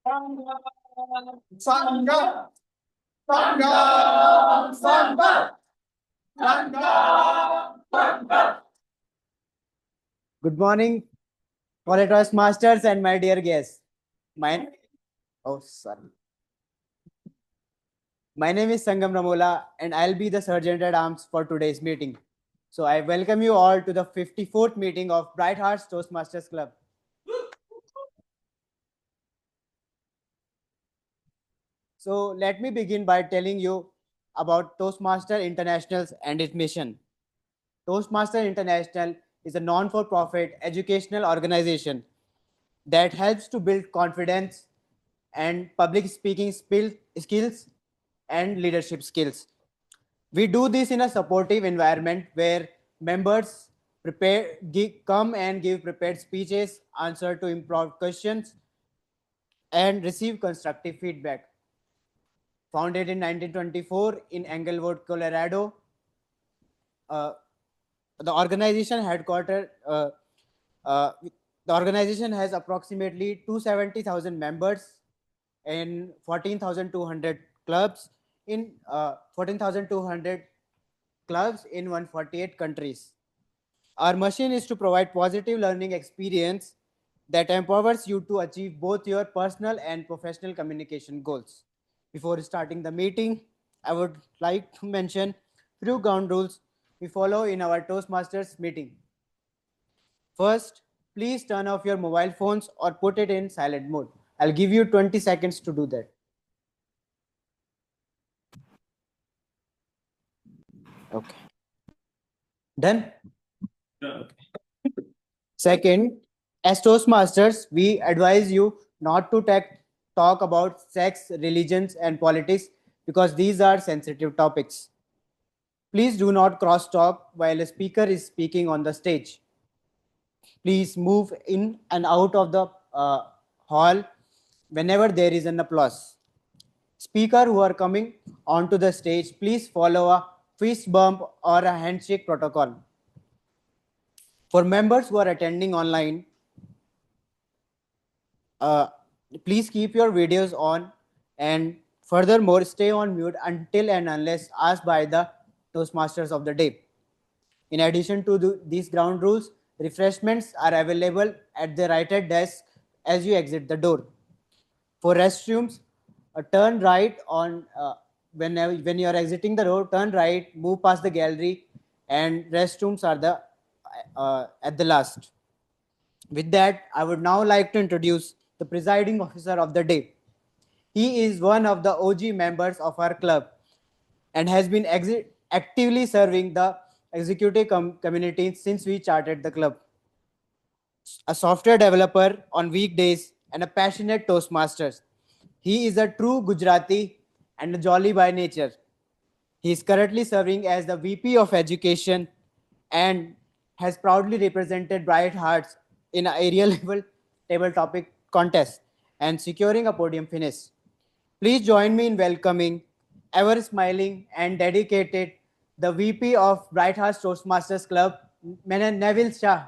Sangam, Sangam, Sangam, Sangam, Sangam. Good morning, Politics Masters and my dear guests. My oh sorry. My name is Sangam Ramola and I'll be the Sergeant at Arms for today's meeting. So I welcome you all to the 54th meeting of Bright Hearts Toastmasters Club. So let me begin by telling you about Toastmaster Internationals and its mission. Toastmaster International is a non-for-profit educational organization that helps to build confidence and public speaking skills and leadership skills. We do this in a supportive environment where members come and give prepared speeches, answer to improv questions, and receive constructive feedback. Founded in 1924 in Englewood, Colorado, uh, the organization headquartered. Uh, the organization has approximately 270,000 members in 14,200 clubs in 14,200 clubs in 148 countries. Our mission is to provide positive learning experience that empowers you to achieve both your personal and professional communication goals. Before starting the meeting, I would like to mention few ground rules we follow in our Toastmasters meeting. First, please turn off your mobile phones or put it in silent mode. I'll give you 20 seconds to do that. Okay. Done? Okay. Second, as Toastmasters, we advise you not to talk about sex, religions, and politics because these are sensitive topics. Please do not cross talk while a speaker is speaking on the stage. Please move in and out of the hall whenever there is an applause. Speaker who are coming onto the stage, please follow a fist bump or a handshake protocol. For members who are attending online, uh, please keep your videos on and furthermore stay on mute until and unless asked by the Toastmasters of the day. In addition to these ground rules, refreshments are available at the right desk as you exit the door. For restrooms, turn right on when you are exiting the door. Turn right, move past the gallery, and restrooms are the at the last. With that, I would now like to introduce the presiding officer of the day. He is one of the OG members of our club and has been actively serving the executive community since we charted the club. A software developer on weekdays and a passionate Toastmasters. He is a true Gujarati and a jolly by nature. He is currently serving as the VP of Education and has proudly represented Bright Hearts in an area level table topic contest and securing a podium finish. Please join me in welcoming ever smiling and dedicated the VP of Bright Hearts Toastmasters Club, Neville Shah.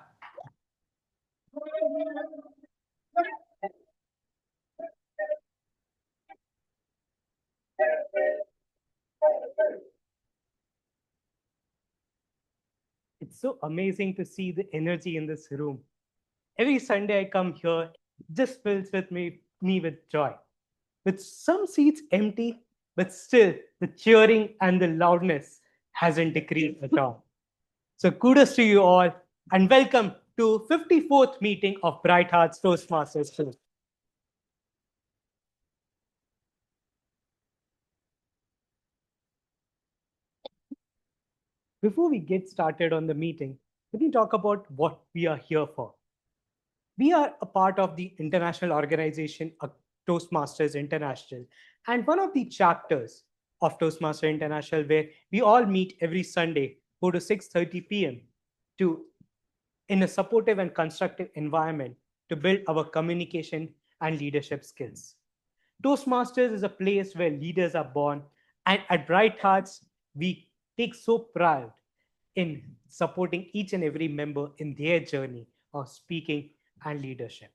It's so amazing to see the energy in this room. Every Sunday I come here, it just fills me with joy. With some seats empty, but still the cheering and the loudness hasn't decreased at all. So kudos to you all and welcome to 54th meeting of Bright Hearts Toastmasters Club. Before we get started on the meeting, let me talk about what we are here for. We are a part of the international organization Toastmasters International and one of the chapters of Toastmasters International where we all meet every Sunday 4 to 6:30 p.m. to in a supportive and constructive environment to build our communication and leadership skills. Toastmasters is a place where leaders are born, and at Bright Hearts, we take so pride in supporting each and every member in their journey of speaking and leadership.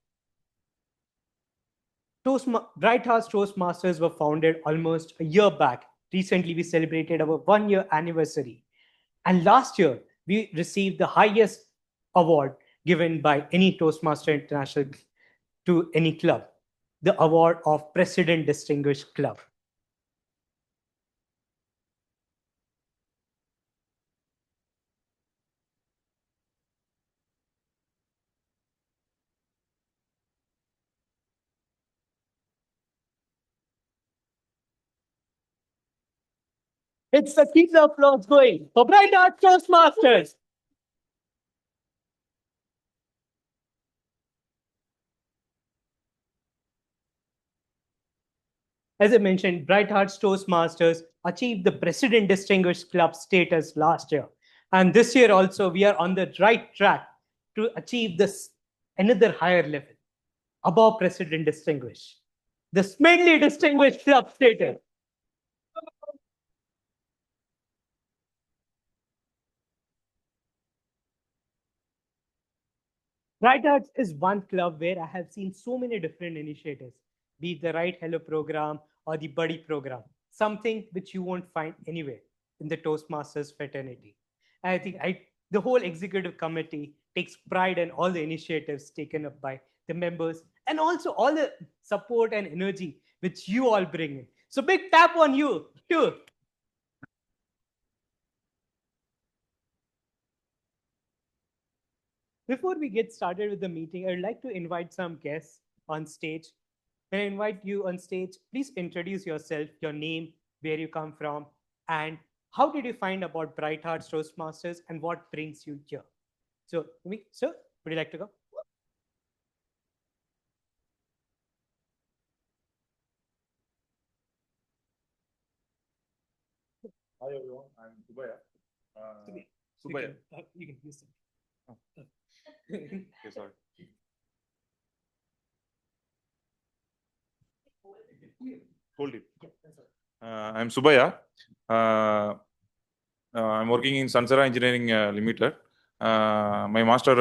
Bright Hearts Toastmasters were founded almost a year back. Recently, we celebrated our 1 year anniversary. And last year, we received the highest award given by any Toastmaster International to any club, the award of President Distinguished Club. It's the keep the applause going for Bright Hearts Toastmasters. As I mentioned, Bright Hearts Toastmasters achieved the President Distinguished Club status last year. And this year also, we are on the right track to achieve this another higher level, above President Distinguished. The Smedley Distinguished Club status. Bright Arts is one club where I have seen so many different initiatives, be it the Right Hello program or the Buddy program, something which you won't find anywhere in the Toastmasters fraternity. And I think the whole executive committee takes pride in all the initiatives taken up by the members and also all the support and energy which you all bring in. So big tap on you too. Before we get started with the meeting, I'd like to invite some guests on stage. When I invite you on stage, please introduce yourself, your name, where you come from, and how did you find about Bright Hearts Toastmasters and what brings you here? So, sir, would you like to go? Hi everyone, I'm Subaya. Okay. Subaya. You can use it. Oh. Okay, sorry. Hold it. I'm Subaya. I'm working in Sansara Engineering Limited. My master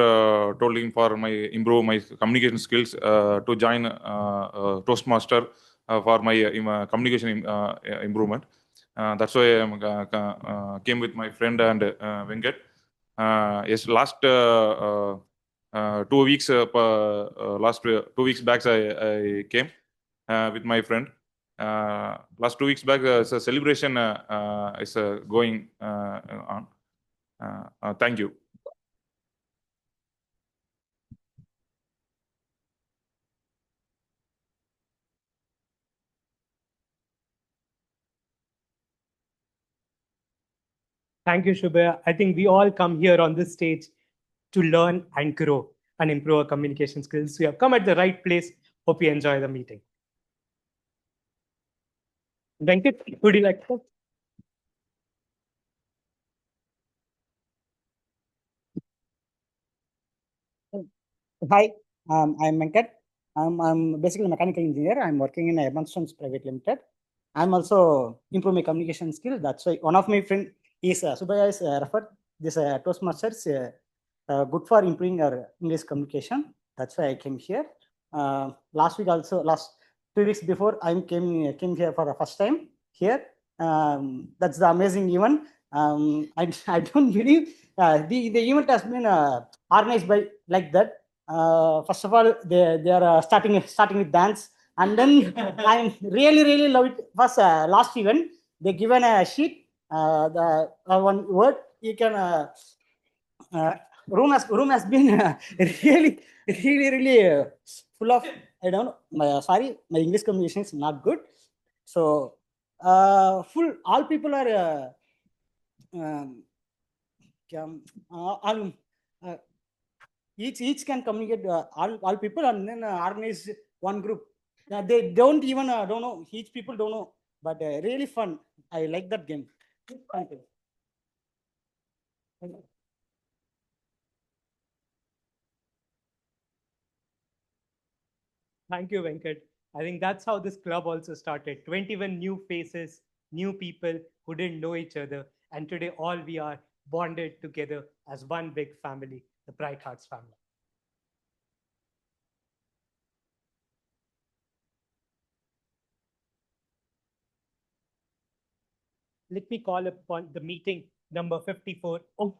told him for my improve my communication skills to join Toastmaster for my communication improvement. That's why I came with my friend and Venkat. Yes, last 2 weeks, last 2 weeks back, I came with my friend. Last 2 weeks back, a celebration is going on. Thank you. Thank you, Shubha. I think we all come here on this stage to learn and grow and improve our communication skills. We have come at the right place. Hope you enjoy the meeting. Venkat, would you like to? Hi, I'm Venkat. I'm basically a mechanical engineer. I'm working in Evanston's Private Limited. I'm also improve my communication skill. That's why one of my friend is Subhaya is referred this Toastmasters good for improving our English communication. That's why I came here. Last week also, last 2 weeks before, I came here for the first time here. That's the amazing event. I don't believe the event has been organized by like that. First of all, they are starting with dance, and then I really love it. First, last event they given a sheet. The one word you can. Uh, room has been really full of. I don't know. Sorry, my English communication is not good. So full all people are. Um, all, each can communicate all people and then organize one group. They don't even don't know, each people don't know, but really fun. I like that game. Thank you. Thank you, Venkat. I think that's how this club also started. 21 new faces, new people who didn't know each other. And today, all we are bonded together as one big family, the Bright Hearts family. let me call upon the meeting number 54. Oh.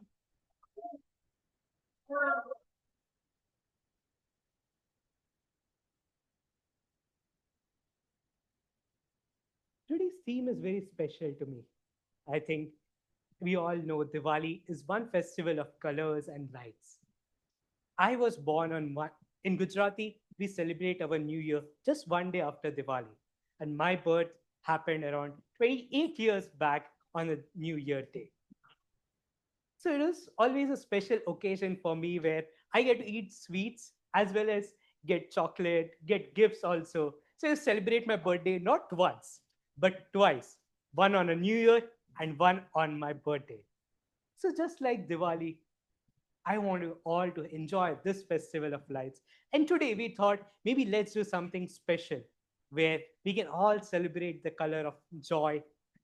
Today's theme is very special to me. I think we all know Diwali is one festival of colors and lights. I was born in Gujarati. We celebrate our New Year just one day after Diwali, and my birth happened around 28 years back on a New Year day. So it was always a special occasion for me where I get to eat sweets as well as get chocolate, get gifts also. So I celebrate my birthday not once, but twice. One on a New Year and one on my birthday. So just like Diwali, I want you all to enjoy this festival of lights. And today we thought maybe let's do something special where we can all celebrate the color of joy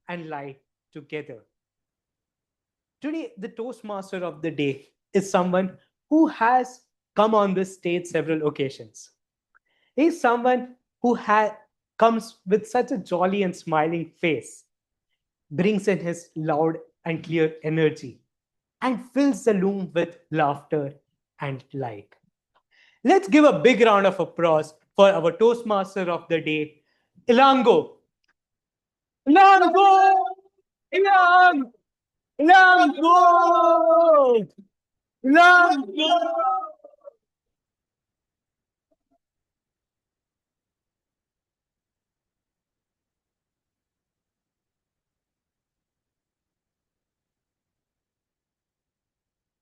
and light together. Today, the Toastmaster of the day is someone who has come on this stage several occasions. He's someone who comes with such a jolly and smiling face, brings in his loud and clear energy, and fills the room with laughter and light. Let's give a big round of applause for our Toastmaster of the day, Ilango. Ilango! Ilango! Ilango! Ilango!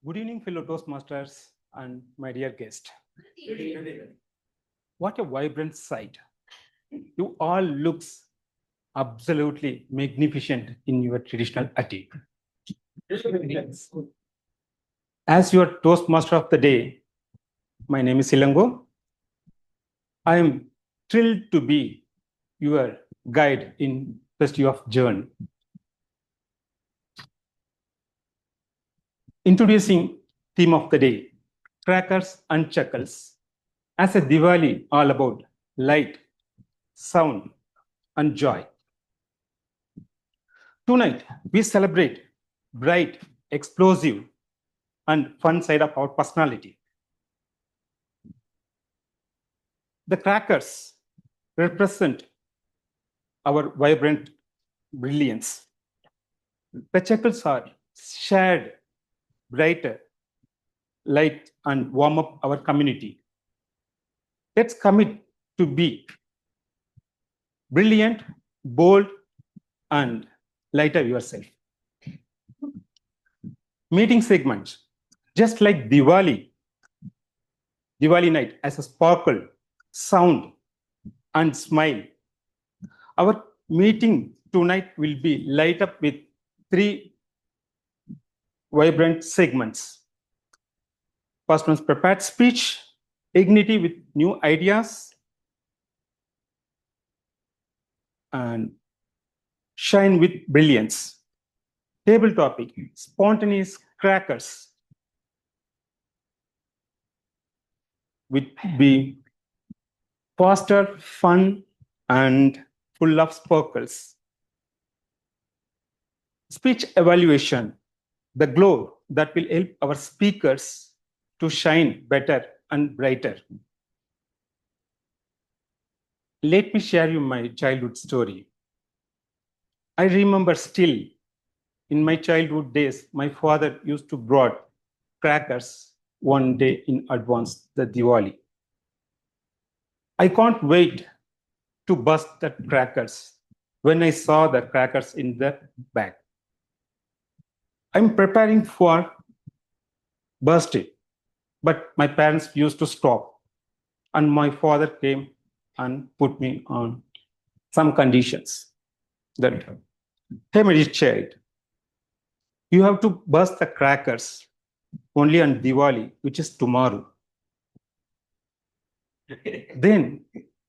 Good evening, fellow Toastmasters and my dear guest. What a vibrant sight. You all looks absolutely magnificent in your traditional attire. As your Toastmaster of the day, my name is Silango. I am thrilled to be your guide in Festival of Journey. Introducing theme of the day, crackers and chuckles. As a Diwali all about light, sound, and joy. Tonight, we celebrate bright, explosive, and fun side of our personality. The crackers represent our vibrant brilliance. The chuckles are shared, brighter light and warm up our community. Let's commit to be brilliant, bold, and lighter yourself. Meeting segments, just like Diwali night as a sparkle, sound, and smile. Our meeting tonight will be light up with 3 vibrant segments. First one's prepared speech, dignity with new ideas, and shine with brilliance. Table topic, spontaneous crackers would be faster, fun, and full of sparkles. Speech evaluation, the glow that will help our speakers to shine better and brighter. Let me share you my childhood story. I remember still in my childhood days, my father used to brought crackers one day in advance, the Diwali. I can't wait to burst the crackers when I saw the crackers in the bag. I'm preparing for burst it, but my parents used to stop, and my father came and put me on some conditions. That, hey, my dear child, you have to burst the crackers only on Diwali, which is tomorrow. Then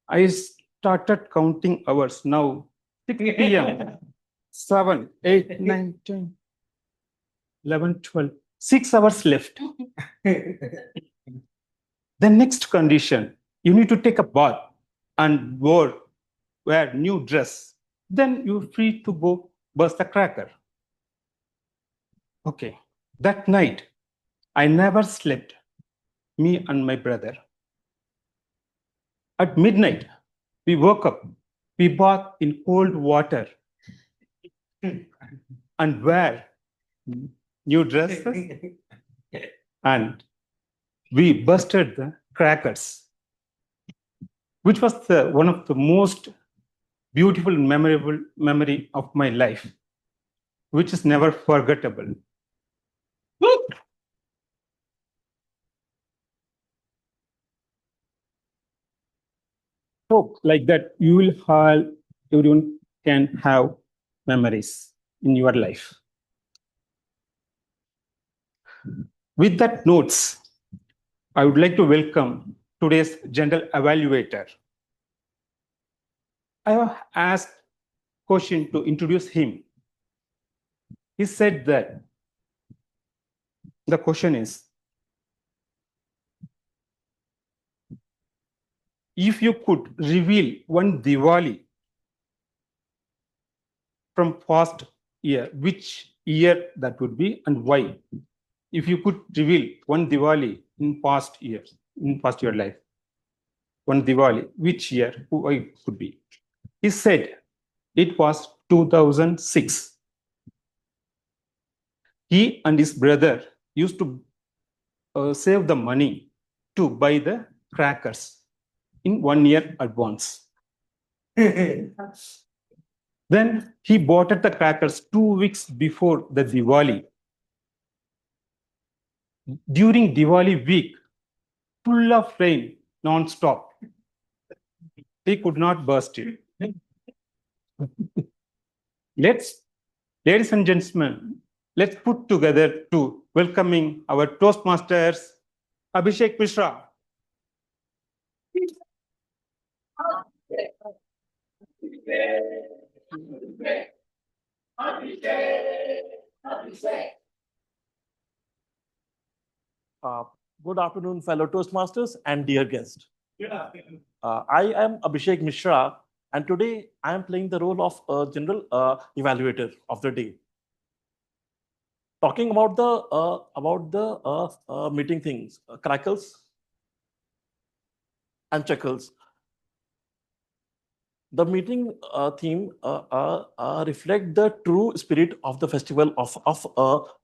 I started counting hours. Now 6 p.m., 7, 8, 9, 10, 11, 12, 6 hours left. The next condition, you need to take a bath and wear new dress. Then you're free to go burst the cracker. Okay. That night, I never slept, me and my brother. At midnight, we woke up, we bathed in cold water and wear new dresses, and we busted the crackers, which was one of the most beautiful, memorable memory of my life, which is never forgettable. Hope like that you will have, everyone can have memories in your life. With that notes, I would like to welcome today's general evaluator. I have asked question to introduce him. He said that the question is, if you could reveal one Diwali from past year, which year that would be and why? If you could reveal one Diwali in past years, in past your life, one Diwali, which year, why it could be? He said it was 2006. He and his brother used to save the money to buy the crackers in 1 year advance. Then he bought the crackers 2 weeks before the Diwali. During Diwali week, full of rain, non-stop. He could not burst it. Ladies and gentlemen, let's put together to welcoming our Toastmasters, Abhishek Mishra. Good afternoon, fellow Toastmasters and dear guests. I am Abhishek Mishra, and today I am playing the role of a general evaluator of the day. Talking about the meeting things, crackles and chuckles. The meeting theme reflect the true spirit of the festival of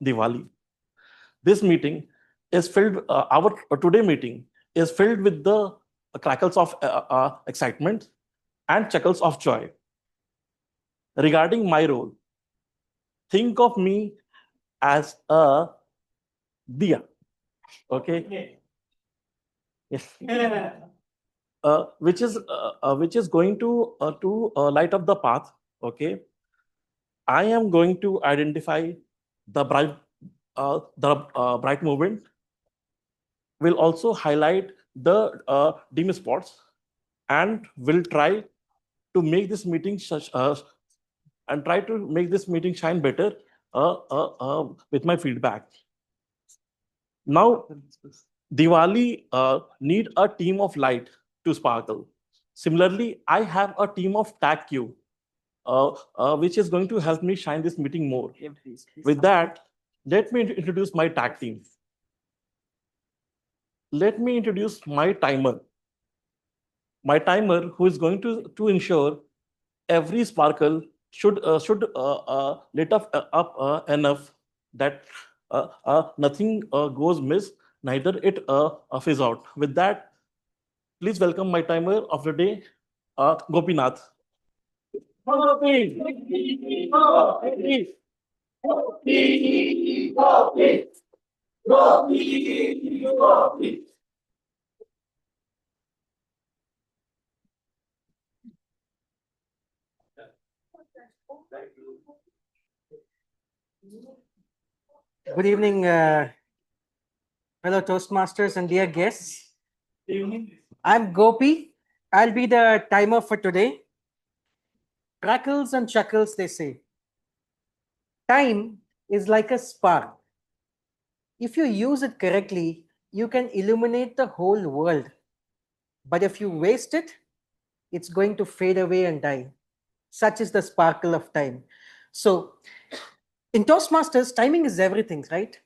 Diwali. This meeting is filled. Our today meeting is filled with the crackles of excitement and chuckles of joy. Regarding my role, think of me as a diya. Okay. Yes. Which is going to light up the path. Okay. I am going to identify the bright movement. Will also highlight the dim spots, and will try to make this meeting shine better with my feedback. Now, Diwali need a team of light to sparkle. Similarly, I have a team of tag Q, which is going to help me shine this meeting more. With that, let me introduce my tag team. Let me introduce my timer. My timer, who is going to ensure every sparkle should lit up enough that nothing goes miss, neither it fizz out. With that, please welcome my timer of the day, Gopinath. Good evening, fellow Toastmasters and dear guests. I'm Gopi. I'll be the timer for today. Crackles and chuckles, they say. Time is like a spark. If you use it correctly, you can illuminate the whole world. But if you waste it, it's going to fade away and die. Such is the sparkle of time. So in Toastmasters, timing is everything, right?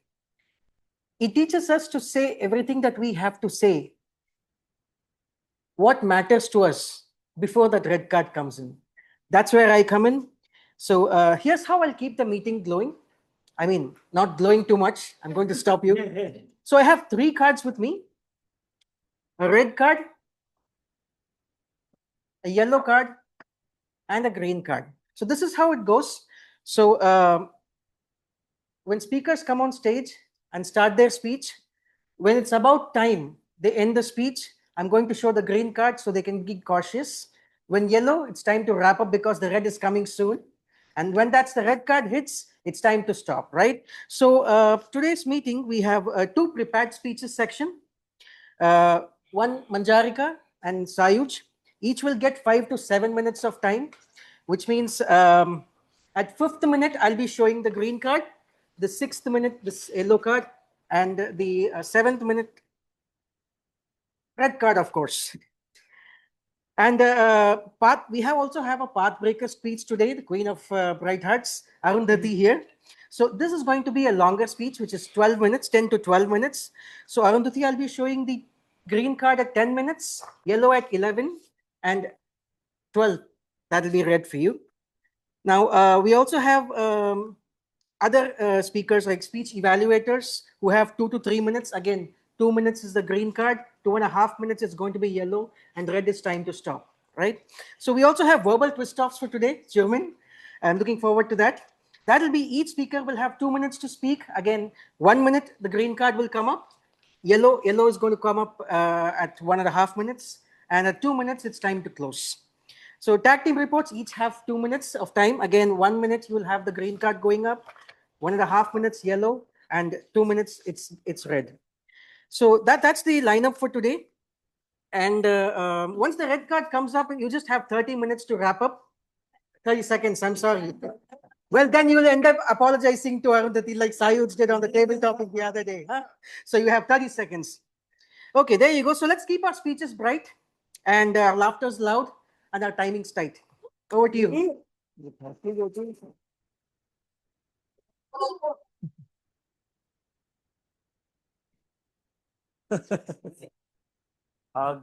It teaches us to say everything that we have to say, what matters to us before that red card comes in. That's where I come in. So here's how I'll keep the meeting glowing. I mean, not glowing too much. I'm going to stop you. So I have 3 cards with me: a red card, a yellow card, and a green card. So this is how it goes. So when speakers come on stage and start their speech, when it's about time, they end the speech. I'm going to show the green card so they can be cautious. When yellow, it's time to wrap up because the red is coming soon. And when that's the red card hits, it's time to stop, right? So today's meeting, we have 2 prepared speeches section. One Manjarika and Sayuj. Each will get 5 to 7 minutes of time, which means at 5th minute, I'll be showing the green card, the 6th minute, this yellow card, and the 7th minute, red card, of course. And we also have a path breaker speech today, the Queen of Bright Hearts, Arundhati here. So this is going to be a longer speech, which is 12 minutes, 10 to 12 minutes. So Arundhati, I'll be showing the green card at 10 minutes, yellow at 11, and 12. That'll be red for you. Now, we also have other speakers like speech evaluators who have 2 to 3 minutes. Again, 2 minutes is the green card, 2.5 minutes is going to be yellow, and red is time to stop, right? So we also have verbal twist-offs for today, German. I'm looking forward to that. That'll be each speaker will have 2 minutes to speak. Again, 1 minute, the green card will come up. Yellow is going to come up at 1.5 minutes. And at 2 minutes, it's time to close. So tag team reports each have 2 minutes of time. Again, 1 minute you will have the green card going up, 1.5 minutes yellow, and 2 minutes it's red. So that's the lineup for today. And once the red card comes up, you just have 30 minutes to wrap up. 30 seconds, I'm sorry. Well, then you will end up apologizing to Arundhati like Sayuj did on the table topic the other day. Huh? So you have 30 seconds. Okay, there you go. So let's keep our speeches bright and our laughter's loud and our timing's tight. Over to you.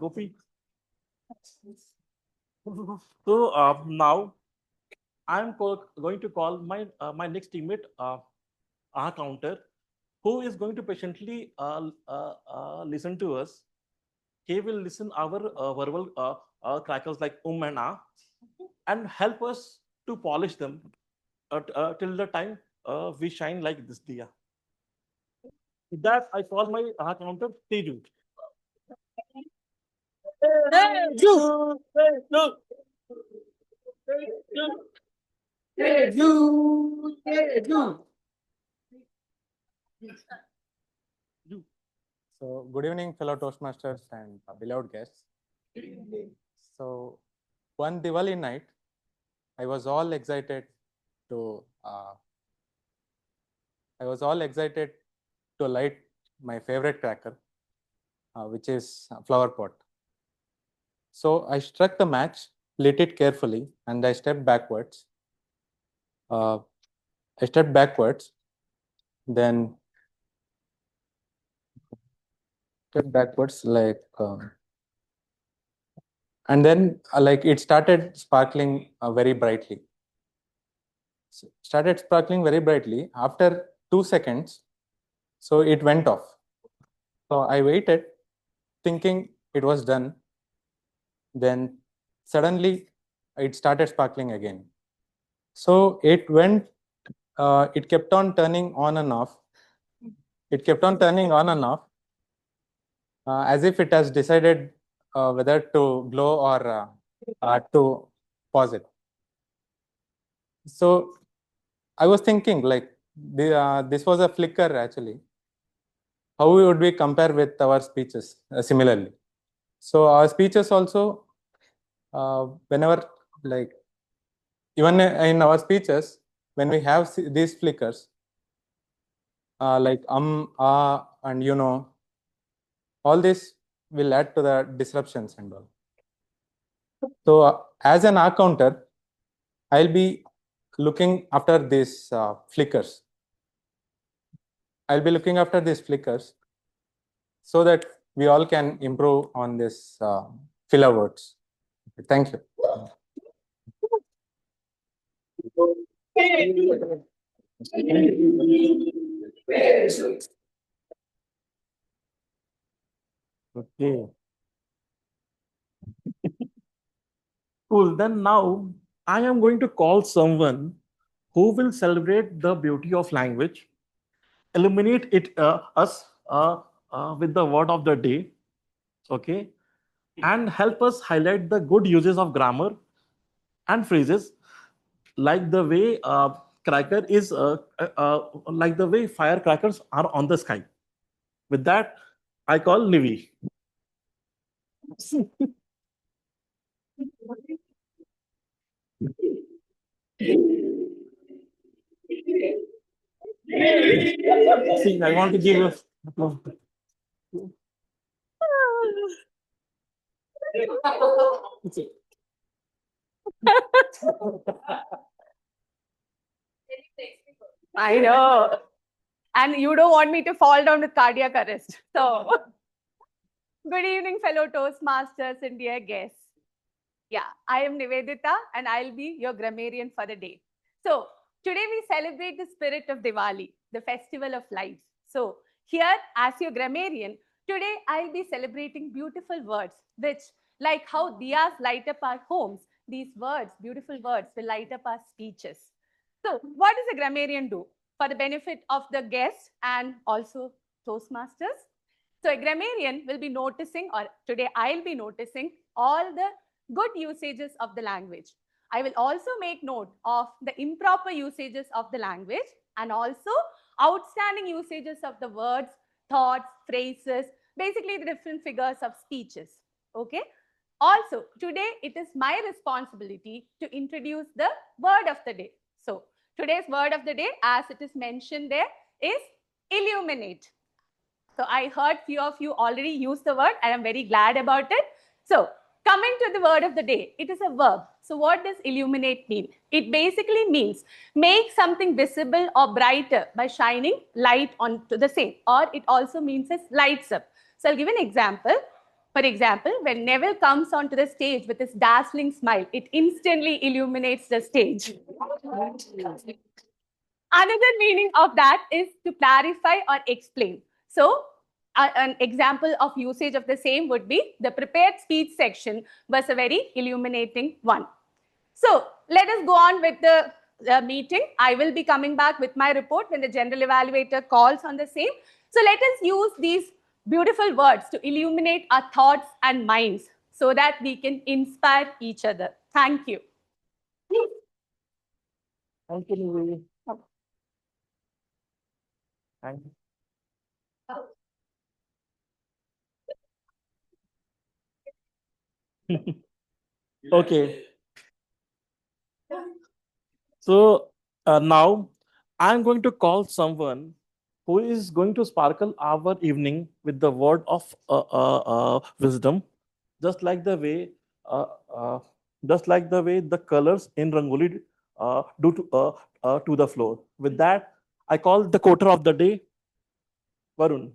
Gopi. So now I'm going to call my next teammate, counter, who is going to patiently listen to us. He will listen our verbal crackles like and and help us to polish them till the time we shine like this diya. With that, I call my counter Teju. Teju! Teju! Teju! Teju! So, good evening, fellow Toastmasters and beloved guests. So, one Diwali night, I was all excited to light my favorite cracker, which is a flower pot. So I struck the match, lit it carefully, and I stepped backwards. Then stepped backwards like, and then like it started sparkling very brightly. After 2 seconds, so it went off. So I waited, thinking it was done. Then suddenly it started sparkling again. So it kept on turning on and off. As if it has decided whether to glow or to pause it. So I was thinking like this was a flicker actually. How would we compare with our speeches similarly? So our speeches also, whenever like even in our speeches, when we have these flickers, like and all this will add to the disruptions and all. So as an counter, I'll be looking after these flickers. I'll be looking after these flickers so that we all can improve on this filler words. Thank you. Okay. Cool. Then now I am going to call someone who will celebrate the beauty of language, illuminate it us with the word of the day, okay, and help us highlight the good uses of grammar and phrases, like the way cracker is like the way firecrackers are on the sky. With that, I call Nivi. See, I want to give you. I know. And you don't want me to fall down with cardiac arrest. So, good evening, fellow Toastmasters and dear guests. Yeah, I am Nivedita and I'll be your grammarian for the day. So, today we celebrate the spirit of Diwali, the festival of lights. So, here, as your grammarian, today I'll be celebrating beautiful words, which, like how diyas light up our homes, these words, beautiful words, will light up our speeches. So, what does a grammarian do for the benefit of the guests and also Toastmasters? So, a grammarian will be noticing, or today I'll be noticing, all the good usages of the language. I will also make note of the improper usages of the language and also outstanding usages of the words, thoughts, phrases, basically the different figures of speeches. Okay. Also, today it is my responsibility to introduce the word of the day. So, today's word of the day, as it is mentioned there, is illuminate. So, I heard few of you already use the word and I'm very glad about it. So, coming to the word of the day, it is a verb. So, what does illuminate mean? It basically means make something visible or brighter by shining light onto the same, or it also means as lights up. So, I'll give an example. For example, when Neville comes onto the stage with his dazzling smile, it instantly illuminates the stage. Another meaning of that is to clarify or explain. So, an example of usage of the same would be the prepared speech section was a very illuminating one. So, let us go on with the meeting. I will be coming back with my report when the general evaluator calls on the same. So, let us use these beautiful words to illuminate our thoughts and minds so that we can inspire each other. Thank you. Thank you, Nivi. Thank you. Okay. So now I'm going to call someone who is going to sparkle our evening with the word of wisdom, just like the way, uh, uh, the colors in Rangoli do to the floor. With that, I call the quoter of the day, Varun.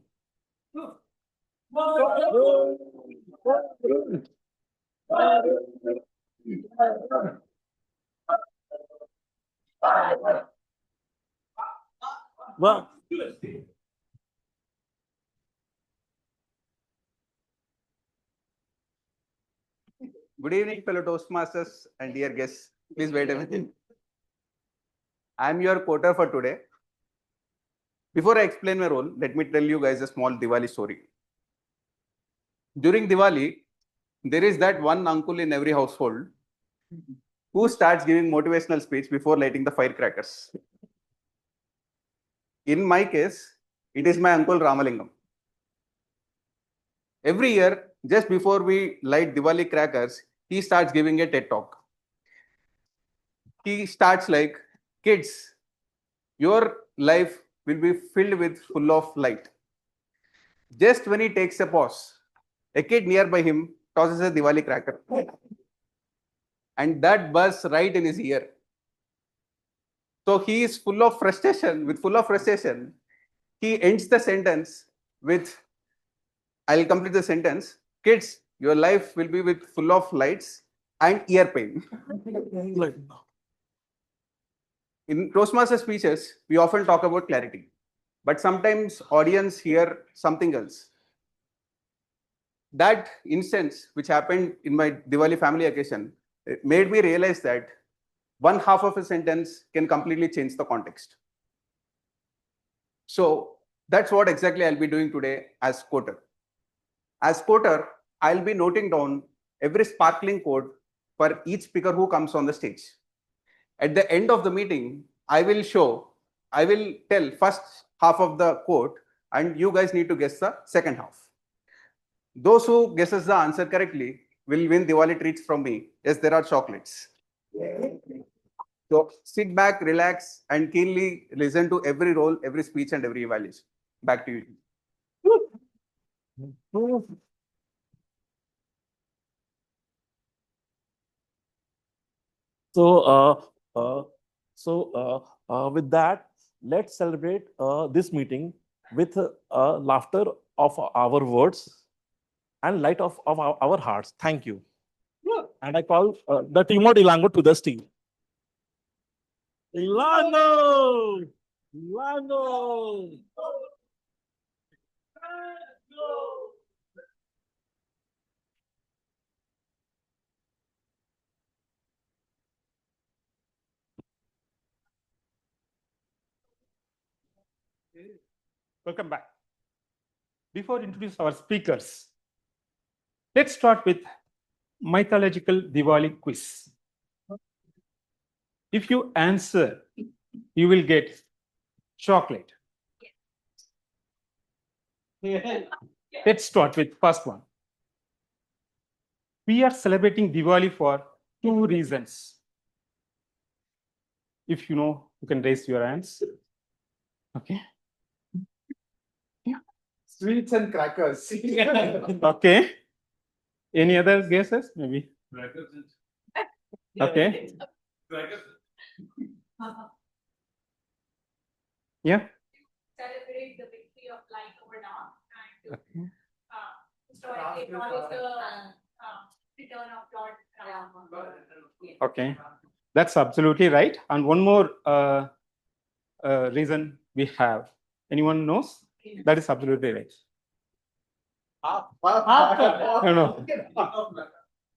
Well, Good evening, fellow Toastmasters and dear guests. Please wait a minute. I'm your quoter for today. Before I explain my role, let me tell you guys a small Diwali story. During Diwali, there is that one uncle in every household who starts giving motivational speech before lighting the firecrackers. In my case, it is my uncle Ramalingam. Every year, just before we light Diwali crackers, he starts giving a TED talk. He starts like, kids, your life will be filled with full of light. Just when he takes a pause, a kid nearby him tosses a Diwali cracker. And that bursts right in his ear. So he is full of frustration. With full of frustration, he ends the sentence with, I'll complete the sentence. Kids, your life will be with full of lights and ear pain. In Toastmaster speeches, we often talk about clarity, but sometimes audience hear something else. That instance, which happened in my Diwali family occasion, it made me realize that one half of a sentence can completely change the context. So that's what exactly I'll be doing today as quoter. As quoter, I'll be noting down every sparkling quote for each speaker who comes on the stage. At the end of the meeting, I will tell first half of the quote, and you guys need to guess the second half. Those who guesses the answer correctly will win Diwali treats from me. Yes, there are chocolates. So sit back, relax, and keenly listen to every role, every speech, and every evaluation. Back to you. So, with that, let's celebrate this meeting with laughter of our words and light of our hearts. Thank you. And I call the Timor Ilango to the stage. Ilango! Ilango! Welcome back. Before introduce our speakers, let's start with mythological Diwali quiz. If you answer, you will get chocolate. Let's start with first one. We are celebrating Diwali for two reasons. If you know, you can raise your hands. Okay. Sweets and crackers. Okay. Any other guesses? Maybe. Okay. Yeah. Celebrate the victory of light over dark and Okay. historically acknowledge the return of Lord Rama. Okay. That's absolutely right. And one more reason we have. Anyone knows? That is absolutely right. No, no.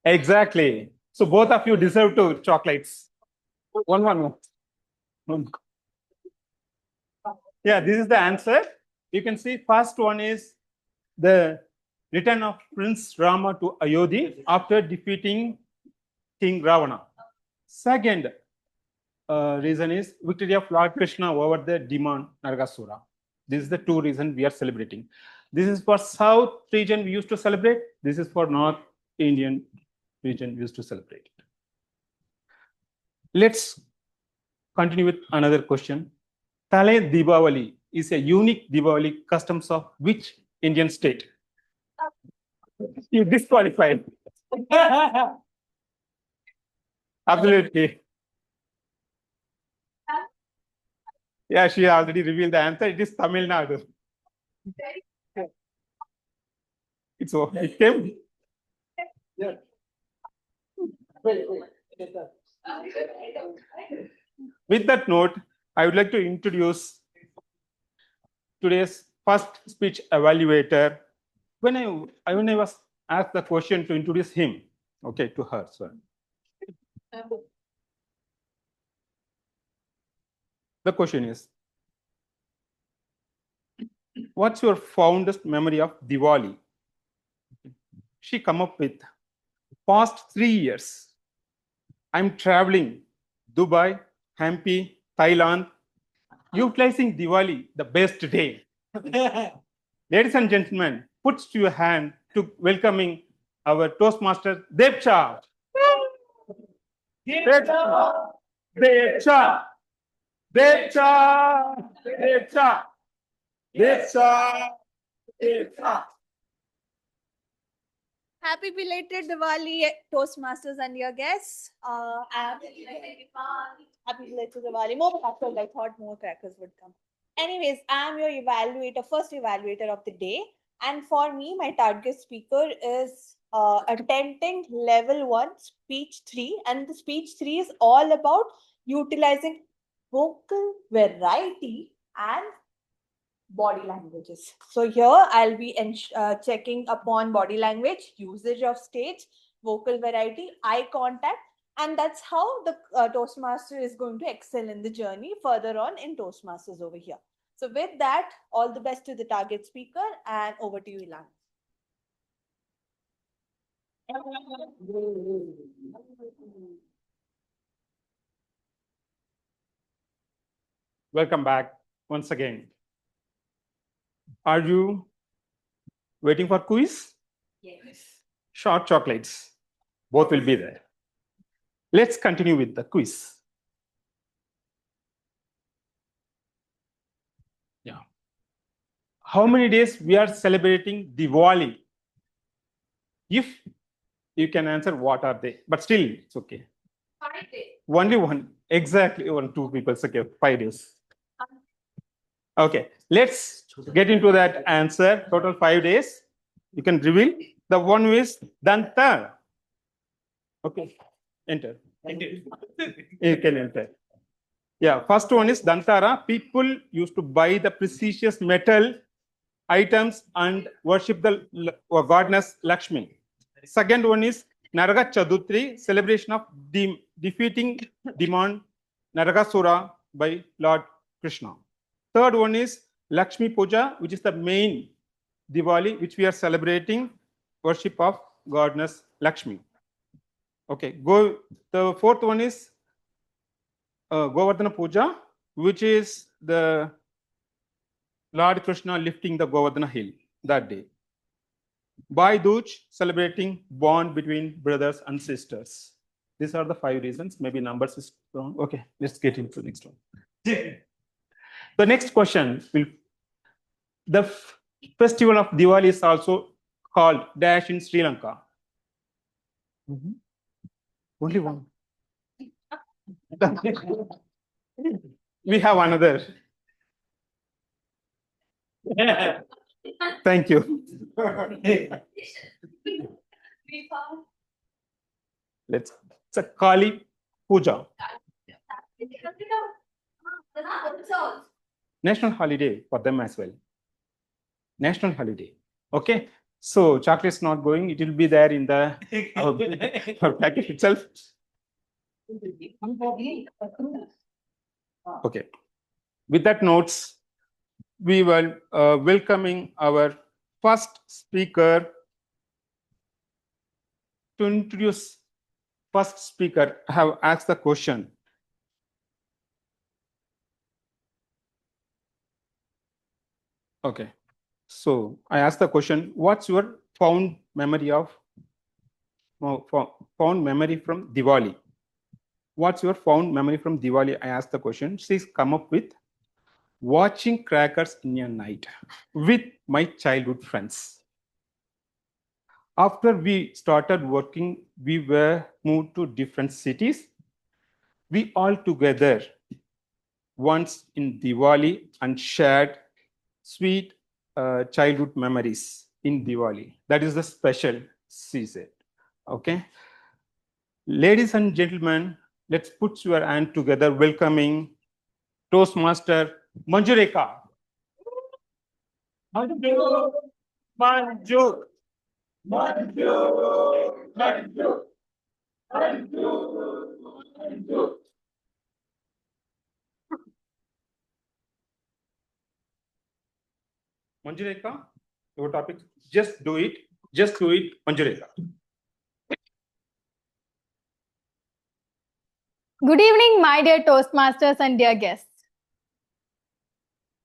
Exactly. So both of you deserve two chocolates. One more. Yeah, this is the answer. You can see first one is the return of Prince Rama to Ayodhya after defeating King Ravana. Second reason is victory of Lord Krishna over the demon Nargasura. This is the two reasons we are celebrating. This is for South region we used to celebrate. This is for North Indian region we used to celebrate. Let's continue with another question. Tale Deepavali is a unique Deepavali customs of which Indian state? You disqualified. Absolutely. Yeah, she already revealed the answer. It is Tamil Nadu. It came. Yeah. With that note, I would like to introduce today's first speech evaluator. When I was asked the question to introduce him, okay, to her. Sorry. The question is, what's your fondest memory of Diwali? She come up with past 3 years. I'm traveling Dubai, Hampi, Thailand, utilizing Diwali the best day. Ladies and gentlemen, put your hand to welcoming our Toastmaster Devcha. Devcha, Devcha, Devcha, Devcha, Devcha, Devcha. Happy belated Diwali, Toastmasters and your guests. Happy belated Diwali. More crackers. I thought more crackers would come. Anyways, I'm your evaluator, first evaluator of the day. And for me, my target speaker is attending level 1, speech 3. And the speech 3 is all about utilizing vocal variety and body languages. So here I'll be checking upon body language, usage of stage, vocal variety, eye contact, and that's how the Toastmaster is going to excel in the journey further on in Toastmasters over here. So with that, all the best to the target speaker, and over to you, Ilan. Welcome back once again. Are you waiting for quiz? Yes. Short chocolates. Both will be there. Let's continue with the quiz. Yeah. How many days we are celebrating Diwali? If you can answer, what are they? But still, it's okay. 5 days. Only one. Exactly one, two people. Okay, 5 days. Okay, let's get into that answer. Total 5 days. You can reveal. The one is Danta. Okay, enter. You can enter. Yeah, first one is Dantara. People used to buy the precious metal items and worship the goddess Lakshmi. Second one is Naraga Chadutri, celebration of defeating demon Naragasura by Lord Krishna. Third one is Lakshmi Puja, which is the main Diwali, which we are celebrating, worship of goddess Lakshmi. Okay, the fourth one is Govardhana Puja, which is the Lord Krishna lifting the Govardhana hill that day. Bhai Dooj, celebrating bond between brothers and sisters. These are the 5 reasons. Maybe numbers is wrong. Okay, let's get into the next one. The next question will. The festival of Diwali is also called Dash in Sri Lanka. Only one. We have another. Thank you. It's a Kali Puja. National holiday for them as well. National holiday. Okay. So chocolate is not going. It will be there in the our package itself. Okay. With that notes, we were welcoming our first speaker. To introduce first speaker, I have asked the question. Okay. So I asked the question, what's your fond memory from Diwali? What's your fond memory from Diwali? I asked the question. She's come up with watching crackers in a night with my childhood friends. After we started working, we were moved to different cities. We all together once in Diwali and shared sweet childhood memories in Diwali. That is the special season. Okay. Ladies and gentlemen, let's put your hand together welcoming Toastmaster Manjureka. Manju. Manju. Manju. Manju. Manju. Manju. Manjureka, your topic, just do it, Manjureka. Good evening, my dear Toastmasters and dear guests.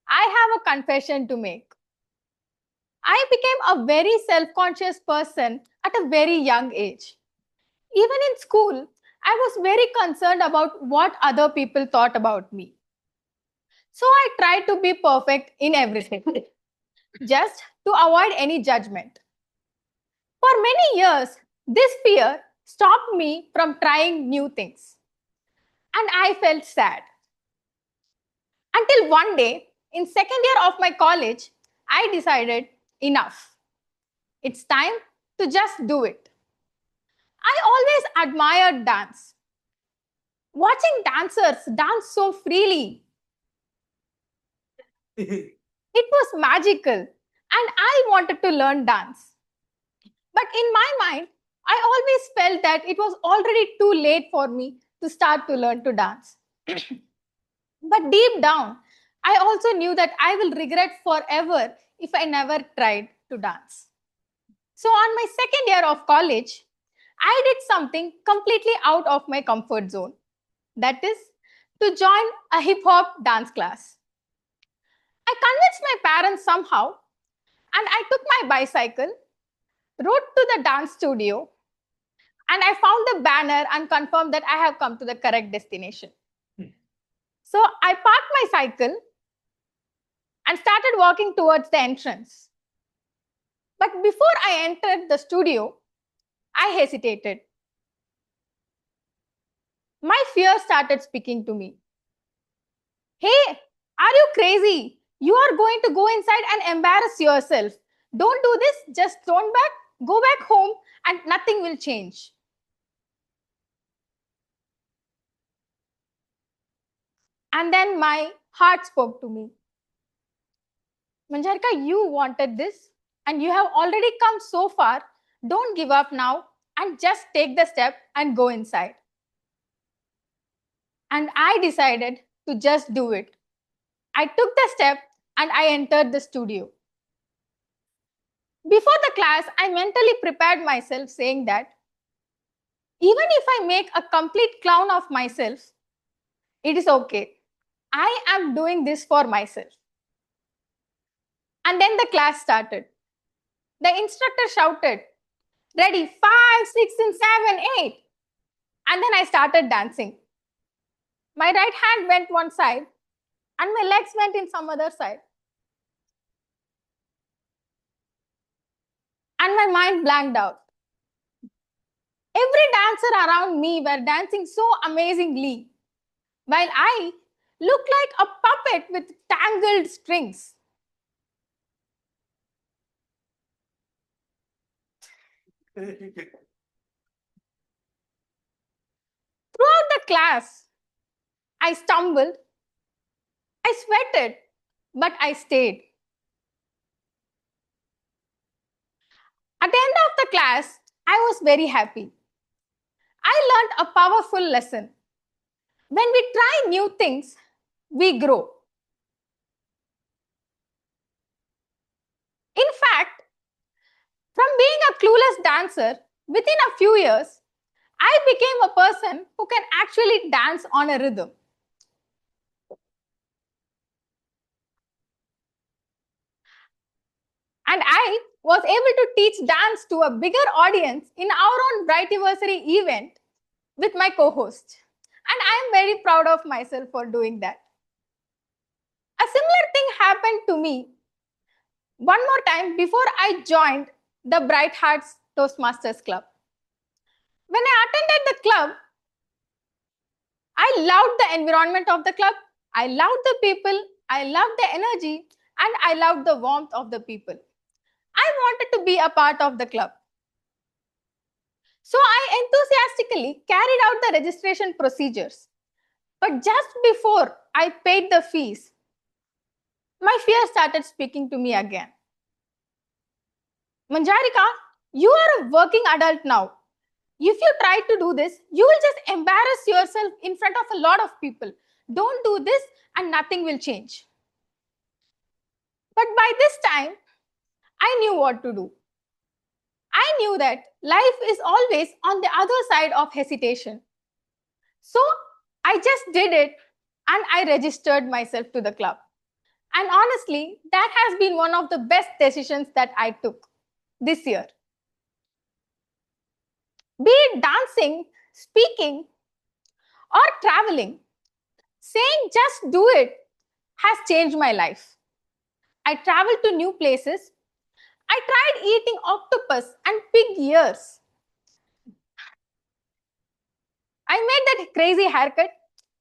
I have a confession to make. I became a very self-conscious person at a very young age. Even in school, I was very concerned about what other people thought about me. So I tried to be perfect in everything, just to avoid any judgment. For many many years, this fear stopped me from trying new things. And I felt sad. Until one day, in second year of my college, I decided enough. It's time to just do it. I always admired dance. Watching dancers dance so freely, it was magical, and I wanted to learn dance. But in my mind, I always felt that it was already too late for me to start to learn to dance. But deep down, I also knew that I will regret forever if I never tried to dance. So on my second year of college, I did something completely out of my comfort zone. That is to join a hip hop dance class. I convinced my parents somehow, and I took my bicycle, rode to the dance studio, and I found the banner and confirmed that I have come to the correct destination. So I parked my cycle and started walking towards the entrance. But before I entered the studio, I hesitated. My fear started speaking to me. Hey, are you crazy? You are going to go inside and embarrass yourself. Don't do this, just turn back, go back home, and nothing will change. And then my heart spoke to me. Manjarika, you wanted this and you have already come so far. Don't give up now and just take the step and go inside. And I decided to just do it. I took the step and I entered the studio. Before the class, I mentally prepared myself saying that even if I make a complete clown of myself, it is okay. I am doing this for myself. And then the class started. The instructor shouted, ready, 5, 6, and 7, 8. And then I started dancing. My right hand went one side and my legs went in some other side. And my mind blanked out. Every dancer around me were dancing so amazingly, while I looked like a puppet with tangled strings. Throughout the class, I stumbled, I sweated, but I stayed. At the end of the class, I was very happy. I learned a powerful lesson. When we try new things, we grow. In fact, from being a clueless dancer, within a few years, I became a person who can actually dance on a rhythm. And I was able to teach dance to a bigger audience in our own Brightiversary event with my co-host. And I am very proud of myself for doing that. A similar thing happened to me one more time before I joined the Bright Hearts Toastmasters Club. When I attended the club, I loved the environment of the club, I loved the people, I loved the energy, and I loved the warmth of the people. I wanted to be a part of the club. So I enthusiastically carried out the registration procedures. But just before I paid the fees, my fear started speaking to me again. Manjarika, you are a working adult now. If you try to do this, you will just embarrass yourself in front of a lot of people. Don't do this and nothing will change. But by this time, I knew what to do. I knew that life is always on the other side of hesitation. So I just did it and I registered myself to the club. And honestly, that has been one of the best decisions that I took this year. Be it dancing, speaking, or traveling, saying just do it has changed my life. I traveled to new places. I tried eating octopus and pig ears. I made that crazy haircut.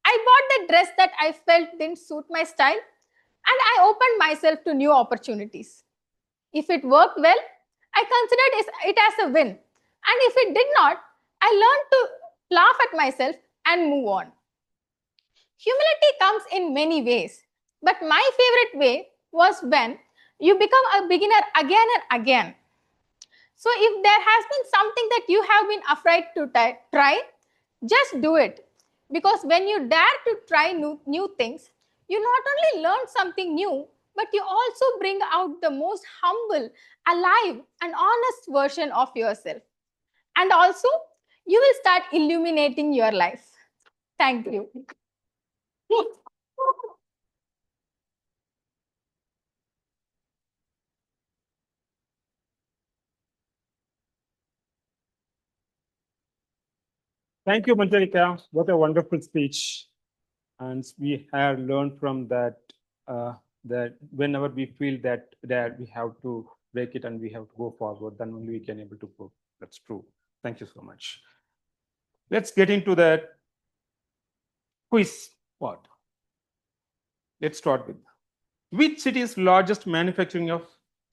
I bought the dress that I felt didn't suit my style, and I opened myself to new opportunities. If it worked well, I considered it as a win. And if it did not, I learned to laugh at myself and move on. Humility comes in many ways, but my favorite way was when you become a beginner again and again. So if there has been something that you have been afraid to try, just do it. Because when you dare to try new things, you not only learn something new, but you also bring out the most humble, alive, and honest version of yourself. And also, you will start illuminating your life. Thank you. Thank you, Manjalika. What a wonderful speech. And we have learned from that that whenever we feel that we have to break it and we have to go forward, then only we can able to go. That's true. Thank you so much. Let's get into that quiz part. Let's start with which city is largest manufacturing of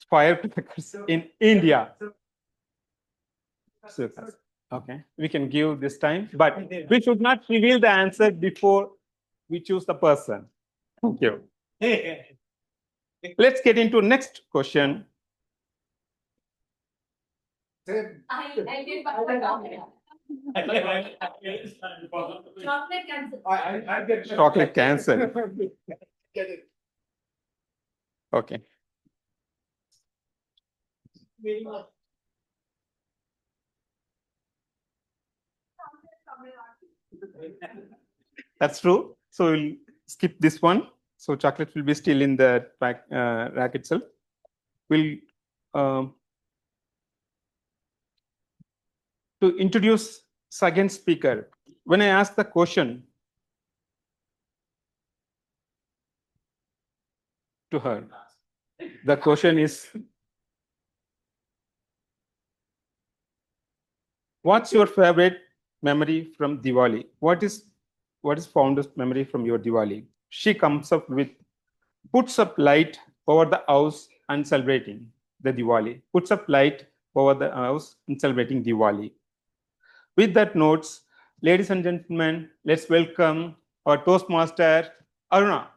firecrackers in India? Okay, we can give this time, but we should not reveal the answer before we choose the person. Thank you. Let's get into next question. Chocolate cancer. Okay. That's true. So we'll skip this one. So chocolate will be still in the rack itself. We'll to introduce second speaker. When I ask the question to her, the question is, what's your favorite memory from Diwali? What is fondest memory from your Diwali? She comes up with, puts up light over the house and celebrating the Diwali. Puts up light over the house and celebrating Diwali. With that notes, ladies and gentlemen, let's welcome our Toastmaster, Aruna.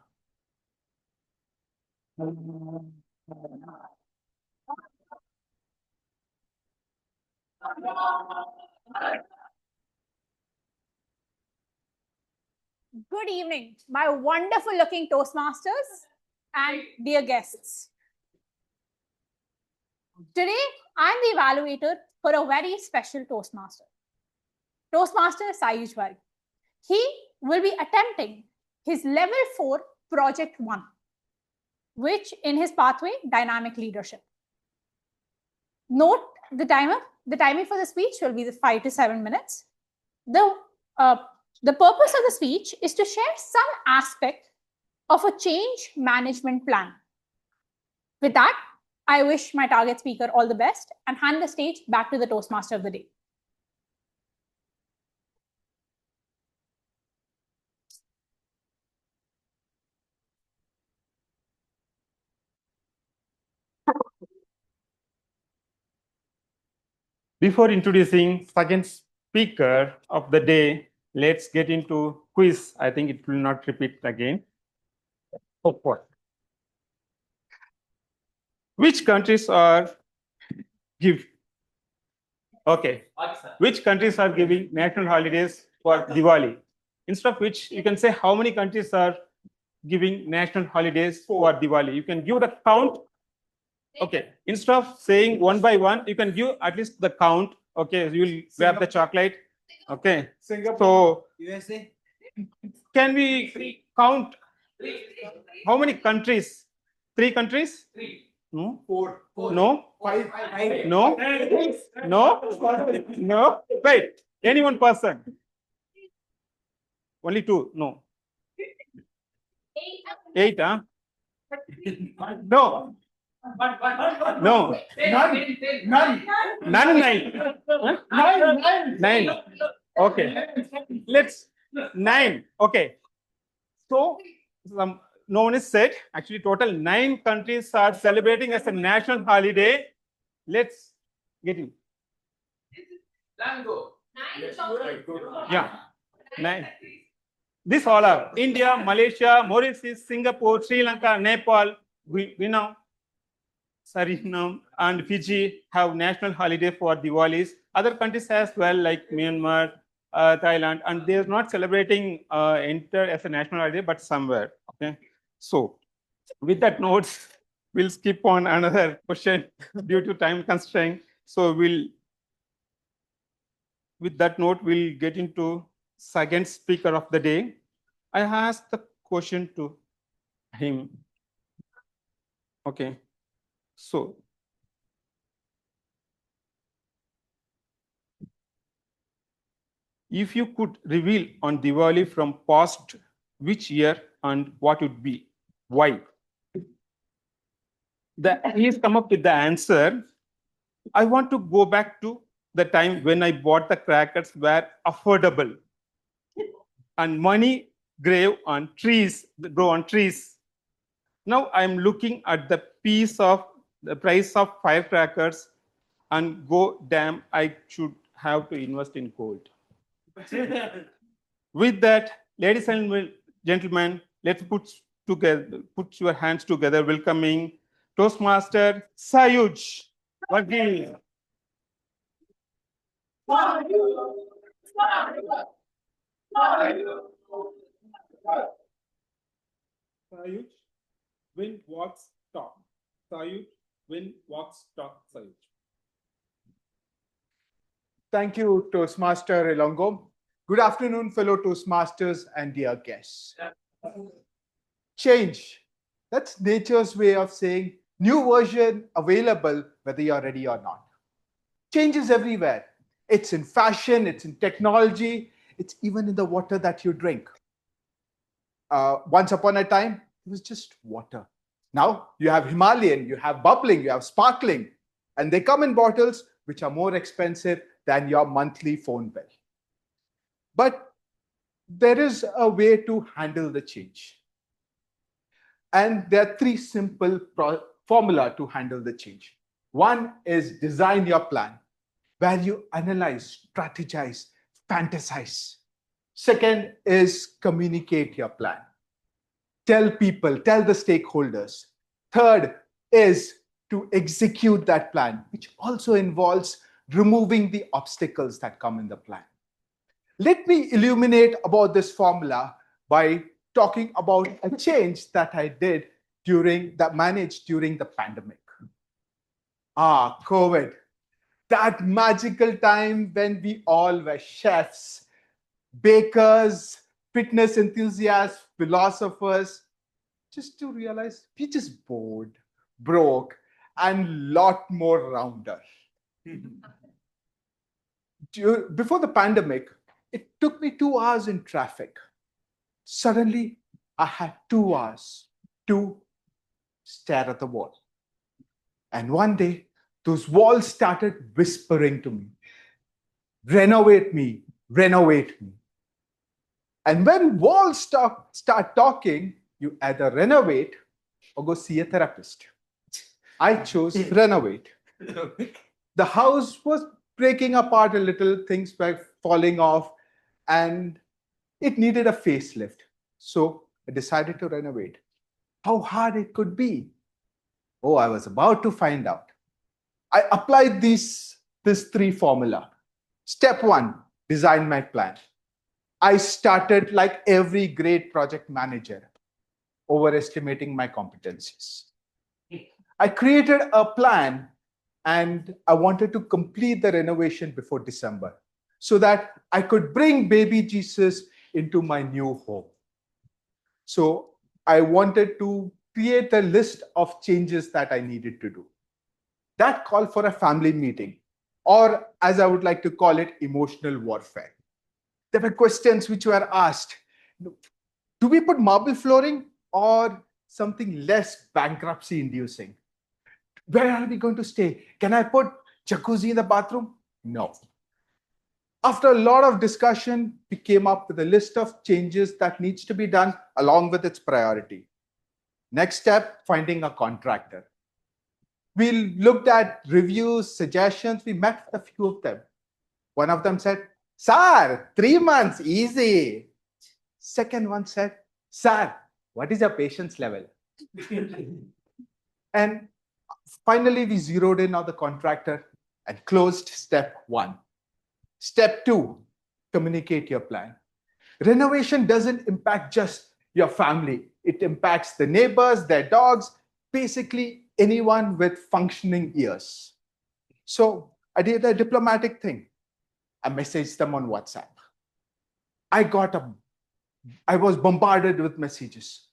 Good evening, my wonderful looking Toastmasters and dear guests. Today, I'm the evaluator for a very special Toastmaster, Toastmaster Sai Ijwari. He will be attempting his level 4 project 1, which in his pathway, dynamic leadership. Note the timer. The timing for the speech will be 5 to 7 minutes. The purpose of the speech is to share some aspect of a change management plan. With that, I wish my target speaker all the best and hand the stage back to the Toastmaster of the day. Before introducing second speaker of the day, let's get into quiz. I think it will not repeat again. Oh, what? Which countries are Which countries are giving national holidays for Diwali? Instead of which, you can say how many countries are giving national holidays for Diwali. You can give the count. Okay, instead of saying one by one, you can give at least the count. Okay, you will grab the chocolate. Okay, Singapore. So USA. Can we count how many countries? 3 countries? 3. No. 4. No. 5. No. No. No. Wait. Any one person? Only 2. No. 8, huh? No. No. None. Nine. Huh? Nine. Okay. Let's 9. Okay. So no one is said. Actually, total 9 countries are celebrating as a national holiday. Let's get in. Yeah. 9. These all are India, Malaysia, Mauritius, Singapore, Sri Lanka, Nepal. We know Suriname and Fiji have national holiday for Diwalis. Other countries as well, like Myanmar, Thailand, and they are not celebrating enter as a national holiday, but somewhere. Okay. So, with that notes, we'll skip on another question due to time constraint. So, with that note, we'll get into second speaker of the day. I asked the question to him. Okay. So, if you could reveal on Diwali from past, which year and what would be? Why? He's come up with the answer. I want to go back to the time when I bought the crackers were affordable and money grow on trees. Now I'm looking at the price of firecrackers and go, damn, I should have to invest in gold. With that, ladies and gentlemen, let's put your hands together, welcoming Toastmaster Sayuj. Sayuj, when walks talk. Sayuj, when walks talk. Sayuj. Thank you, Toastmaster Elongo. Good afternoon, fellow Toastmasters and dear guests. Change. That's nature's way of saying new version available, whether you're ready or not. Change is everywhere. It's in fashion, it's in technology, it's even in the water that you drink. Once upon a time, it was just water. Now you have Himalayan, you have bubbling, you have sparkling, and they come in bottles which are more expensive than your monthly phone bill. But there is a way to handle the change. And there are 3 simple formula to handle the change. One is design your plan, where you analyze, strategize, fantasize. Second is communicate your plan. Tell people, tell the stakeholders. Third is to execute that plan, which also involves removing the obstacles that come in the plan. Let me illuminate about this formula by talking about a change that I did managed during the pandemic. COVID. That magical time when we all were chefs, bakers, fitness enthusiasts, philosophers, just to realize we just bored, broke, and lot more rounder. Before the pandemic, it took me 2 hours in traffic. Suddenly, I had 2 hours to stare at the wall. And one day, those walls started whispering to me, renovate me, renovate me. And when walls start talking, you either renovate or go see a therapist. I chose renovate. The house was breaking apart a little, things were falling off, and it needed a facelift. So I decided to renovate. How hard it could be? Oh, I was about to find out. I applied this 3 formula. Step 1, design my plan. I started like every great project manager, overestimating my competencies. I created a plan and I wanted to complete the renovation before December so that I could bring baby Jesus into my new home. So I wanted to create a list of changes that I needed to do. That called for a family meeting, or as I would like to call it, emotional warfare. There were questions which were asked. Do we put marble flooring or something less bankruptcy inducing? Where are we going to stay? Can I put jacuzzi in the bathroom? No. After a lot of discussion, we came up with a list of changes that needs to be done along with its priority. Next step, finding a contractor. We looked at reviews, suggestions. We met with a few of them. One of them said, "Sir, 3 months, easy." Second one said, "Sir, what is your patience level?" And finally, we zeroed in on the contractor and closed step 1. Step 2, communicate your plan. Renovation doesn't impact just your family. It impacts the neighbors, their dogs, basically anyone with functioning ears. So I did a diplomatic thing. I messaged them on WhatsApp. I was bombarded with messages.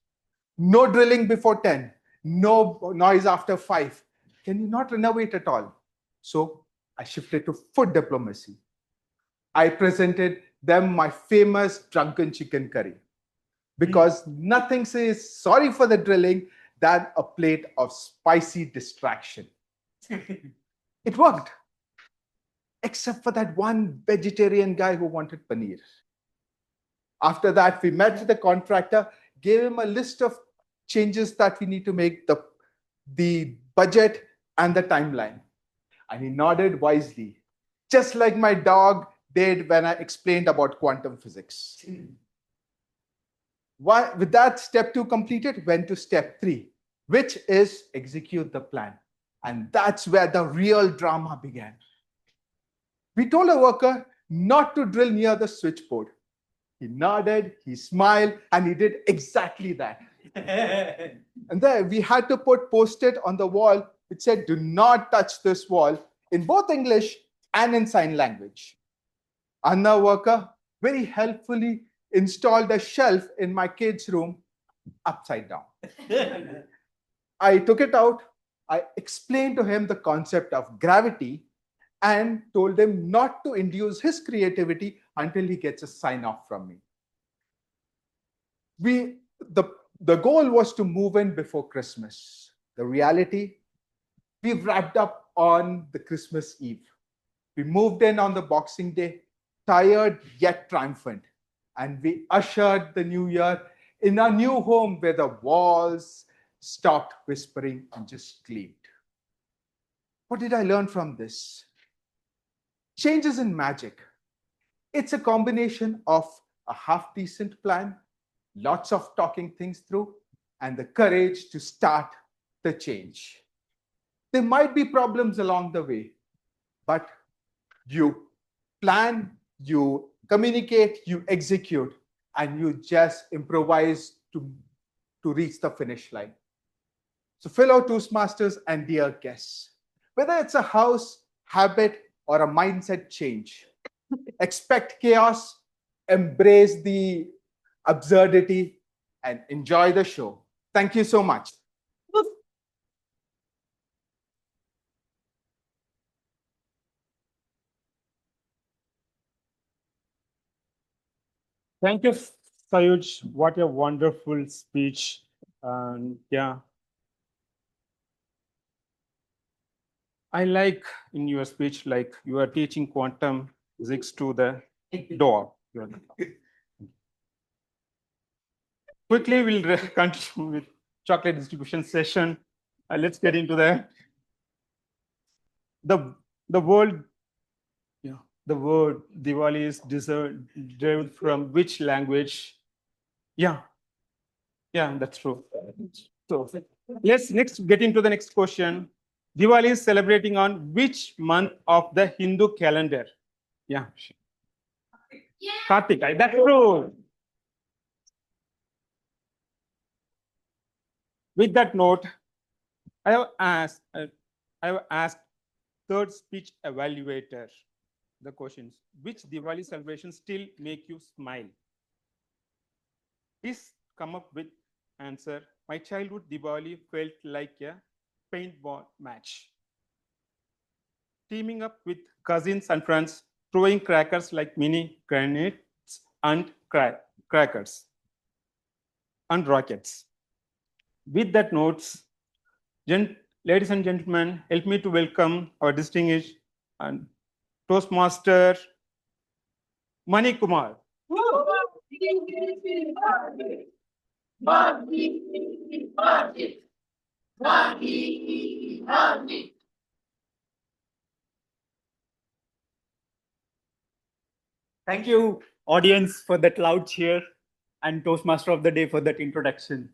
No drilling before 10. No noise after 5. Can you not renovate at all? So I shifted to food diplomacy. I presented them my famous drunken chicken curry, because nothing says sorry for the drilling than a plate of spicy distraction. It worked, except for that one vegetarian guy who wanted paneer. After that, we met with the contractor, gave him a list of changes that we need to make, the budget and the timeline. And he nodded wisely, just like my dog did when I explained about quantum physics. With that, step 2 completed, went to step 3, which is execute the plan. And that's where the real drama began. We told a worker not to drill near the switchboard. He nodded, he smiled, and he did exactly that. And then we had to put post-it on the wall which said, "Do not touch this wall," in both English and in sign language. Another worker very helpfully installed a shelf in my kid's room upside down. I took it out. I explained to him the concept of gravity and told him not to induce his creativity until he gets a sign off from me. The goal was to move in before Christmas. The reality, we've wrapped up on the Christmas Eve. We moved in on the Boxing Day, tired yet triumphant. And we ushered the new year in our new home where the walls stopped whispering and just gleamed. What did I learn from this? Change isn't magic. It's a combination of a half-decent plan, lots of talking things through, and the courage to start the change. There might be problems along the way, but you plan, you communicate, you execute, and you just improvise to reach the finish line. So fellow Toastmasters and dear guests, whether it's a house, habit, or a mindset change, expect chaos, embrace the absurdity, and enjoy the show. Thank you so much. Thank you, Sayuj. What a wonderful speech. Yeah. I like in your speech, like you are teaching quantum physics to the door. Quickly, we'll continue with chocolate distribution session. Let's get into that. The word Diwali is derived from which language? Yeah, that's true. So let's next get into the next question. Diwali is celebrating on which month of the Hindu calendar? Yeah. Kartik, that's true. With that note, I have asked third speech evaluator the questions. Which Diwali celebration still make you smile? Please come up with answer. My childhood Diwali felt like a paintball match. Teaming up with cousins and friends, throwing crackers like mini grenades and crackers and rockets. With that notes, Ladies and gentlemen, help me to welcome our distinguished and Toastmaster Mani Kumar. Thank you, audience, for that loud cheer, and Toastmaster of the Day for that introduction.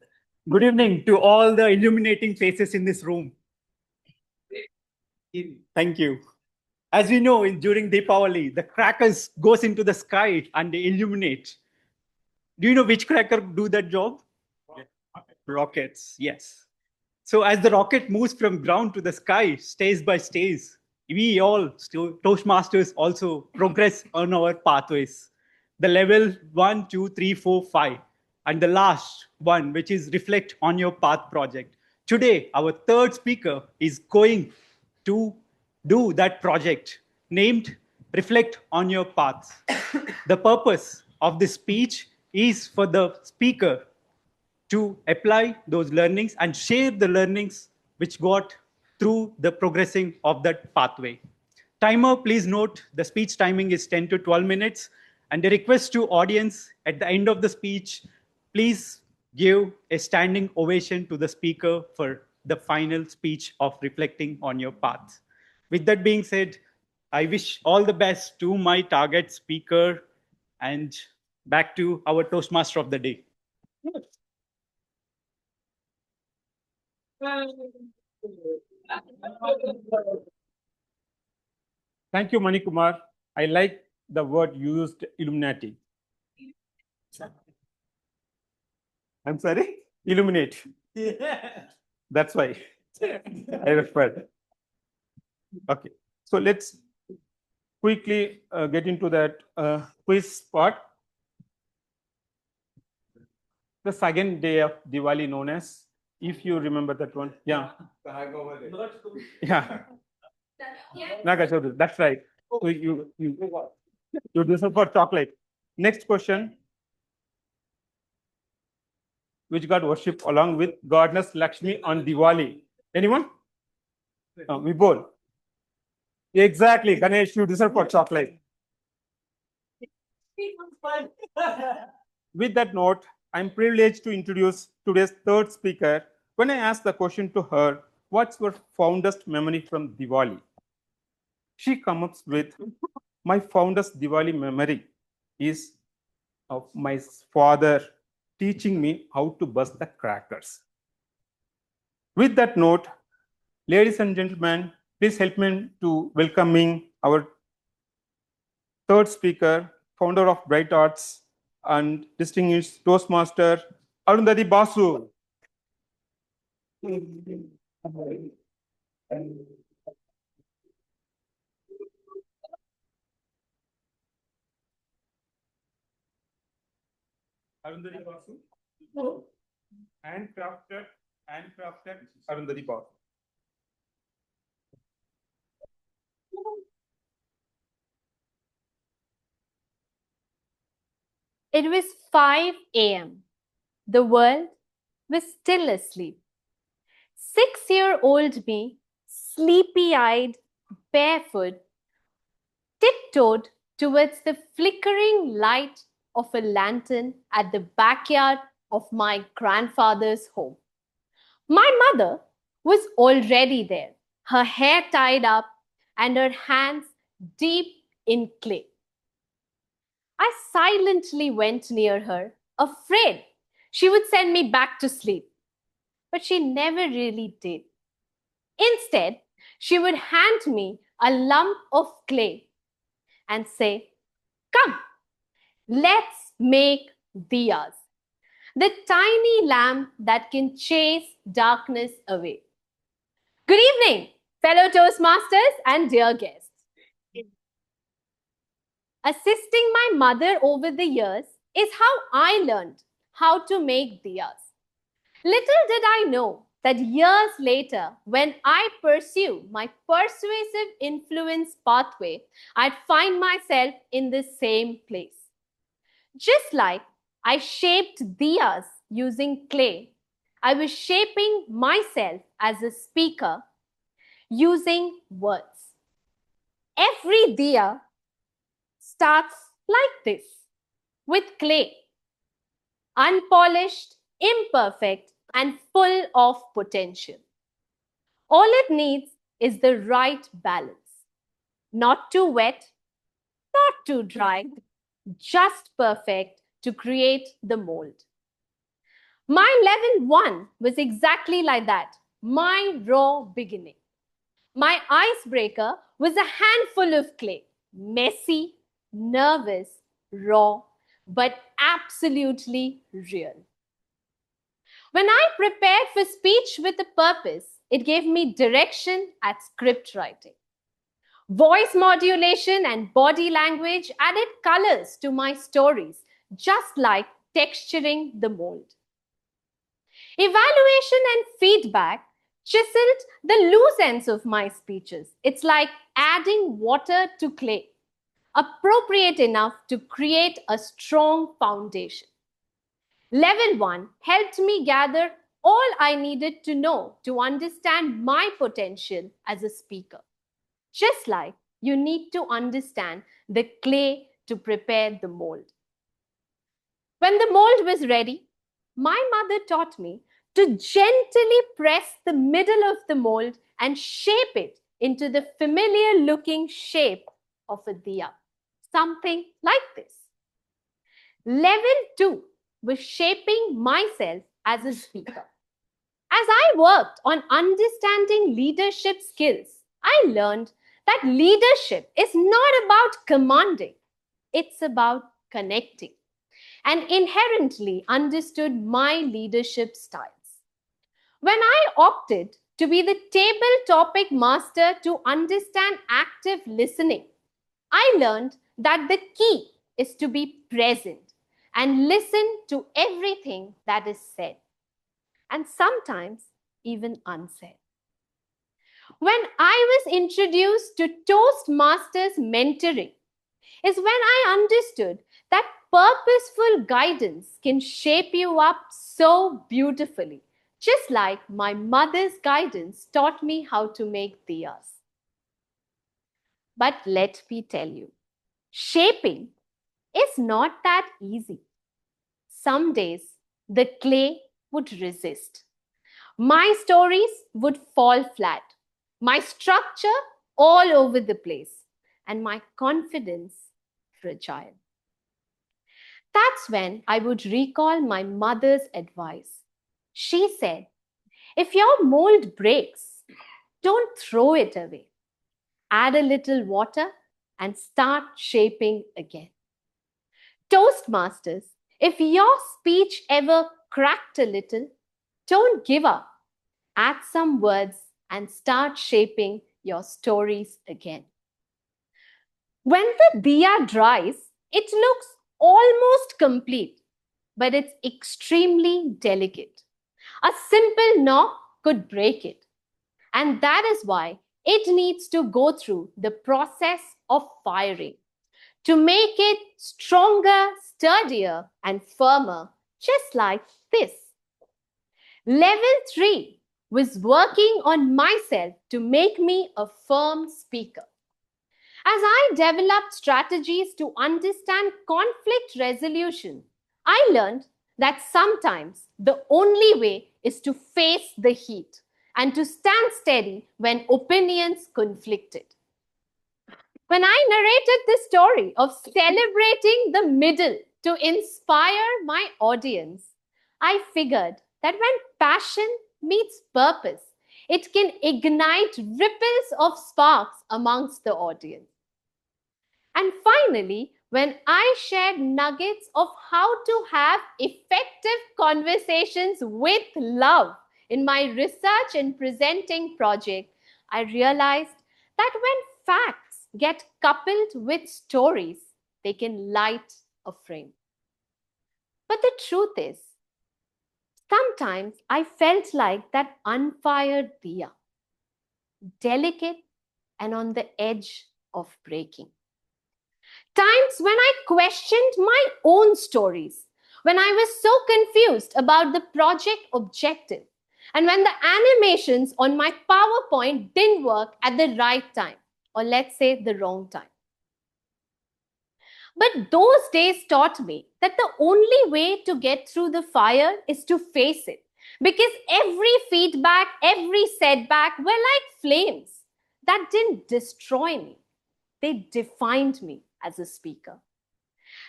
Good evening to all the illuminating faces in this room. Thank you. As we know, during Deepavali, the crackers goes into the sky and they illuminate. Do you know which cracker do that job? Rockets, yes. So as the rocket moves from ground to the sky, stage by stage, we all, Toastmasters, also progress on our pathways. The level 1, 2, 3, 4, 5, and the last one, which is reflect on your path project. Today, our third speaker is going to do that project named Reflect on Your Path. The purpose of this speech is for the speaker to apply those learnings and share the learnings which got through the progressing of that pathway. Timer, please note the speech timing is 10 to 12 minutes. And the request to audience at the end of the speech, please give a standing ovation to the speaker for the final speech of reflecting on your path. With that being said, I wish all the best to my target speaker and back to our Toastmaster of the day. Thank you, Mani Kumar. I like the word used, Illuminati. I'm sorry? Illuminate. That's why I referred. Okay, so let's quickly get into that quiz part. The second day of Diwali, known as, if you remember that one, yeah. Yeah. Nagachuru, that's right. So you do some for chocolate. Next question. Which god worshipped along with goddess Lakshmi on Diwali? Anyone? We both. Exactly, Ganesh, you deserve for chocolate. With that note, I'm privileged to introduce today's third speaker. When I asked the question to her, what's your fondest memory from Diwali? She comes with, my fondest Diwali memory is of my father teaching me how to burst the crackers. With that note, ladies and gentlemen, please help me to welcoming our third speaker, founder of Bright Arts and distinguished Toastmaster, Arundhati Basu. Arundhati Basu. Handcrafted Arundhati Basu. It was 5 a.m. The world was still asleep. 6-year-old me, sleepy-eyed, barefoot, tiptoed towards the flickering light of a lantern at the backyard of my grandfather's home. My mother was already there, her hair tied up and her hands deep in clay. I silently went near her, afraid she would send me back to sleep. But she never really did. Instead, she would hand me a lump of clay and say, "Come, let's make diyas, the tiny lamp that can chase darkness away." Good evening, fellow Toastmasters and dear guests. Assisting my mother over the years is how I learned how to make diyas. Little did I know that years later, when I pursue my persuasive influence pathway, I'd find myself in the same place. Just like I shaped diyas using clay, I was shaping myself as a speaker using words. Every diya starts like this, with clay, unpolished, imperfect, and full of potential. All it needs is the right balance. Not too wet, not too dry, just perfect to create the mold. My level 1 was exactly like that, my raw beginning. My icebreaker was a handful of clay, messy, nervous, raw, but absolutely real. When I prepared for speech with a purpose, it gave me direction at script writing. Voice modulation and body language added colors to my stories, just like texturing the mold. Evaluation and feedback chiseled the loose ends of my speeches. It's like adding water to clay, appropriate enough to create a strong foundation. Level 1 helped me gather all I needed to know to understand my potential as a speaker. Just like you need to understand the clay to prepare the mold. When the mold was ready, my mother taught me to gently press the middle of the mold and shape it into the familiar looking shape of a diya. Something like this. Level 2 was shaping myself as a speaker. As I worked on understanding leadership skills, I learned that leadership is not about commanding, it's about connecting, and inherently understood my leadership styles. When I opted to be the table topic master to understand active listening, I learned that the key is to be present and listen to everything that is said, and sometimes even unsaid. When I was introduced to Toastmasters mentoring, is when I understood that purposeful guidance can shape you up so beautifully, just like my mother's guidance taught me how to make diyas. But let me tell you, shaping is not that easy. Some days the clay would resist. My stories would fall flat, my structure all over the place, and my confidence fragile. That's when I would recall my mother's advice. She said, if your mold breaks, don't throw it away. Add a little water and start shaping again. Toastmasters, if your speech ever cracked a little, don't give up. Add some words and start shaping your stories again. When the diya dries, it looks almost complete, but it's extremely delicate. A simple knock could break it. And that is why it needs to go through the process of firing to make it stronger, sturdier, and firmer, just like this. Level 3 was working on myself to make me a firm speaker. As I developed strategies to understand conflict resolution, I learned that sometimes the only way is to face the heat and to stand steady when opinions conflicted. When I narrated the story of celebrating the middle to inspire my audience, I figured that when passion meets purpose, it can ignite ripples of sparks amongst the audience. And finally, when I shared nuggets of how to have effective conversations with love in my research and presenting project, I realized that when facts get coupled with stories, they can light a frame. But the truth is, sometimes I felt like that unfired diya, delicate and on the edge of breaking. Times when I questioned my own stories, when I was so confused about the project objective, and when the animations on my PowerPoint didn't work at the right time, or let's say the wrong time. But those days taught me that the only way to get through the fire is to face it. Because every feedback, every setback were like flames that didn't destroy me. They defined me as a speaker.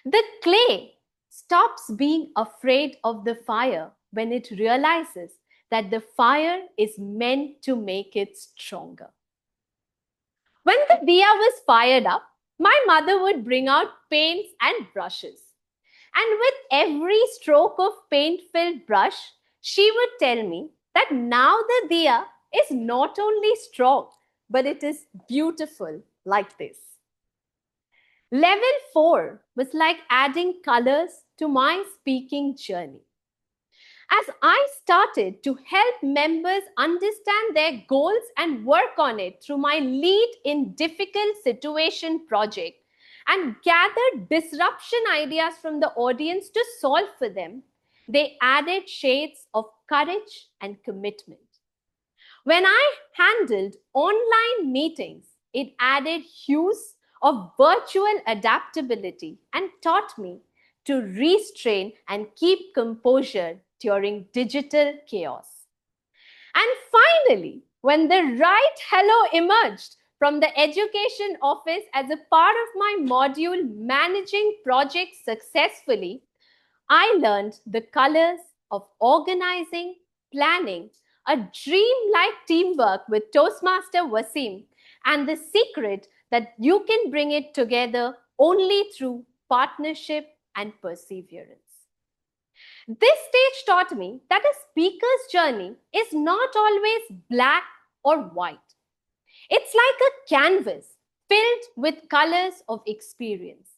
The clay stops being afraid of the fire when it realizes that the fire is meant to make it stronger. When the diya was fired up, my mother would bring out paints and brushes. And with every stroke of paint-filled brush, she would tell me that now the diya is not only strong, but it is beautiful like this. Level 4 was like adding colors to my speaking journey. As I started to help members understand their goals and work on it through my Lead in Difficult Situation project and gathered disruption ideas from the audience to solve for them, they added shades of courage and commitment. When I handled online meetings, it added hues of virtual adaptability and taught me to restrain and keep composure during digital chaos. And finally, when the right hello emerged from the education office as a part of my module Managing Projects Successfully, I learned the colors of organizing, planning, a dream-like teamwork with Toastmaster Wasim, and the secret that you can bring it together only through partnership and perseverance. This stage taught me that a speaker's journey is not always black or white. It's like a canvas filled with colors of experience.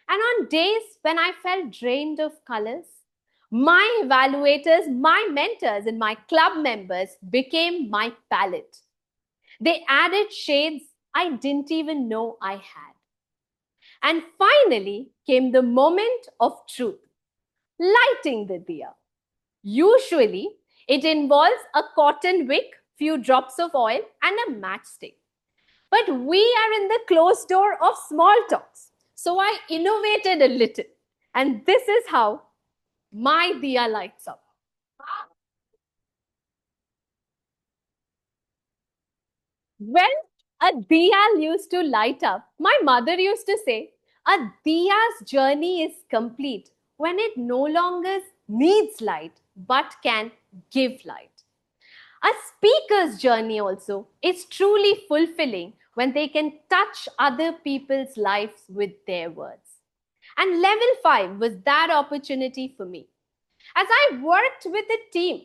And on days when I felt drained of colors, my evaluators, my mentors, and my club members became my palette. They added shades I didn't even know I had. And finally came the moment of truth, lighting the diya. Usually, it involves a cotton wick, few drops of oil, and a matchstick. But we are in the closed door of small talks. So I innovated a little. And this is how my diya lights up. When a diya used to light up, my mother used to say, a diya's journey is complete when it no longer needs light but can give light. A speaker's journey also is truly fulfilling when they can touch other people's lives with their words. And level 5 was that opportunity for me. As I worked with a team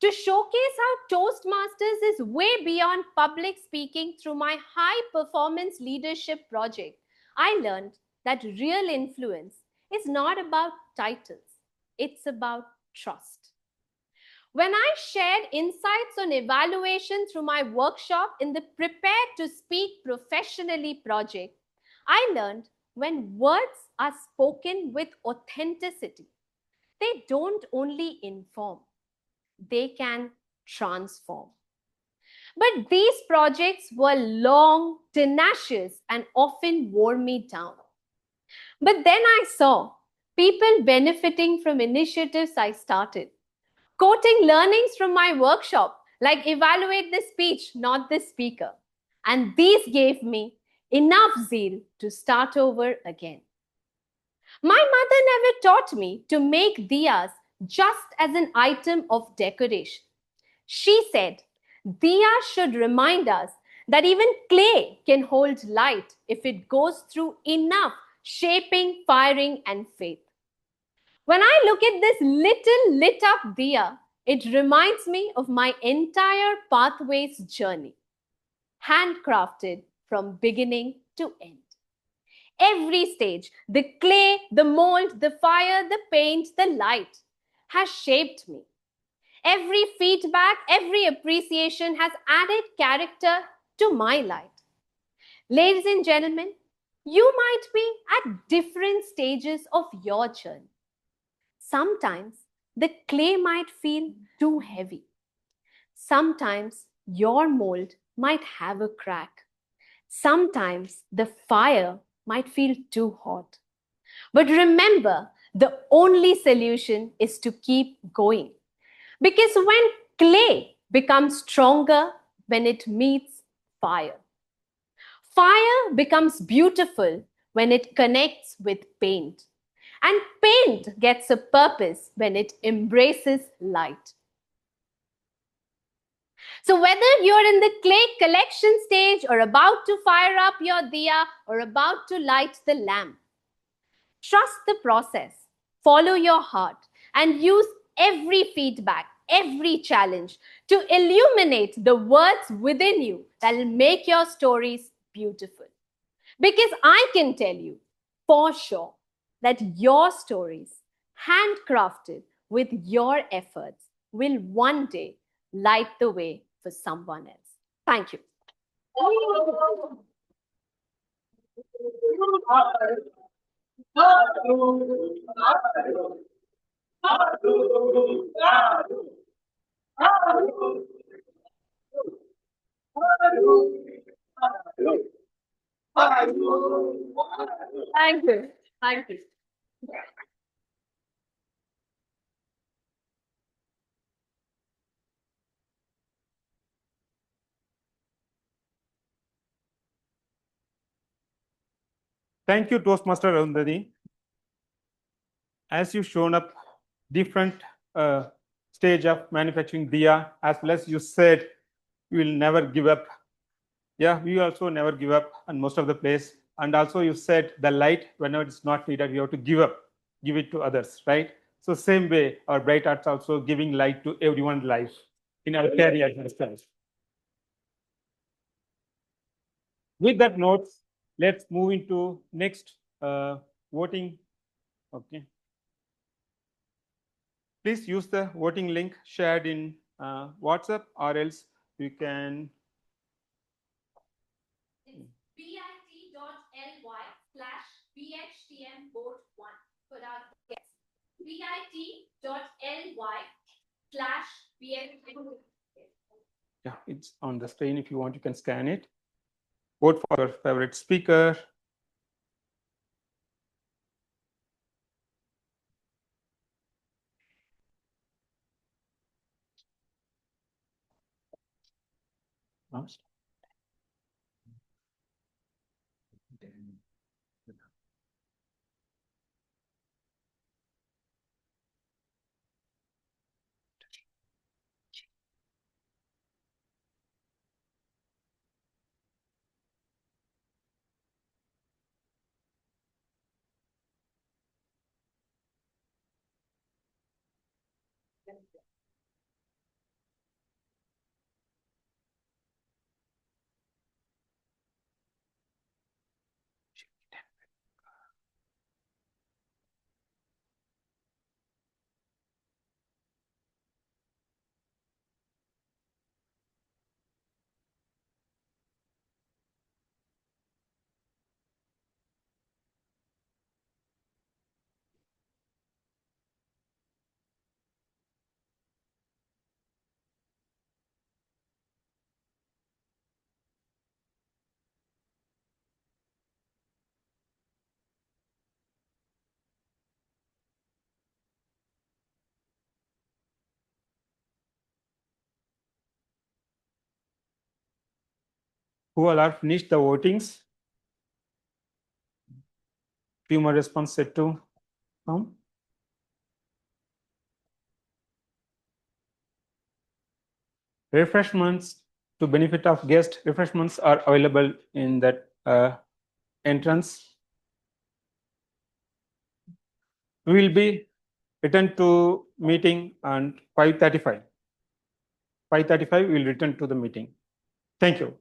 to showcase how Toastmasters is way beyond public speaking through my high performance leadership project, I learned that real influence is not about titles, it's about trust. When I shared insights on evaluation through my workshop in the Prepare to Speak Professionally project, I learned when words are spoken with authenticity, they don't only inform, they can transform. But these projects were long, tenacious, and often wore me down. But then I saw people benefiting from initiatives I started, quoting learnings from my workshop, like evaluate the speech, not the speaker. And these gave me enough zeal to start over again. My mother never taught me to make diyas just as an item of decoration. She said, diyas should remind us that even clay can hold light if it goes through enough shaping, firing, and faith. When I look at this little lit up diya, it reminds me of my entire pathways journey, handcrafted from beginning to end. Every stage, the clay, the mold, the fire, the paint, the light has shaped me. Every feedback, every appreciation has added character to my light. Ladies and gentlemen, you might be at different stages of your journey. Sometimes the clay might feel too heavy. Sometimes your mold might have a crack. Sometimes the fire might feel too hot. But remember, the only solution is to keep going. Because when clay becomes stronger when it meets fire, fire becomes beautiful when it connects with paint. And paint gets a purpose when it embraces light. So whether you're in the clay collection stage or about to fire up your diya or about to light the lamp, trust the process, follow your heart, and use every feedback, every challenge to illuminate the words within you that will make your stories beautiful. Because I can tell you for sure that your stories, handcrafted with your efforts, will one day light the way for someone else. Thank you. Thank you. Thank you. Thank you, Toastmaster Arundhati. As you've shown up different stage of manufacturing diya, as well as you said, you will never give up. Yeah, we also never give up on most of the place. And also you said the light, whenever it's not needed, you have to give it to others, right? So same way, our bright arts also giving light to everyone's life in our career as well. With that note, let's move into next voting. Okay. Please use the voting link shared in WhatsApp, or else you can. bit.ly/bhtmvote1 for our guests. bit.ly/bhtm. Yeah, it's on the screen. If you want, you can scan it. Vote for your favorite speaker. Who all are finished the votings? Few more response set to come. Refreshments to benefit of guest, refreshments are available in that entrance. We will be returned to meeting on 5:35. 5:35 we will return to the meeting. Thank you.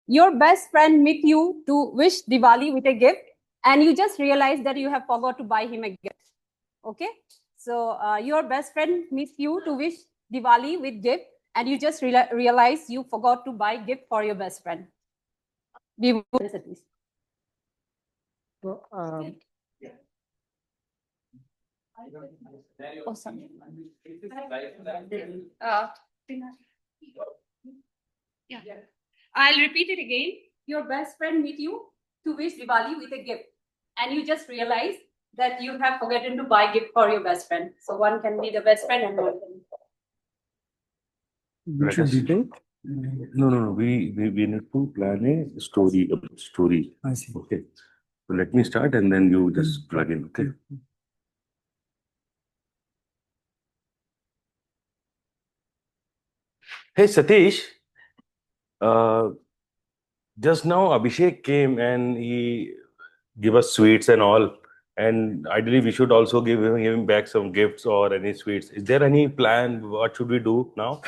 Your best friend meet you to wish Diwali with a gift, and you just realize that you have forgot to buy him a gift. Okay, so your best friend meets you to wish Diwali with gift, and you just realize you forgot to buy gift for your best friend. Be honest at least. Oh, sorry. Yeah. I'll repeat it again. Your best friend meet you to wish Diwali with a gift, and you just realize that you have forgotten to buy gift for your best friend. So one can be the best friend and one can. We should debate. No. We need to plan a story. I see. Okay. So let me start and then you just plug in. Okay. Hey Satish, just now Abhishek came and he gave us sweets and all. And ideally, we should also give him back some gifts or any sweets. Is there any plan? What should we do now?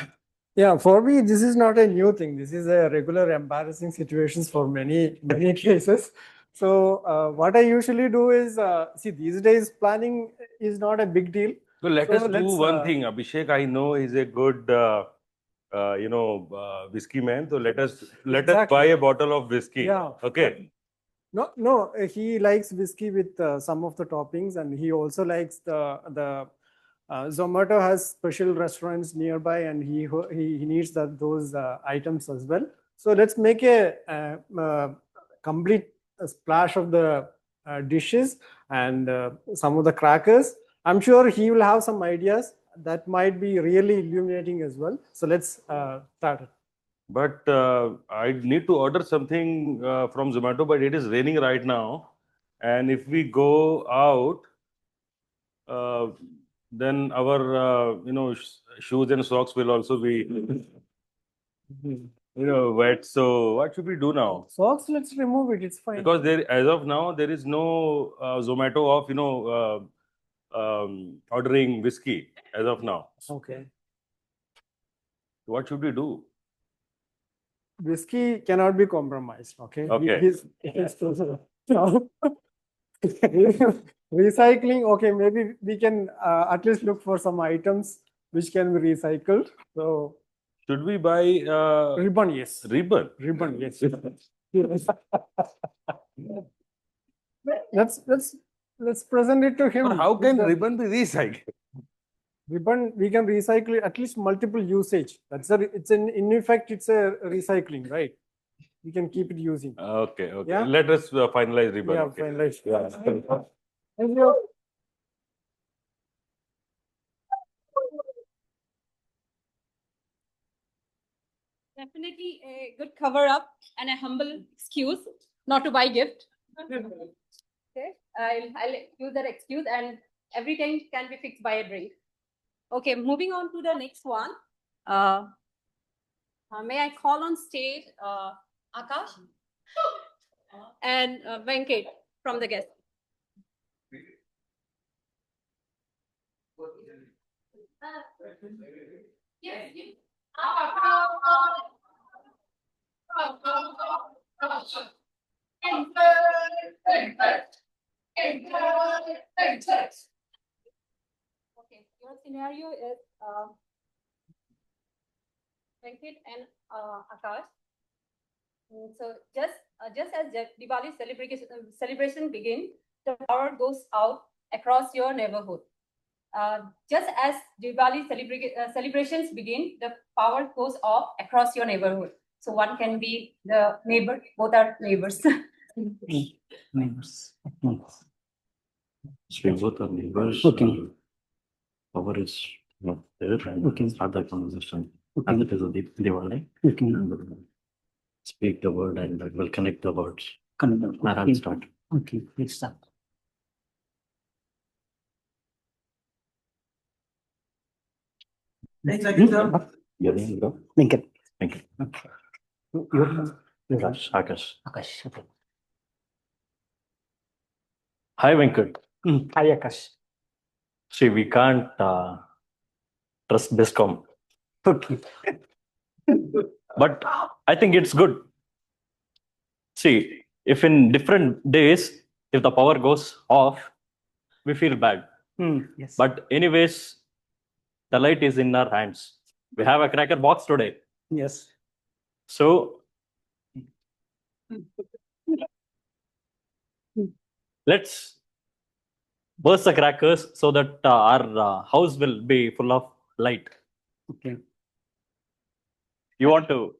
Yeah, for me, this is not a new thing. This is a regular embarrassing situations for many cases. So what I usually do is, see, these days planning is not a big deal. So let us do one thing. Abhishek, I know is a good, whiskey man. So let us buy a bottle of whiskey. Yeah. Okay. No, he likes whiskey with some of the toppings, and he also likes the Zomato has special restaurants nearby, and he needs those items as well. So let's make a complete splash of the dishes and some of the crackers. I'm sure he will have some ideas that might be really illuminating as well. So let's start it. But I need to order something from Zomato, but it is raining right now. And if we go out, then our shoes and socks will also be wet. So what should we do now? Socks, let's remove it. It's fine. Because as of now, there is no Zomato of ordering whiskey as of now. Okay. What should we do? Whiskey cannot be compromised. Okay. Okay. Recycling. Okay, maybe we can at least look for some items which can be recycled. So should we buy ribbon? Yes. Ribbon. Ribbon. Yes. let's present it to him. But how can ribbon be recycled? Ribbon, we can recycle at least multiple usage. In effect, it's a recycling, right? We can keep it using. Okay. Yeah? Let us finalize ribbon. Yeah, Okay. finalize. Yeah. Thank you. Definitely a good cover up and a humble excuse not to buy gift. Okay, I'll use that excuse, and everything can be fixed by a drink. Okay, moving on to the next one. May I call on stage Akash and Venkat from the guest. Yes. Okay, your scenario is Venkat and Akash. So just as Diwali celebration begin, the power goes out across your neighborhood. Just as Diwali celebrations begin, the power goes off across your neighborhood. So one can be the neighbor, both are neighbors. Neighbors. So both are neighbors. Okay. Power is not there. And Okay. start the conversation. Okay. And it is a Diwali. Okay. And we'll speak the word and we'll connect the words. Connect. And I'll Okay. start. Okay, let's start. Your name, bro? Venkat. Thank you. Okay. Your name? Akash. Akash. Okay. Hi, Venkat. Hi, Akash. See, we can't trust BESCOM. Okay. But I think it's good. See, if in different days, if the power goes off, we feel bad. Yes. But anyways, the light is in our hands. We have a cracker box today. Yes. So let's burst the crackers so that our house will be full of light. Okay. You want to?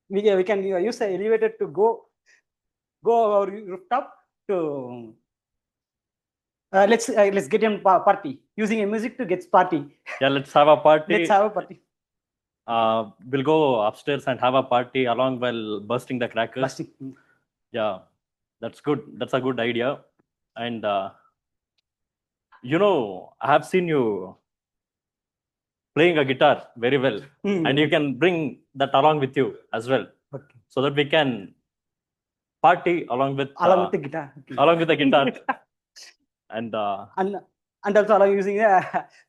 We can use the elevator to go our rooftop to let's get him party using a music to get party. Yeah, let's have a party. Let's have a party. We'll go upstairs and have a party along while bursting the crackers. Yeah, that's good. That's a good idea. And you know, I have seen you playing a guitar very well, and you can bring that along with you as well, so that we can party along with the guitar. Along with the guitar, and also along using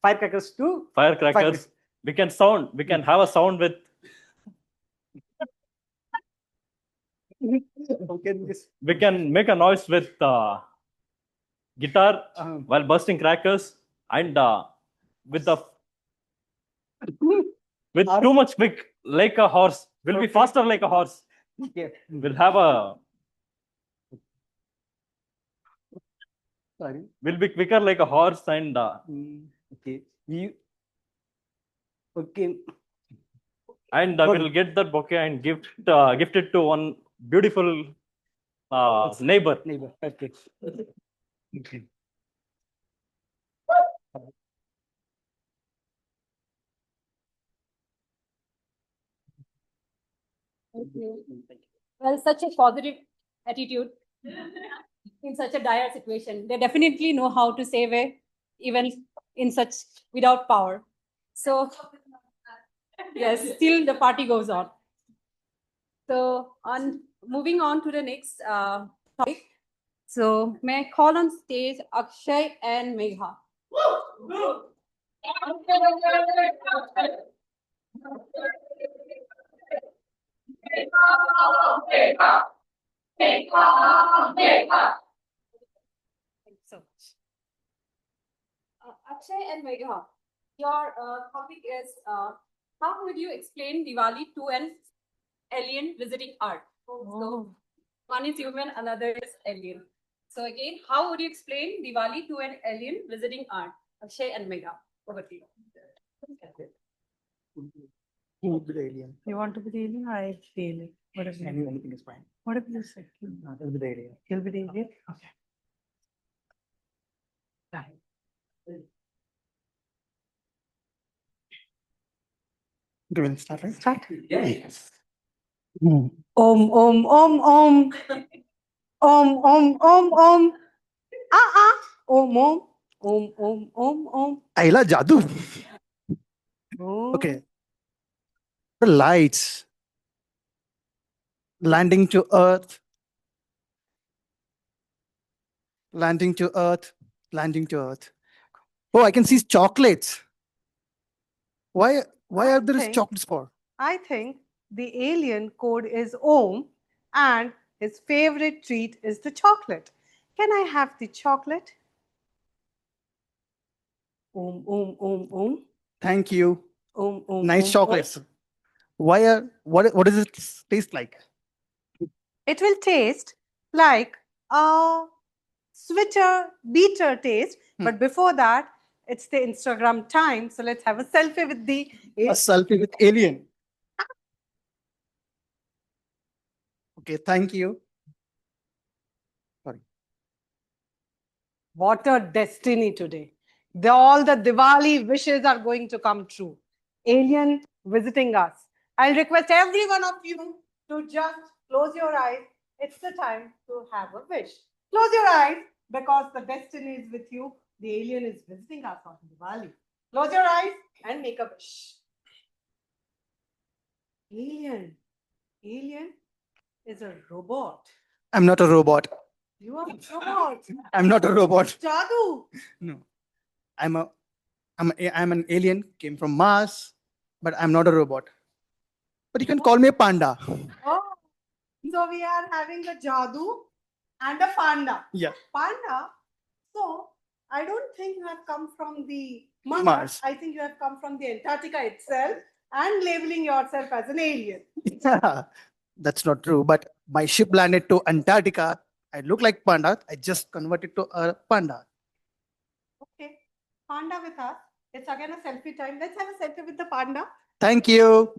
firecrackers too. firecrackers. We can have a sound with. We can make a noise with guitar while bursting crackers, and with too much quick like a horse. We'll be faster like a horse. Yeah. We'll have a. Sorry. We'll be quicker like a horse, and okay. Okay. And we'll get that bouquet and gift it to one beautiful neighbor. Okay. Okay. Well, such a positive attitude in such a dire situation. They definitely know how to save it, even in such without power. So, yes, still the party goes on. So, moving on to the next topic. So, may I call on stage Akshay and Megha? So, Akshay and Megha, your topic is how would you explain Diwali to an alien visiting Earth? So, one is human, another is alien. So again, how would you explain Diwali to an alien visiting Earth? Akshay and Megha, over to you. Who would be the alien? You want to be the alien? I feel it. Whatever. Anything is fine. Whatever you say. No, it'll be the alien. He'll be the alien? Okay. Do we start, right? Start. Yes. Om, om, om, om. Om, om, om, om. Om, om. Om, om, om, om. Ayla Jadoo. Oh. Okay. The lights landing to earth, landing to earth, landing to earth. Oh, I can see chocolates. Why are there chocolates for? I think the alien code is Om and his favorite treat is the chocolate. Can I have the chocolate? Om, om, om, om. Thank you. Om, om, Nice om, chocolates. om. What does it taste like? It will taste like a switcher beater taste. But before that, it's the Instagram time. So let's have a selfie with the A selfie with alien. Okay, thank you. Sorry. What a destiny today. All the Diwali wishes are going to come true. Alien visiting us. I'll request every one of you to just close your eyes. It's the time to have a wish. Close your eyes because the destiny is with you. The alien is visiting us on Diwali. Close your eyes and make a wish. Alien. Alien is a robot. I'm not a robot. You are a robot. I'm not a robot. Jadoo. No. I'm an alien, came from Mars, but I'm not a robot. but you can call me a panda. Oh, so we are having a Jadu and a panda. Yeah. Panda. So I don't think you have come from the Mars. Mars. I think you have come from the Antarctica itself and labeling yourself as an alien. Yeah, that's not true. But my ship landed to Antarctica. I look like panda. I just converted to a panda. Okay. Panda with us. It's again a selfie time. Let's have a selfie with the panda. Thank you.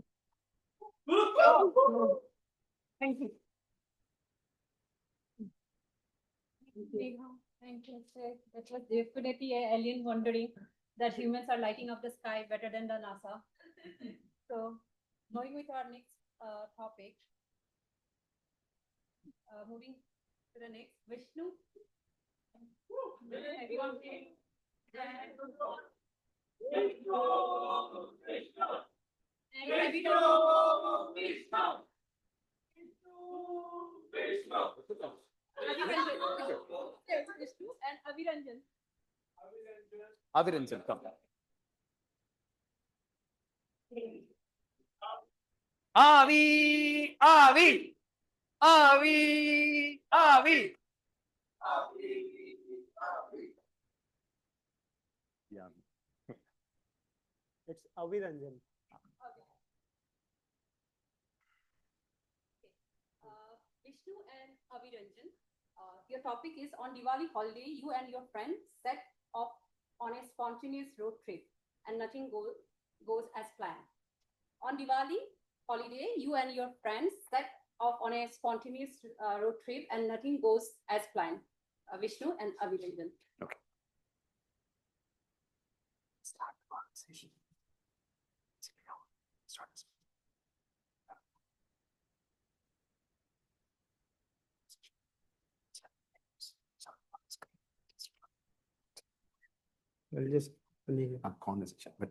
Thank you. Thank you, sir. That was definitely an alien wondering that humans are lighting up the sky better than the NASA. So, going with our next topic, moving to the next, Vishnu. Everyone, Vishnu and Aviranjan. Aviranjan, come. Avi, Avi, Avi, Avi. Yeah. It's Aviranjan. Vishnu and Aviranjan, your topic is on Diwali holiday, you and your friends set off on a spontaneous road trip and nothing goes as planned. On Diwali holiday, you and your friends set off on a spontaneous road trip and nothing goes as planned. Vishnu and Aviranjan. Okay. Start the conversation. I'll just leave a conversation, but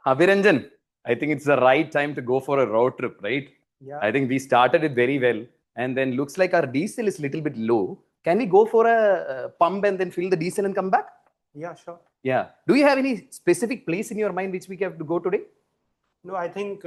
Aviranjan, I think it's the right time to go for a road trip, right? Yeah. I think we started it very well, and then looks like our diesel is a little bit low. Can we go for a pump and then fill the diesel and come back? Yeah, sure. Yeah. Do you have any specific place in your mind which we have to go today? No, I think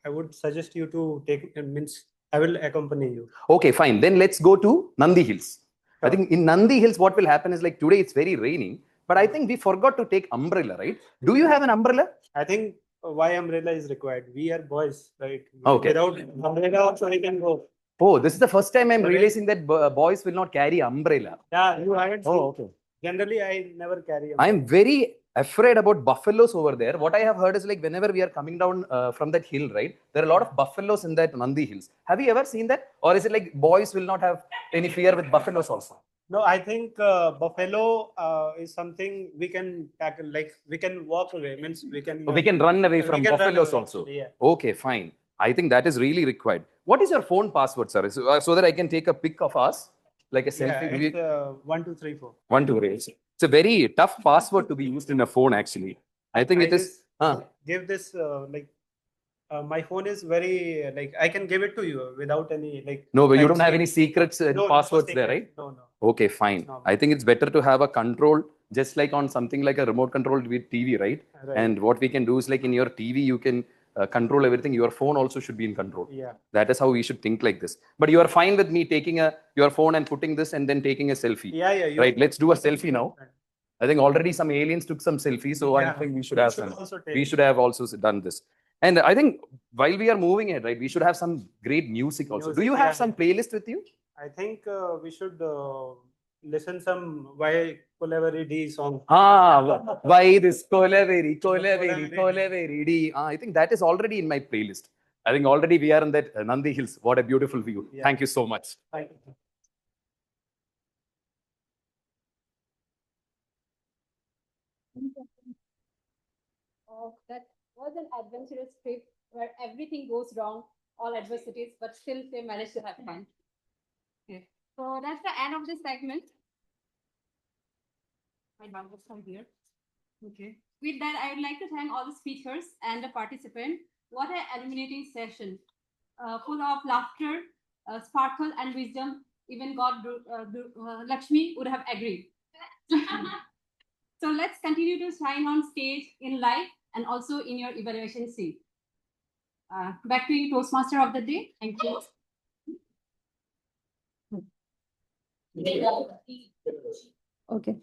I would suggest you to take, means I will accompany you. Okay, fine. Then let's go to Nandi Hills. I think in Nandi Hills, what will happen is like today it's very raining, but I think we forgot to take umbrella, right? Do you have an umbrella? I think why umbrella is required. We are boys, right? Okay. Without umbrella also I can go. Oh, this is the first time I'm Okay. realizing that boys will not carry umbrella. Yeah, you haven't seen. Oh, okay. Generally, I never carry I umbrella. am very afraid about buffaloes over there. What I have heard is like whenever we are coming down from that hill, right? There are a lot of buffaloes in that Nandi Hills. Have you ever seen that? Or is it like boys will not have any fear with buffaloes also? No, I think buffalo is something we can tackle. Like we can walk away. Means we can. We can run away from we can run buffaloes away, also. actually, yeah. Okay, fine. I think that is really required. What is your phone password, sir? So that I can take a pic of us, like a Yeah, selfie. it's 1, 2, 3, 4. 1, 2, 3. It's a very tough password to be used in a phone, actually. I think it is. Give this my phone is very like I can give it to you without any like. No, but you don't have secret- any secrets and No, no passwords there, secret. right? No, no. Okay, fine. normal. I think it's better to have a control, just like on something like a remote control with TV, right? Right. And what we can do is like in your TV, you can control everything. Your phone also should be in control. Yeah. That is how we should think like this. But you are fine with me taking your phone and putting this and then taking a selfie. Yeah, yeah. Right. Let's do a selfie now. I think already some aliens took some selfies, so I Yeah, think we should we have should some. also take We it. should have also done this. And I think while we are moving ahead, right, we should have some great music also. Do you have some playlist with you? I think we should listen some Why Colaveri D song. Why this Kolaveri D. I think that is already in my playlist. I think already we are in that Nandi Hills. What a beautiful view. Yeah. Thank you so much. Thank you. Oh, that was an adventurous trip where everything goes wrong, all adversities, but still they managed to have fun. Okay. So that's the end of this segment. My bag was from here. Okay. With that, I would like to thank all the speakers and the participants. What an illuminating session, full of laughter, sparkle, and wisdom. Even God, Lakshmi would have agreed. So let's continue to shine on stage, in life, and also in your evaluation scene. Back to you, Toastmaster of the day. Thank you. Okay.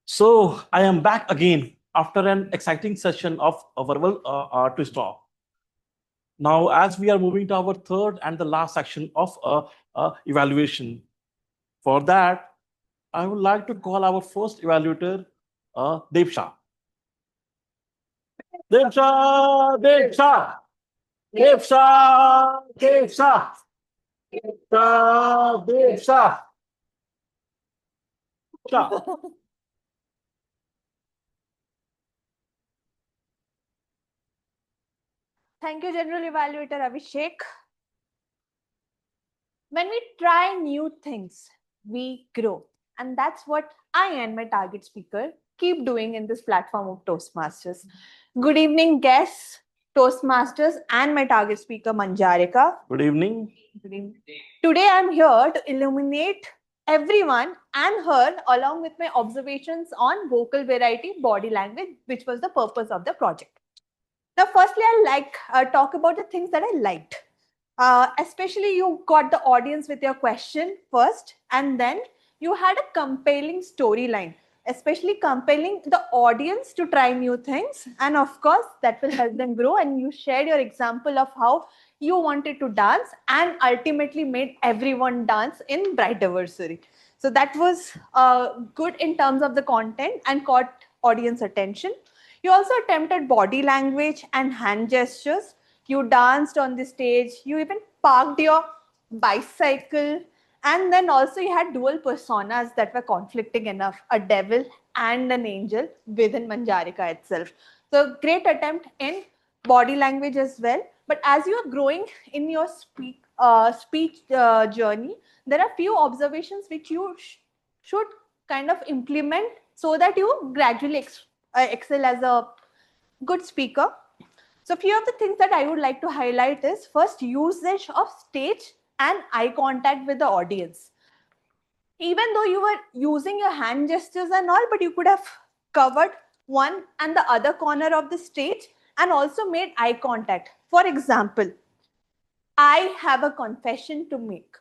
So I am back again after an exciting session of a verbal twist off. Now, as we are moving to our third and the last section of evaluation, for that, I would like to call our first evaluator, Dev Shah. Dev Shah, Dev Shah, Dev Shah, Dev Shah, Dev Shah, Dev Shah. Shah. Thank you, General Evaluator Abhishek. When we try new things, we grow. And that's what I and my target speaker keep doing in this platform of Toastmasters. Good evening, guests, Toastmasters, and my target speaker, Manjarika. Good evening. Good evening. Today, I'm here to illuminate everyone and her along with my observations on vocal variety, body language, which was the purpose of the project. Now, firstly, I talk about the things that I liked. Especially you got the audience with your question first, and then you had a compelling storyline, especially compelling the audience to try new things. And of course, that will help them grow. And you shared your example of how you wanted to dance and ultimately made everyone dance in Bright Diversity. So that was good in terms of the content and caught audience attention. You also attempted body language and hand gestures. You danced on the stage. You even parked your bicycle. And then also you had dual personas that were conflicting enough, a devil and an angel within Manjarika itself. So great attempt in body language as well. But as you are growing in your speech journey, there are few observations which you should kind of implement so that you gradually excel as a good speaker. So few of the things that I would like to highlight is first usage of stage and eye contact with the audience. Even though you were using your hand gestures and all, but you could have covered one and the other corner of the stage and also made eye contact. For example, I have a confession to make.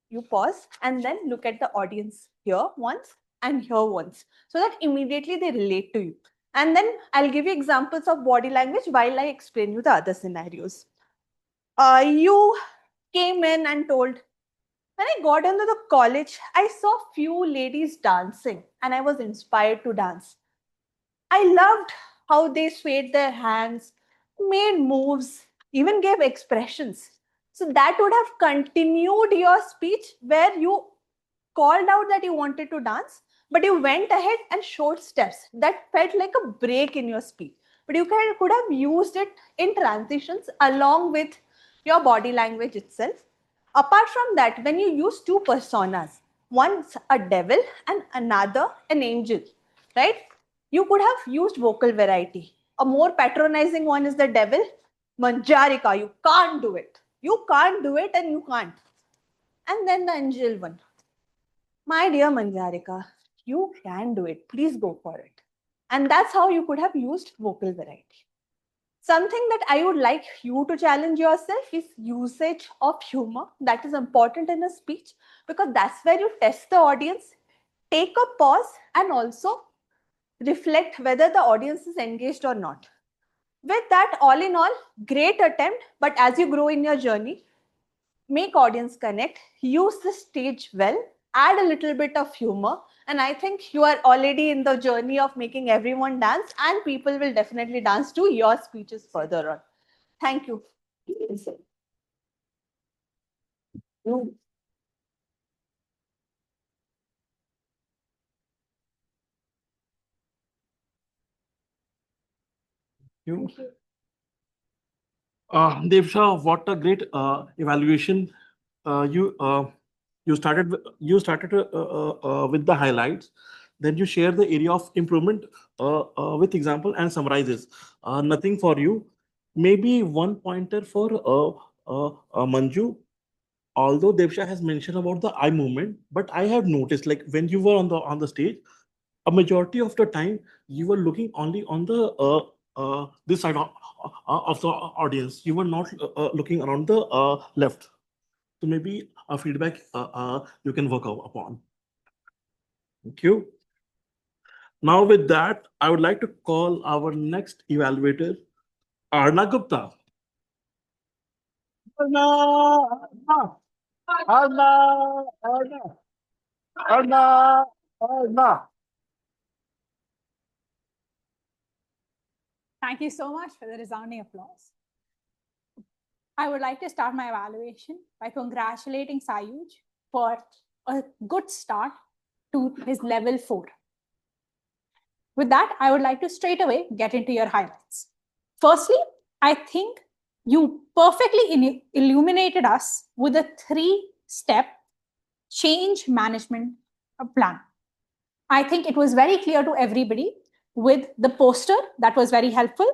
You pause and then look at the audience here once and here once so that immediately they relate to you. And then I'll give you examples of body language while I explain you the other scenarios. You came in and told, when I got into the college, I saw few ladies dancing and I was inspired to dance. I loved how they swayed their hands, made moves, even gave expressions. So that would have continued your speech where you called out that you wanted to dance, but you went ahead and showed steps that felt like a break in your speech. But you could have used it in transitions along with your body language itself. Apart from that, when you use two personas, one's a devil and another an angel, right? You could have used vocal variety. A more patronizing one is the devil. Manjarika, you can't do it. You can't do it and you can't. And then the angel one. My dear Manjarika, you can do it. Please go for it. And that's how you could have used vocal variety. Something that I would like you to challenge yourself is usage of humor. That is important in a speech because that's where you test the audience, take a pause, and also reflect whether the audience is engaged or not. With that, all in all, great attempt. But as you grow in your journey, make audience connect, use the stage well, add a little bit of humor. And I think you are already in the journey of making everyone dance, and people will definitely dance to your speeches further on. Thank you. You. Dev Shah, what a great evaluation you You started with the highlights, then you share the area of improvement with example and summarizes. Nothing for you. Maybe one pointer for Manju. Although Devsha has mentioned about the eye movement, but I have noticed like when you were on the stage, a majority of the time you were looking only on the this side of the audience. You were not looking around the left. So maybe a feedback you can work upon. Thank you. Now with that, I would like to call our next evaluator, Arna Gupta. Thank you so much for the resounding applause. I would like to start my evaluation by congratulating Sayuj for a good start to his level 4. With that, I would like to straight away get into your highlights. Firstly, I think you perfectly illuminated us with a 3-step change management plan. I think it was very clear to everybody with the poster that was very helpful.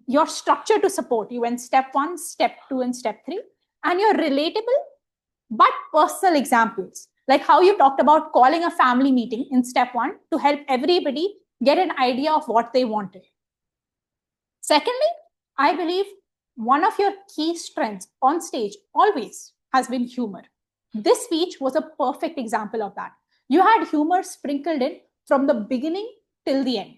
Your structure to support, you went step 1, step 2, and step 3, and your relatable but personal examples, like how you talked about calling a family meeting in step 1 to help everybody get an idea of what they wanted. Secondly, I believe one of your key strengths on stage always has been humor. This speech was a perfect example of that. You had humor sprinkled in from the beginning till the end.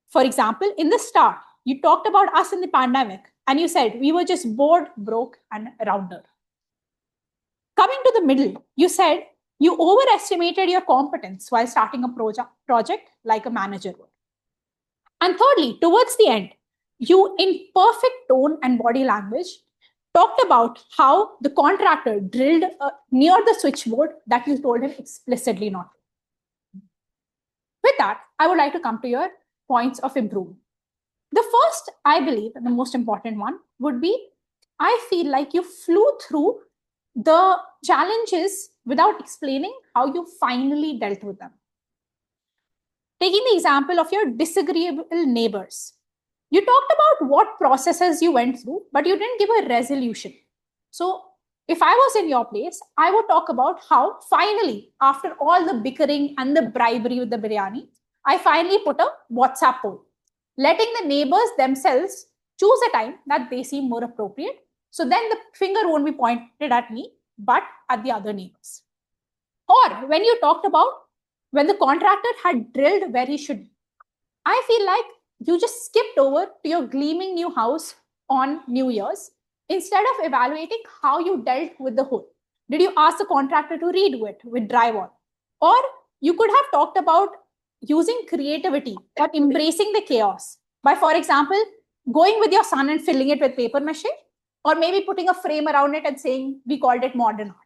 For example, in the start, you talked about us in the pandemic and you said we were just bored, broke, and rounder. Coming to the middle, you said you overestimated your competence while starting a project like a manager would. And thirdly, towards the end, you, in perfect tone and body language, talked about how the contractor drilled near the switchboard that you told him explicitly not to. With that, I would like to come to your points of improvement. The first, I believe, and the most important one would be, I feel like you flew through the challenges without explaining how you finally dealt with them. Taking the example of your disagreeable neighbors, you talked about what processes you went through, but you didn't give a resolution. So if I was in your place, I would talk about how finally, after all the bickering and the bribery with the biryani, I finally put a WhatsApp poll, letting the neighbors themselves choose a time that they seem more appropriate. So then the finger won't be pointed at me, but at the other neighbors. Or when you talked about when the contractor had drilled where he should be, I feel like you just skipped over to your gleaming new house on New Year's instead of evaluating how you dealt with the hole. Did you ask the contractor to redo it with drywall? Or you could have talked about using creativity or embracing the chaos by, for example, going with your son and filling it with paper mache, or maybe putting a frame around it and saying we called it modern art.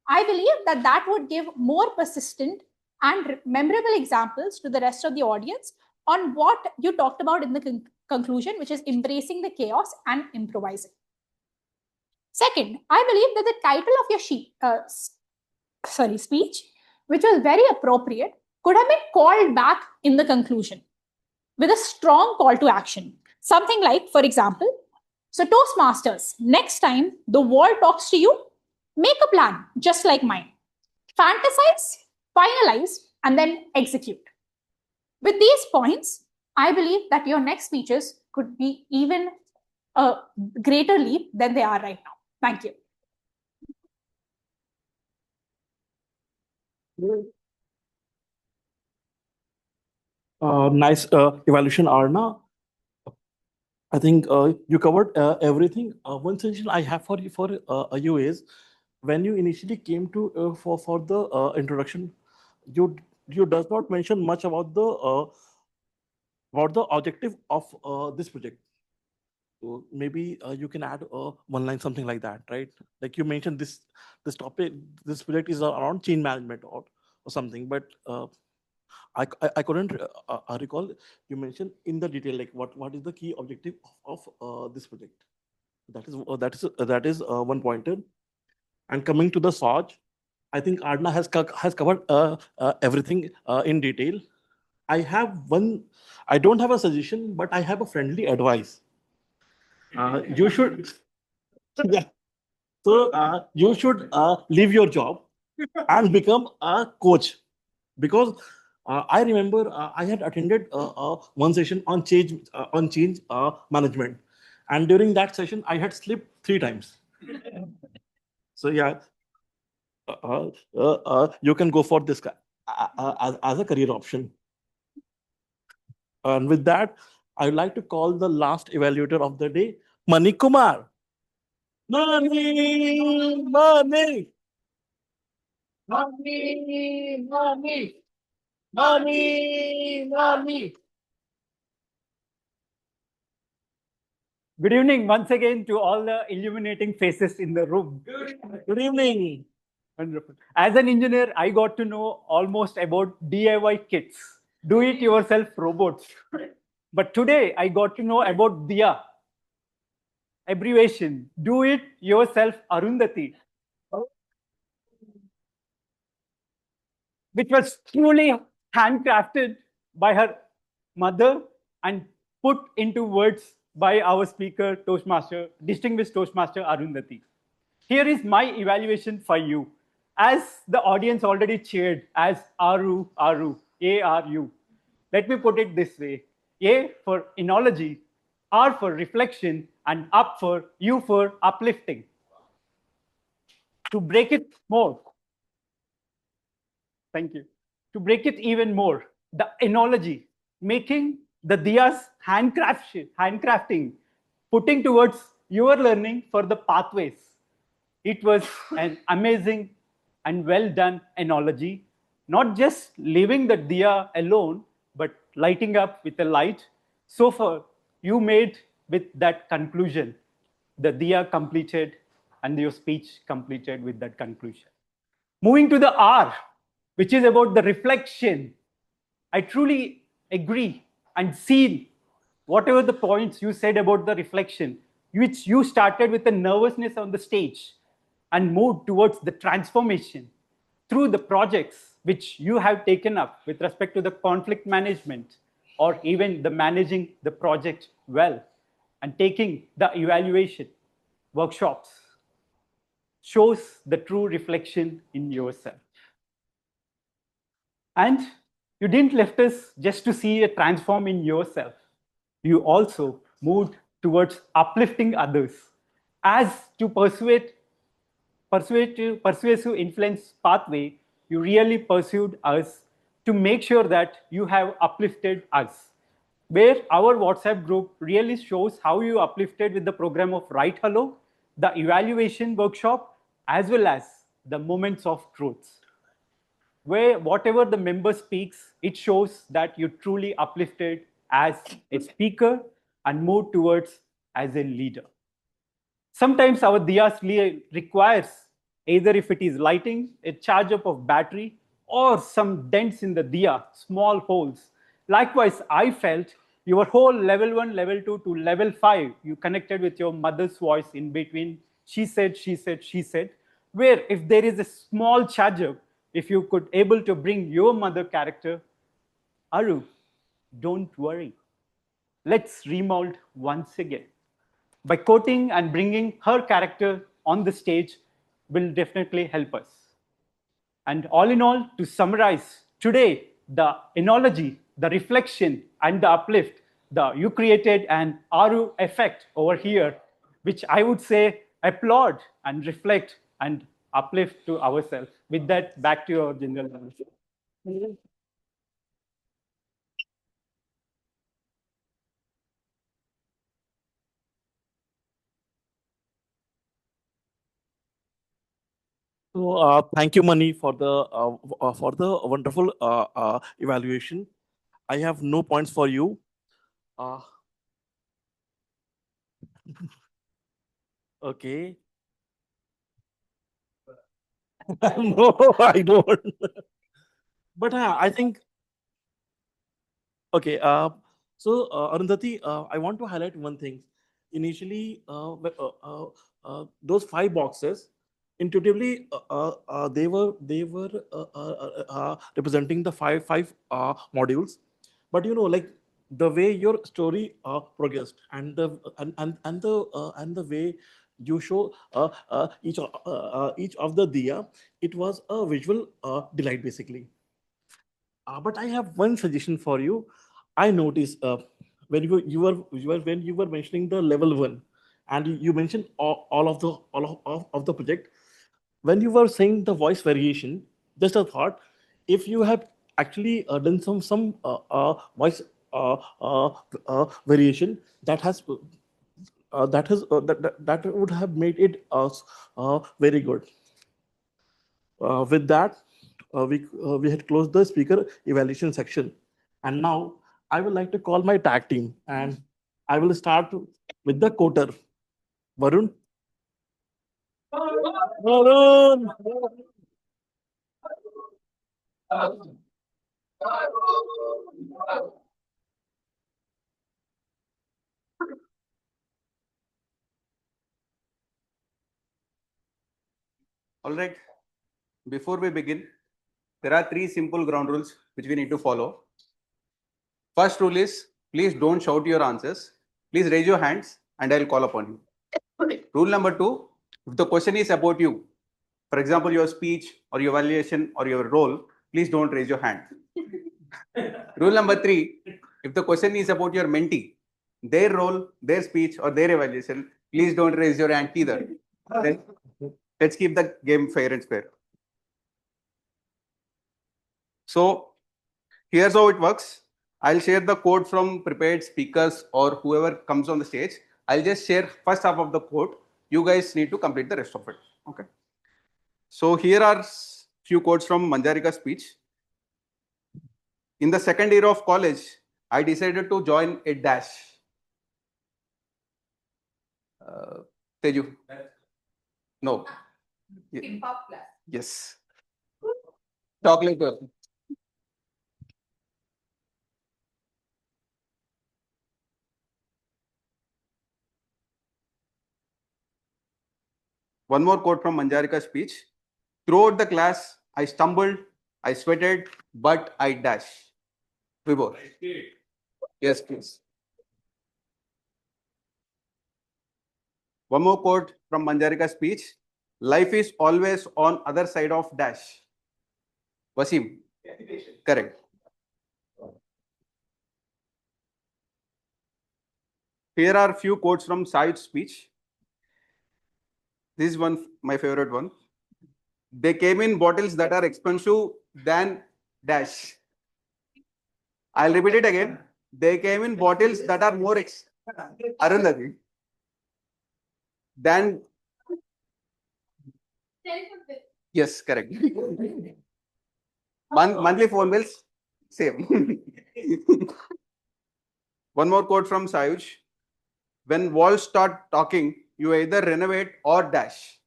I believe that that would give more persistent and memorable examples to the rest of the audience on what you talked about in the conclusion, which is embracing the chaos and improvising. Second, I believe that the title of your speech, which was very appropriate, could have been called back in the conclusion with a strong call to action. Something like, for example, so Toastmasters, next time the world talks to you, make a plan just like mine. Fantasize, finalize, and then execute. With these points, I believe that your next speeches could be even a greater leap than they are right now. Thank you. Nice evaluation, Arna. I think you covered everything. One suggestion I have for you is when you initially came to for the introduction, you does not mention much about the objective of this project. So maybe you can add one line, something like that, right? Like you mentioned this topic, this project is around change management or something, but I couldn't recall. You mentioned in the detail like what is the key objective of this project. That is one pointer. And coming to the SOJ, I think Adna has covered everything in detail. I have one. I don't have a suggestion, but I have a friendly advice. You should. Yeah. So you should leave your job and become a coach, because I remember I had attended one session on change management, and during that session I had slipped 3 times. So yeah, you can go for this as a career option. And with that, I would like to call the last evaluator of the day, Manik Kumar. Mani, Mani, Mani, Mani, Mani, Mani. Good evening once again to all the illuminating faces in the room. Good evening. Wonderful. As an engineer, I got to know almost about DIY kits, do it yourself robots. But today I got to know about DIA, abbreviation, do it yourself Arundhati, which was truly handcrafted by her mother and put into words by our speaker, Toastmaster, distinguished Toastmaster Arundhati. Here is my evaluation for you. As the audience already cheered as Aru, Aru, A-R-U. Let me put it this way. A for enology, R for reflection, and up for U for uplifting. To break it more, thank you. To break it even more, the enology, making the diyas handcrafting, putting towards your learning for the pathways. It was an amazing and well done analogy, not just leaving the diya alone, but lighting up with a light. So far, you made with that conclusion, the diya completed and your speech completed with that conclusion. Moving to the R, which is about the reflection. I truly agree and see whatever the points you said about the reflection, which you started with the nervousness on the stage and moved towards the transformation through the projects which you have taken up with respect to the conflict management or even the managing the project well and taking the evaluation workshops shows the true reflection in yourself. And you didn't left us just to see a transform in yourself. You also moved towards uplifting others as to persuasive influence pathway, you really pursued us to make sure that you have uplifted us. Where our WhatsApp group really shows how you uplifted with the program of Write Hello, the evaluation workshop, as well as the moments of truth. Where whatever the member speaks, it shows that you truly uplifted as a speaker and moved towards as a leader. Sometimes our diyas requires either if it is lighting, a charge up of battery, or some dents in the diya, small holes. Likewise, I felt your whole level 1, level 2 to level 5, you connected with your mother's voice in between. She said, she said, she said, where if there is a small charge up, if you could able to bring your mother character, Aru, don't worry. Let's remold once again. By quoting and bringing her character on the stage will definitely help us. And all in all, to summarize, today, the enology, the reflection, and the uplift, you created an Aru effect over here, which I would say applaud and reflect and uplift to ourselves. With that, back to your general manager. So thank you, Mani, for the wonderful evaluation. I have no points for you. Okay. No, I don't. But I think. Okay. So Arundhati, I want to highlight one thing. Initially, those 5 boxes, intuitively they were representing the five modules, but like the way your story progressed and the way you show each of the diya, it was a visual delight basically. But I have one suggestion for you. I noticed when you were mentioning the level one, and you mentioned all of the project. When you were saying the voice variation, just a thought. If you have actually done some voice variation, that would have made it very good. With that, we had closed the speaker evaluation section, and now I would like to call my tag team, and I will start with the quoter, Varun. Varun. All right. Before we begin, there are 3 simple ground rules which we need to follow. First rule is, please don't shout your answers. Please raise your hands and I'll call upon you. Rule number 2, if the question is about you, for example, your speech or your evaluation or your role, please don't raise your hand. Rule number 3, if the question is about your mentee, their role, their speech or their evaluation, please don't raise your hand either. Then let's keep the game fair and square. So here's how it works. I'll share the code from prepared speakers or whoever comes on the stage. I'll just share first half of the code. You guys need to complete the rest of it. Okay. So here are few quotes from Manjarika's speech. In the second year of college, I decided to join a dash. Teju. No. Kimbap class. Yes. Talk later. One more quote from Manjarika's speech. Throughout the class, I stumbled, I sweated, but I dashed. Vibhor. Yes, please. One more quote from Manjarika's speech. Life is always on other side of dash. Wasim. Correct. Here are few quotes from Said's speech. This is one, my favorite one. They came in bottles that are expensive than dash. I'll repeat it again. They came in bottles that are more Arundhati. Than. Yes, correct. Monthly phone bills, same. One more quote from Sayuj. When walls start talking, you either renovate or dash.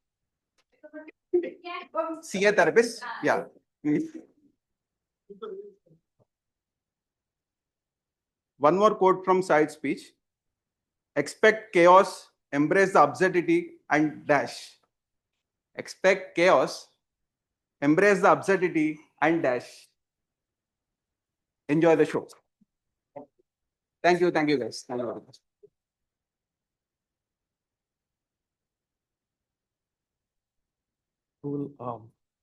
See a therapist? Yeah. One more quote from Sayed's speech. Expect chaos, embrace the absurdity and dash. Expect chaos, embrace the absurdity and dash. Enjoy the show. Thank you guys. Thank you very much. Cool.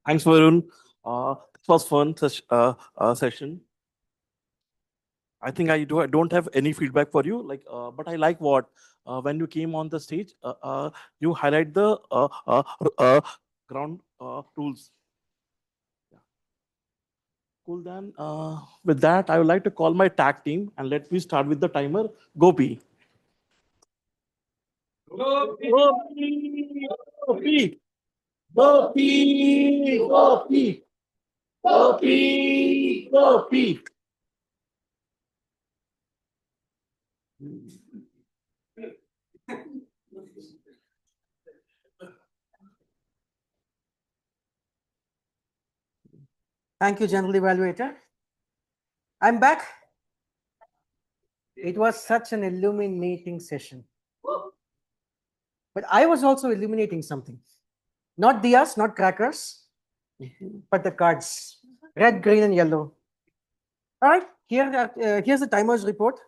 Thanks, Varun. This was fun session. I think I don't have any feedback for you. But I like what when you came on the stage, you highlight the ground rules. Yeah. Cool. Then with that, I would like to call my tag team and let me start with the timer. Gopi. Gopi. Gopi. Gopi. Gopi. Gopi. Gopi. Thank you, General Evaluator. I'm back. It was such an illuminating session. But I was also illuminating something. Not diyas, not crackers, but the cards. Red, green, and yellow. All right, here's the timer's report.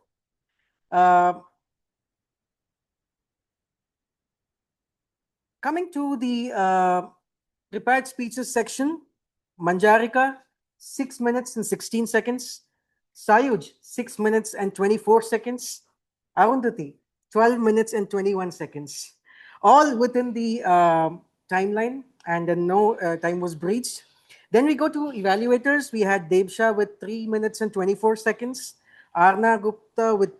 Coming to the prepared speeches section, Manjarika, 6 minutes and 16 seconds. Sayuj, 6 minutes and 24 seconds. Arundhati, 12 minutes and 21 seconds. All within the timeline, and no time was breached. Then we go to evaluators. We had Devsha with 3 minutes and 24 seconds. Arna Gupta with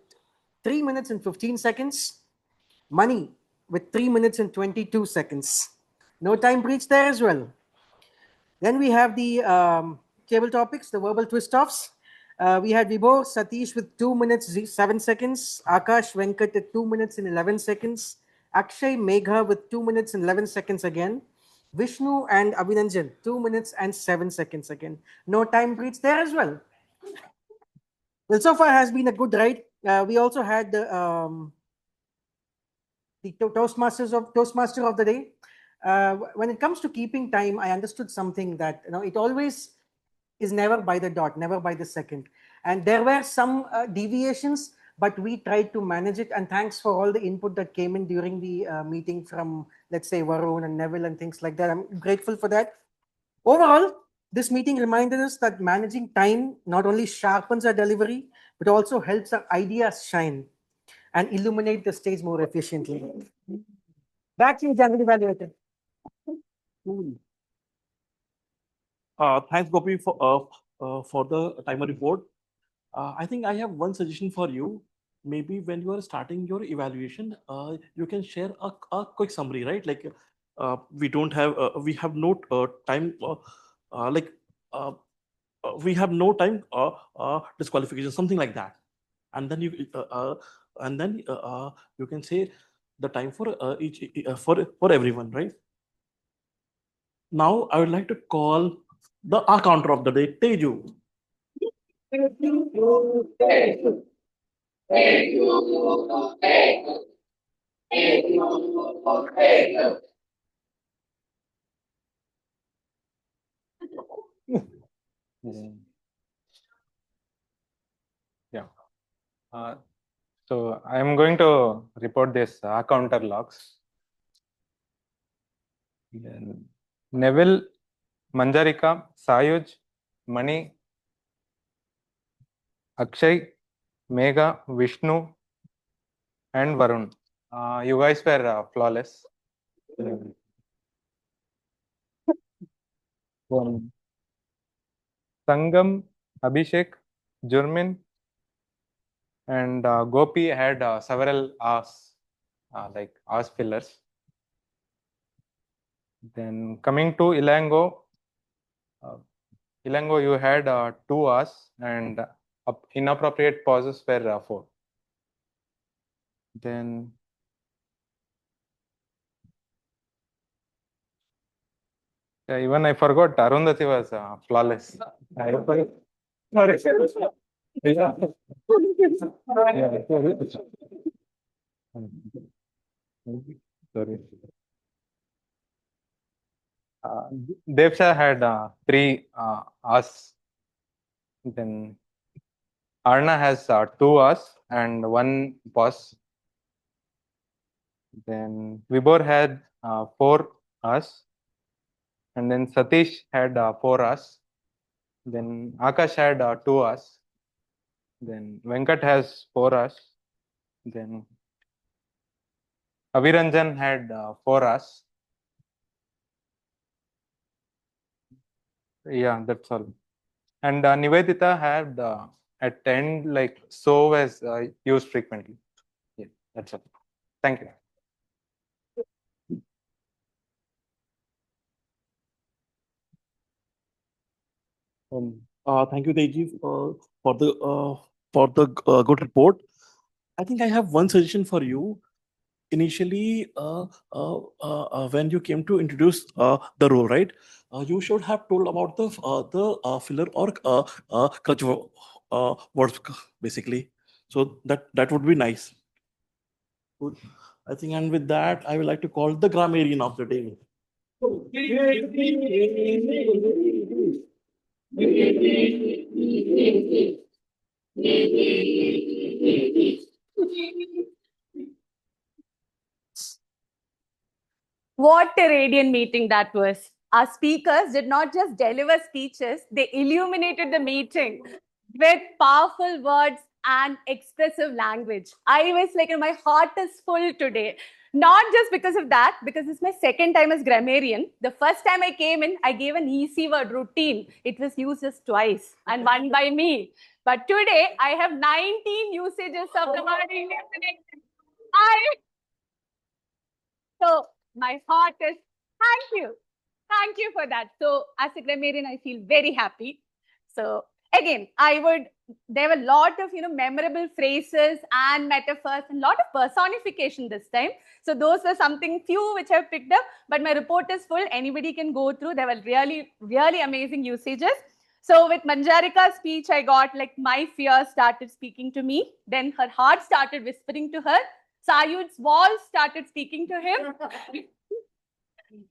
3 minutes and 15 seconds. Mani with 3 minutes and 22 seconds. No time breach there as well. Then we have the table topics, the verbal twist-offs. We had Vibhor Satish with 2 minutes 7 seconds. Akash Venkat at 2 minutes and 11 seconds. Akshay Megha with 2 minutes and 11 seconds again. Vishnu and Abhinanjan, 2 minutes and 7 seconds again. No time breach there as well. Well, so far has been a good ride. We also had the Toastmaster of the day. When it comes to keeping time, I understood something that it always is never by the dot, never by the second. And there were some deviations, but we tried to manage it. And thanks for all the input that came in during the meeting from, let's say, Varun and Neville and things like that. I'm grateful for that. Overall, this meeting reminded us that managing time not only sharpens our delivery, but also helps our ideas shine and illuminate the stage more efficiently. Back to you, General Evaluator. Thanks, Gopi, for the timer report. I think I have one suggestion for you. Maybe when you are starting your evaluation, you can share a quick summary, right? Like we have no time, we have no time disqualification, something like that. And then you can say the time for for everyone, right? Now I would like to call our counter of the day, Teju. Yeah. So I am going to report this counter logs. Then Neville, Manjarika, Sayuj, Mani, Akshay, Megha, Vishnu, and Varun. You guys were flawless. Sangam, Abhishek, Jurmin, and Gopi had several hours, like hours fillers. Then coming to Ilango, you had 2 hours and inappropriate pauses were 4. Then even I forgot Arundhati was flawless. Sorry. Yeah. Sorry. Devsha had 3 hours. Then Arna has 2 hours and 1 pause. Then Vibhor had 4 hours. And then Satish had 4 hours. Then Akash had 2 hours. Then Venkat has 4 hours. Then Aviranjan had 4 hours. Yeah, that's all. And Nivedita had at end like so was used frequently. Yeah, that's all. Thank you. Thank you, Teji, for the good report. I think I have one suggestion for you. Initially, when you came to introduce the role, right? You should have told about the filler or crutch words, basically. So that would be nice. Good. I think, and with that, I would like to call the grammarian of the day. What a radiant meeting that was. Our speakers did not just deliver speeches, they illuminated the meeting with powerful words and expressive language. I was like, my heart is full today. Not just because of that, because it's my second time as grammarian. The first time I came in, I gave an easy word routine. It was used just twice and one by me. But today, I have 19 usages of the word illumination. So my heart is, thank you. Thank you for that. So as a grammarian, I feel very happy. So again, there were a lot of, memorable phrases and metaphors and a lot of personification this time. So those were something few which I've picked up, but my report is full. Anybody can go through. There were really, really amazing usages. So with Manjarika's speech, I got like my fear started speaking to me. Then her heart started whispering to her. Sayud's walls started speaking to him.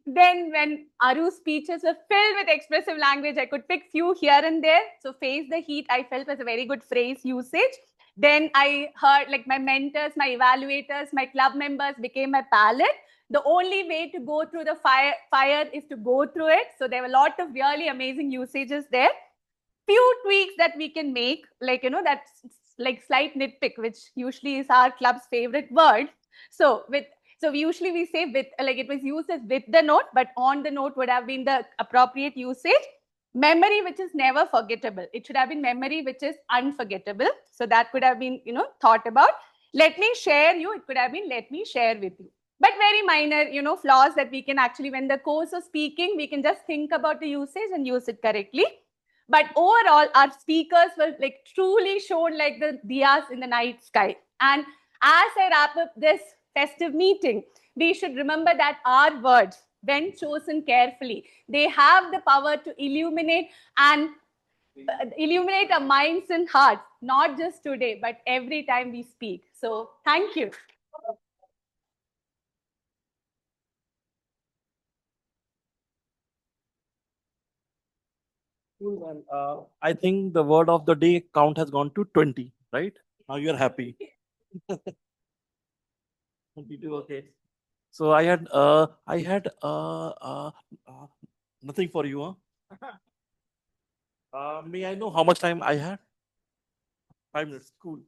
Then when Aru's speeches were filled with expressive language, I could pick few here and there. So face the heat, I felt was a very good phrase usage. Then I heard like my mentors, my evaluators, my club members became my palette. The only way to go through the fire is to go through it. So there were a lot of really amazing usages there. Few tweaks that we can make, like, that's like slight nitpick, which usually is our club's favorite word. So we usually say with, like it was used as with the note, but on the note would have been the appropriate usage. Memory, which is never forgettable. It should have been memory, which is unforgettable. So that could have been, thought about. Let me share you. It could have been let me share with you. But very minor, flaws that we can actually, when the course of speaking, we can just think about the usage and use it correctly. But overall, our speakers were like truly shown like the diyas in the night sky. And as I wrap up this festive meeting, we should remember that our words, when chosen carefully, they have the power to illuminate and illuminate our minds and hearts, not just today, but every time we speak. So thank you. I think the word of the day count has gone to 20, right? Now you're happy. 22, okay. So I had nothing for you, huh? May I know how much time I had? 5 minutes, cool.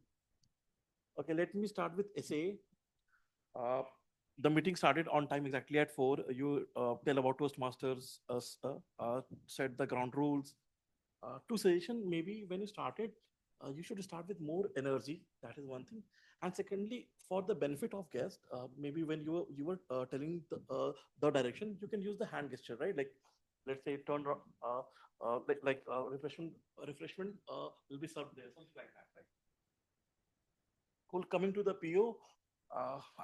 Okay, let me start with essay. The meeting started on time exactly at 4. You tell about Toastmasters, set the ground rules. To suggestion, maybe when you started, you should start with more energy. That is one thing. And secondly, for the benefit of guests, maybe when you were telling the direction, you can use the hand gesture, right? Like, let's say turn refreshment will be served there, something like that, right? Cool. Coming to the PO,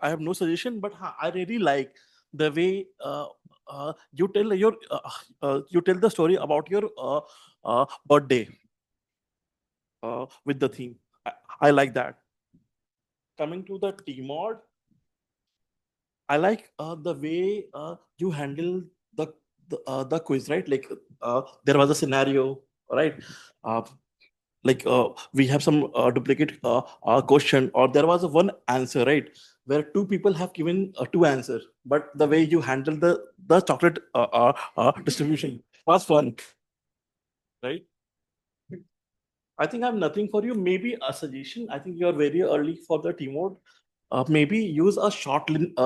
I have no suggestion, but I really like the way you tell the story about your birthday with the theme. I like that. Coming to the T-mod, I like the way you handle the quiz, right? Like there was a scenario, right? We have some duplicate question, or there was one answer, right, where two people have given two answers, but the way you handle the chocolate distribution was fun, right? I think I have nothing for you. Maybe a suggestion. I think you are very early for the T mode. Maybe use a short length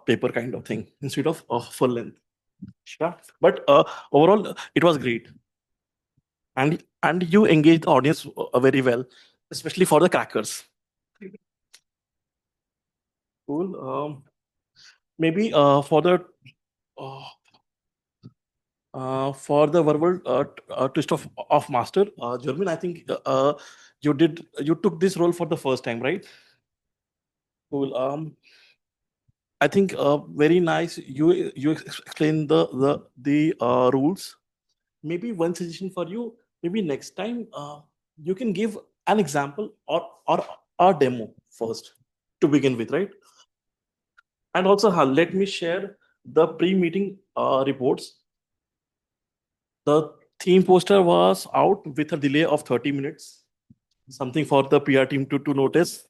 paper kind of thing instead of full length. Sure. But overall, it was great. And you engage the audience very well, especially for the crackers. Cool. Maybe for the verbal twist of master, Jermin, I think you took this role for the first time, right? Cool. I think very nice. You explain the rules. Maybe one suggestion for you. Maybe next time you can give an example or a demo first to begin with, right? And also, let me share the pre-meeting reports. The theme poster was out with a delay of 30 minutes. Something for the PR team to notice.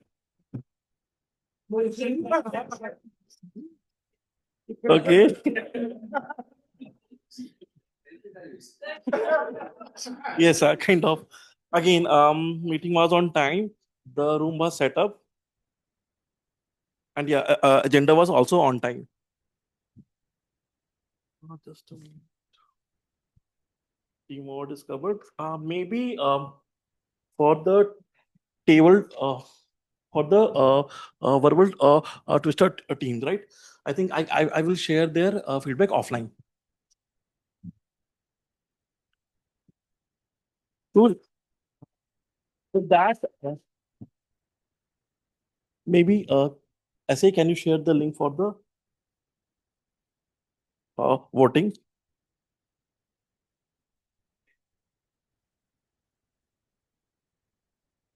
Okay. Yes, kind of. Again, meeting was on time. The room was set up. And yeah, agenda was also on time. Just a minute. Team mode is covered. Maybe for the table, for the verbal twister teams, right? I think I will share their feedback offline. Cool. With that, maybe SA, can you share the link for the voting?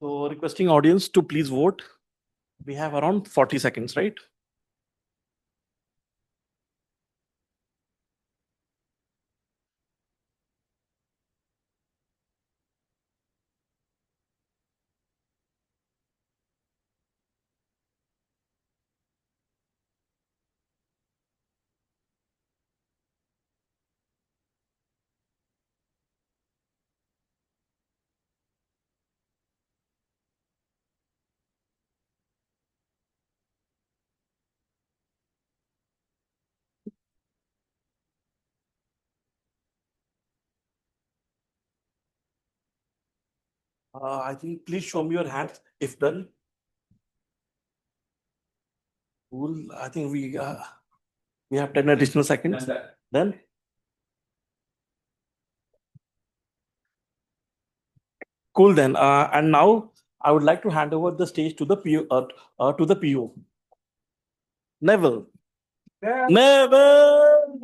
So requesting audience to please vote. We have around 40 seconds, right? I think please show me your hand if done. Cool. I think we have 10 additional seconds. Then cool. Then and now I would like to hand over the stage to the PO. Neville. Neville.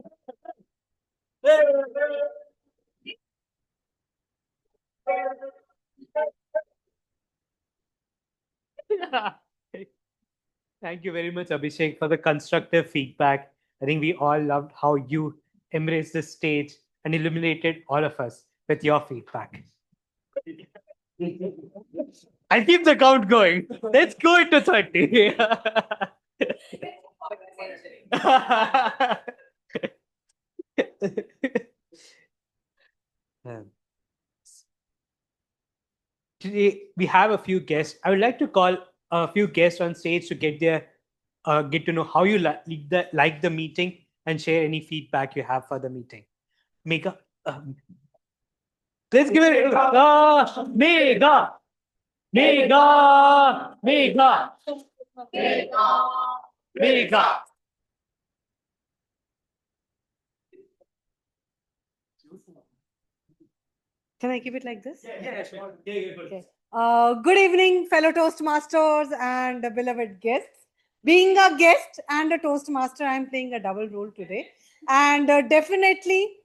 Thank you very much, Abhishek, for the constructive feedback. I think we all loved how you embraced the stage and illuminated all of us with your feedback. I'll keep the count going. Let's go into 30. Today we have a few guests. I would like to call a few guests on stage to get to know how you like the meeting and share any feedback you have for the meeting. Mega, let's give it Mega. Can I keep it like this? Yeah, sure. Okay. Good evening, fellow Toastmasters and beloved guests. Being a guest and a Toastmaster, I'm playing a double role today. And definitely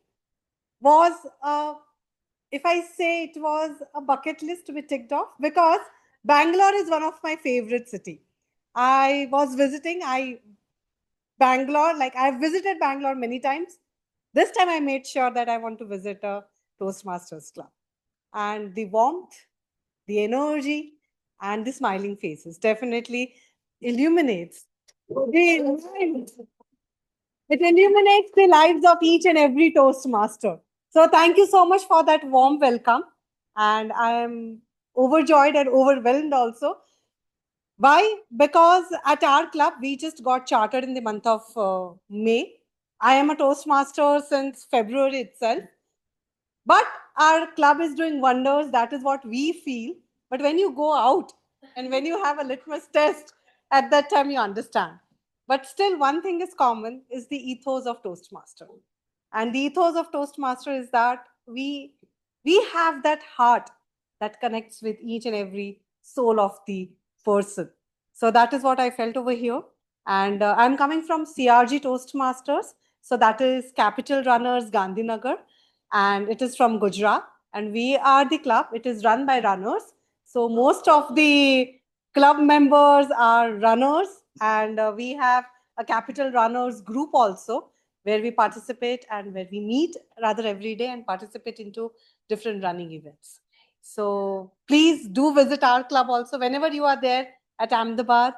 was, if I say it was a bucket list to be ticked off, because Bangalore is one of my favorite city. I was visiting, I've visited Bangalore many times. This time I made sure that I want to visit a Toastmasters club. And the warmth, the energy, and the smiling faces definitely illuminates it illuminates the lives of each and every Toastmaster. So thank you so much for that warm welcome. And I am overjoyed and overwhelmed also. Why? Because at our club, we just got chartered in the month of May. I am a Toastmaster since February itself. But our club is doing wonders. That is what we feel. But when you go out and when you have a litmus test, at that time you understand. But still, one thing is common is the ethos of Toastmaster. And the ethos of Toastmaster is that we have that heart that connects with each and every soul of the person. So that is what I felt over here. And I'm coming from CRG Toastmasters. So that is Capital Runners Gandhinagar. And it is from Gujarat. And we are the club. It is run by runners. So most of the club members are runners. And we have a Capital Runners group also. where we participate and where we meet rather every day and participate into different running events. So please do visit our club also. Whenever you are there at Ahmedabad,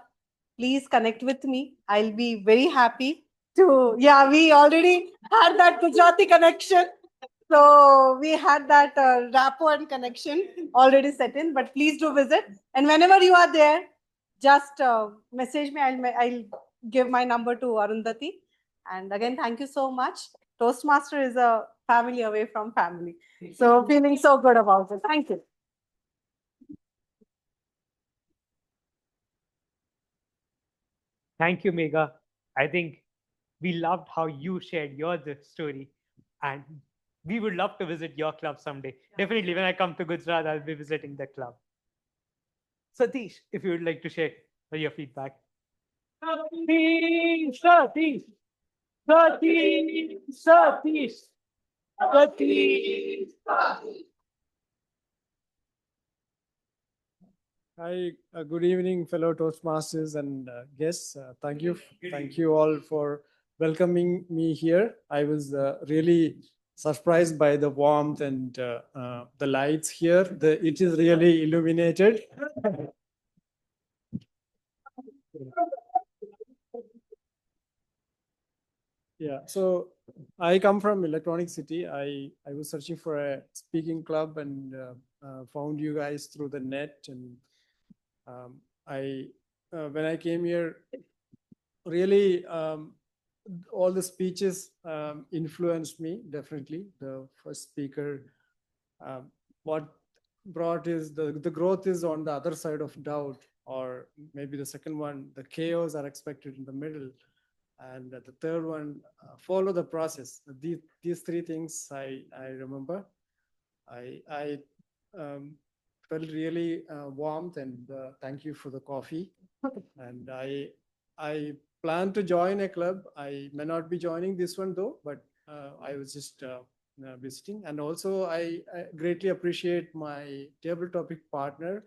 please connect with me. I'll be very happy to, yeah, we already had that Gujarati connection. So we had that rapport and connection already set in, but please do visit. And whenever you are there, just message me. I'll give my number to Arundhati. And again, thank you so much. Toastmaster is a family away from family. So feeling so good about it. Thank you. Thank you, Megha. I think we loved how you shared your story, and we would love to visit your club someday. Definitely, when I come to Gujarat, I'll be visiting the club. Satish, if you would like to share your feedback. Satish, Satish, Satish, Satish, Satish. Hi, good evening, fellow Toastmasters and guests. Thank you all for welcoming me here. I was really surprised by the warmth and the lights here. It is really illuminated. Yeah, so I come from Electronic City. I was searching for a speaking club and found you guys through the net. And when I came here, really all the speeches influenced me, definitely. The first speaker, what brought is the growth is on the other side of doubt, or maybe the second one, the chaos are expected in the middle. And the third one, follow the process. These three things I remember. I felt really warmth, and thank you for the coffee. And I plan to join a club. I may not be joining this one though, but I was just visiting. And also I greatly appreciate my table topic partner,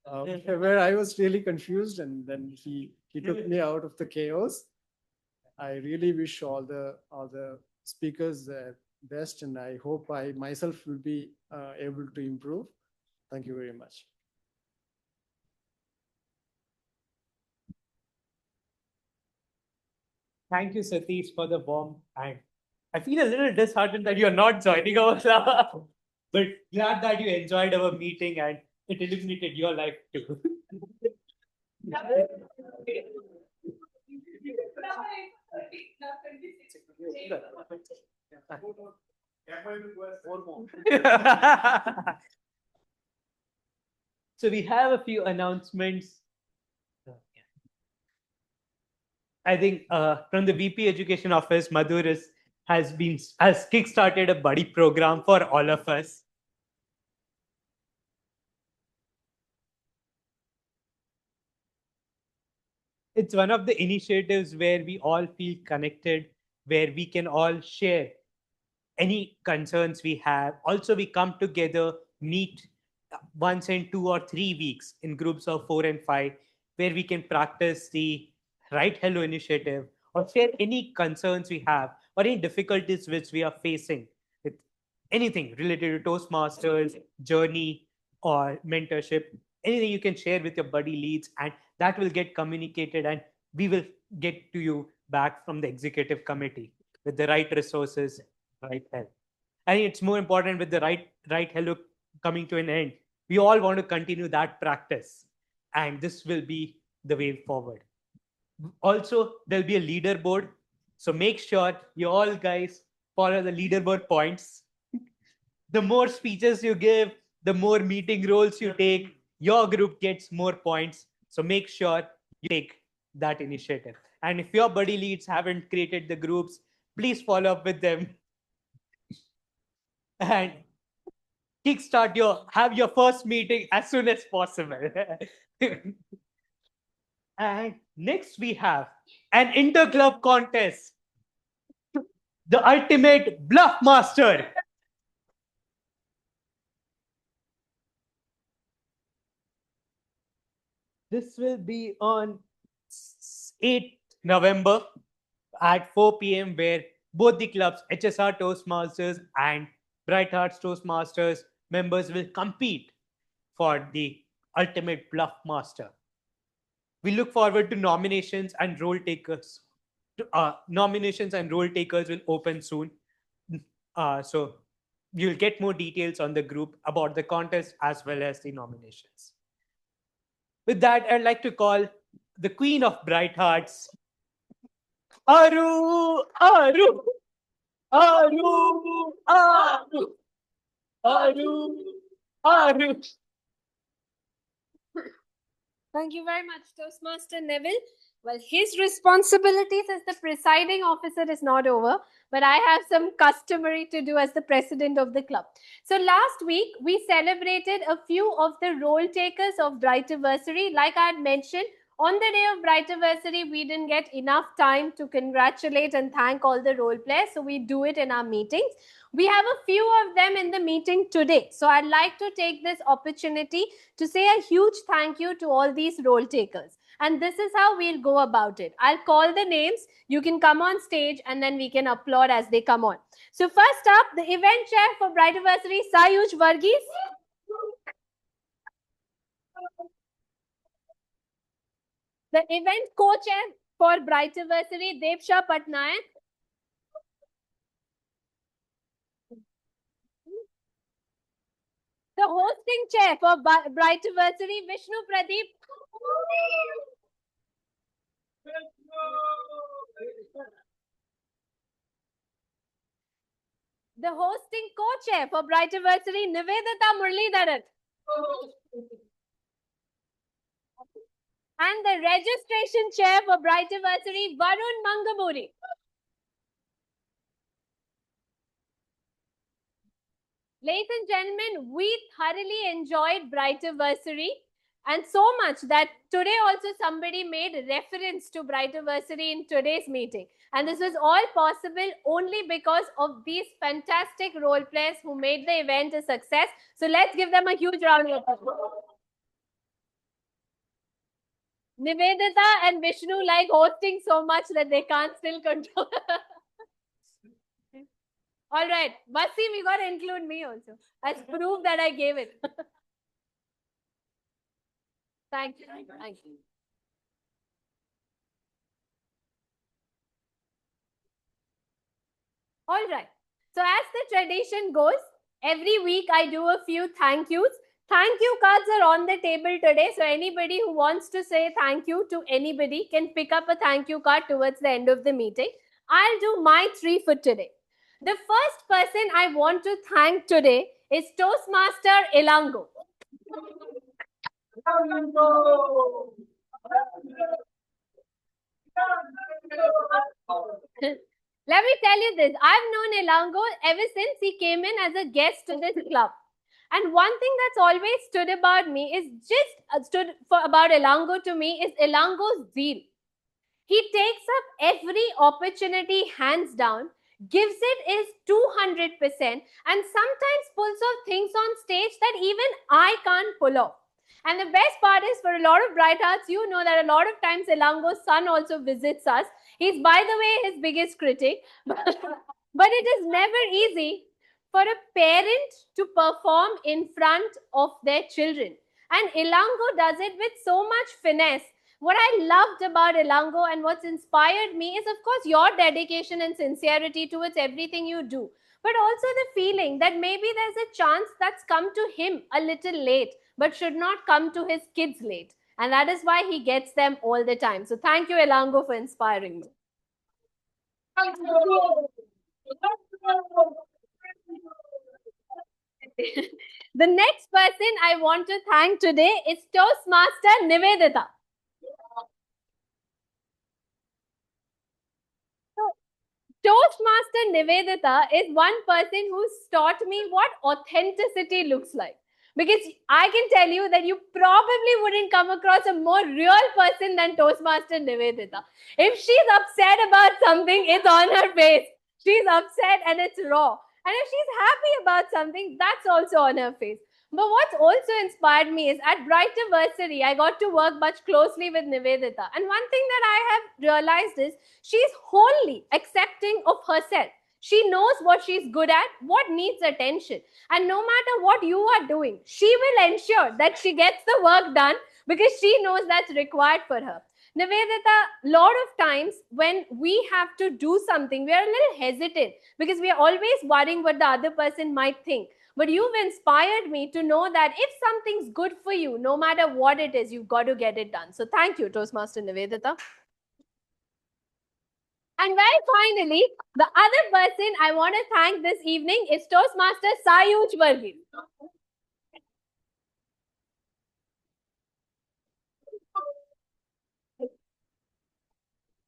where I was really confused, and then he took me out of the chaos. I really wish all the speakers best, and I hope I myself will be able to improve. Thank you very much. Thank you, Satish, for the warm. And I feel a little disheartened that you're not joining our club, but glad that you enjoyed our meeting and it illuminated your life too. So we have a few announcements. I think from the VP Education Office, Madhur has kickstarted a buddy program for all of us. It's one of the initiatives where we all feel connected, where we can all share any concerns we have. Also, we come together, meet once in 2 or 3 weeks in groups of 4 and 5, where we can practice the Write Hello initiative or share any concerns we have or any difficulties which we are facing with anything related to Toastmasters, journey, or mentorship. Anything you can share with your buddy leads, and that will get communicated, and we will get to you back from the executive committee with the right resources, right help. I think it's more important with the right hello coming to an end. We all want to continue that practice, and this will be the way forward. Also, there'll be a leaderboard, so make sure you all guys follow the leaderboard points. The more speeches you give, the more meeting roles you take, your group gets more points. So make sure you take that initiative. And if your buddy leads haven't created the groups, please follow up with them and have your first meeting as soon as possible. And next we have an inter-club contest, the ultimate bluff master. This will be on 8th November at 4 p.m. where Both the clubs, HSR Toastmasters and Bright Hearts Toastmasters members will compete for the ultimate bluff master. We look forward to nominations and role takers. Nominations and role takers will open soon. So you'll get more details on the group about the contest as well as the nominations. With that, I'd like to call the Queen of Bright Hearts, Aru, Aru, Aru, Aru, Aru, Aru. Thank you very much, Toastmaster Neville. Well, his responsibilities as the presiding officer is not over, but I have some customary to do as the president of the club. So last week, we celebrated a few of the role takers of Brightiversary. Like I had mentioned, on the day of Brightiversary, we didn't get enough time to congratulate and thank all the role players, so we do it in our meetings. We have a few of them in the meeting today. So I'd like to take this opportunity to say a huge thank you to all these role takers. And this is how we'll go about it. I'll call the names. You can come on stage and then we can applaud as they come on. So first up, the event chair for Brightiversary, Sayuj Varghese. The event co-chair for Brightiversary, Devsha Patnaik. The hosting chair for Brightiversary, Vishnu Pradeep. The hosting co-chair for Brightiversary, Nivedita Muralidharan. And the registration chair for Brightiversary, Varun Mangaburi. Ladies and gentlemen, we thoroughly enjoyed Brightiversary, and so much that today also somebody made reference to Brightiversary in today's meeting. And this was all possible only because of these fantastic role players who made the event a success. So let's give them a huge round of applause. Nivedita and Vishnu like hosting so much that they can't still control. All right, Vasi, we got to include me also as proof that I gave it. Thank you. Thank you. All right. So as the tradition goes, every week I do a few thank yous. Thank you cards are on the table today. So anybody who wants to say thank you to anybody can pick up a thank you card towards the end of the meeting. I'll do my 3 for today. The first person I want to thank today is Toastmaster Elango. Let me tell you this. I've known Elango ever since he came in as a guest to this club. And one thing that's always stood about me is about Elango to me is Elango's zeal. He takes up every opportunity hands down, gives it his 200%, and sometimes pulls off things on stage that even I can't pull off. And the best part is, for a lot of Bright Hearts, you know that a lot of times Elango's son also visits us. He's, by the way, his biggest critic. But it is never easy for a parent to perform in front of their children. And Elango does it with so much finesse. What I loved about Elango and what's inspired me is, of course, your dedication and sincerity towards everything you do. But also the feeling that maybe there's a chance that's come to him a little late, but should not come to his kids late. And that is why he gets them all the time. So thank you, Elango, for inspiring me. The next person I want to thank today is Toastmaster Nivedita. Toastmaster Nivedita is one person who's taught me what authenticity looks like. Because I can tell you that you probably wouldn't come across a more real person than Toastmaster Nivedita. If she's upset about something, it's on her face. She's upset and it's raw. And if she's happy about something, that's also on her face. But what's also inspired me is at Brightiversary, I got to work much closely with Nivedita. And one thing that I have realized is she's wholly accepting of herself. She knows what she's good at, what needs attention. And no matter what you are doing, she will ensure that she gets the work done because she knows that's required for her. Nivedita, lot of times when we have to do something, we are a little hesitant because we are always worrying what the other person might think. But you've inspired me to know that if something's good for you, no matter what it is, you've got to get it done. So thank you, Toastmaster Nivedita. And very finally, the other person I want to thank this evening is Toastmaster Sayuj Varghese.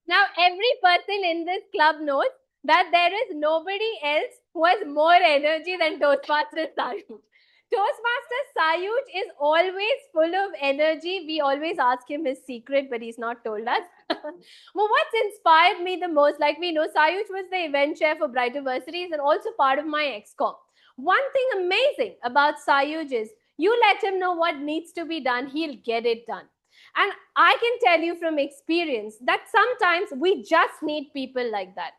Now, every person in this club knows that there is nobody else who has more energy than Toastmaster Sayuj. Toastmaster Sayuj is always full of energy. We always ask him his secret, but he's not told us. Well, what's inspired me the most, like we know, Sayuj was the event chair for Brightiversaries and also part of my XCOM. One thing amazing about Sayuj is you let him know what needs to be done, he'll get it done. And I can tell you from experience that sometimes we just need people like that.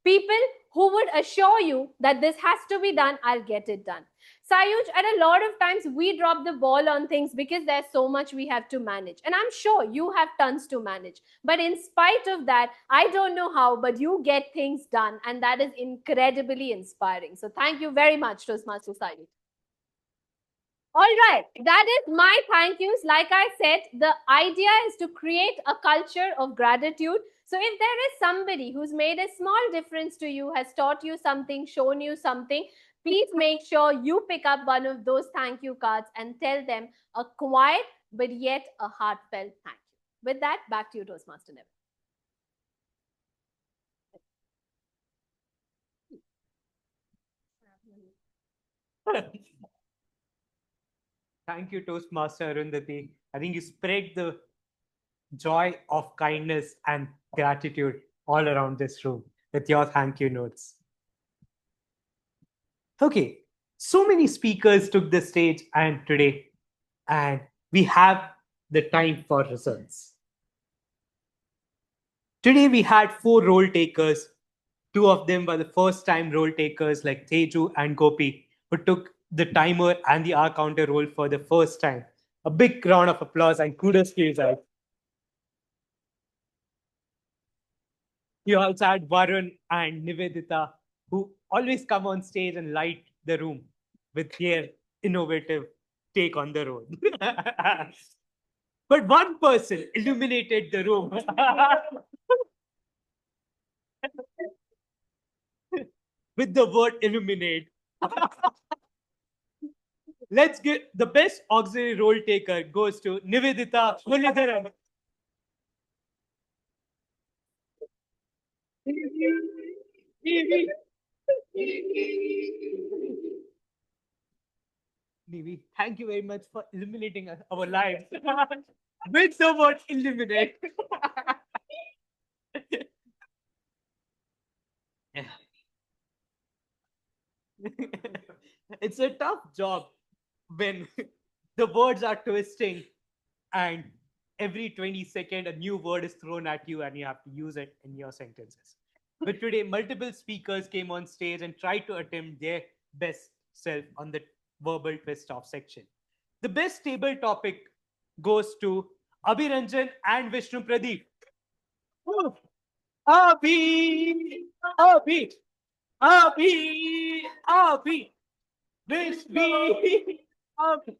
People who would assure you that this has to be done, I'll get it done. Sayuj, at a lot of times we drop the ball on things because there's so much we have to manage. And I'm sure you have tons to manage. But in spite of that, I don't know how, but you get things done. And that is incredibly inspiring. So thank you very much, Toastmaster Sayuj. All right, that is my thank yous. Like I said, the idea is to create a culture of gratitude. So if there is somebody who's made a small difference to you, has taught you something, shown you something, please make sure you pick up one of those thank you cards and tell them a quiet but yet a heartfelt thank you. With that, back to you, Toastmaster Neville. Thank you, Toastmaster Arundhati. I think you spread the joy of kindness and gratitude all around this room with your thank you notes. Okay, so many speakers took the stage and today, and we have the time for results. Today we had 4 role takers. 2 of them were the first time role takers like Teju and Gopi, who took the timer and the hour counter role for the first time. A big round of applause and kudos to you guys. You also had Varun and Nivedita, who always come on stage and light the room with their innovative take on the role. But one person illuminated the room. With the word illuminate. Let's get the best auxiliary role taker goes to Nivedita Mullidharan. Nivi, thank you very much for illuminating our lives. With the word illuminate. It's a tough job when the words are twisting and every 20 seconds a new word is thrown at you and you have to use it in your sentences. But today, multiple speakers came on stage and tried to attempt their best self on the verbal twist off section. The best table topic goes to Abhiranjan and Vishnu Pradeep. Abhi, Abhi, Abhi, Vishnu, Abhi.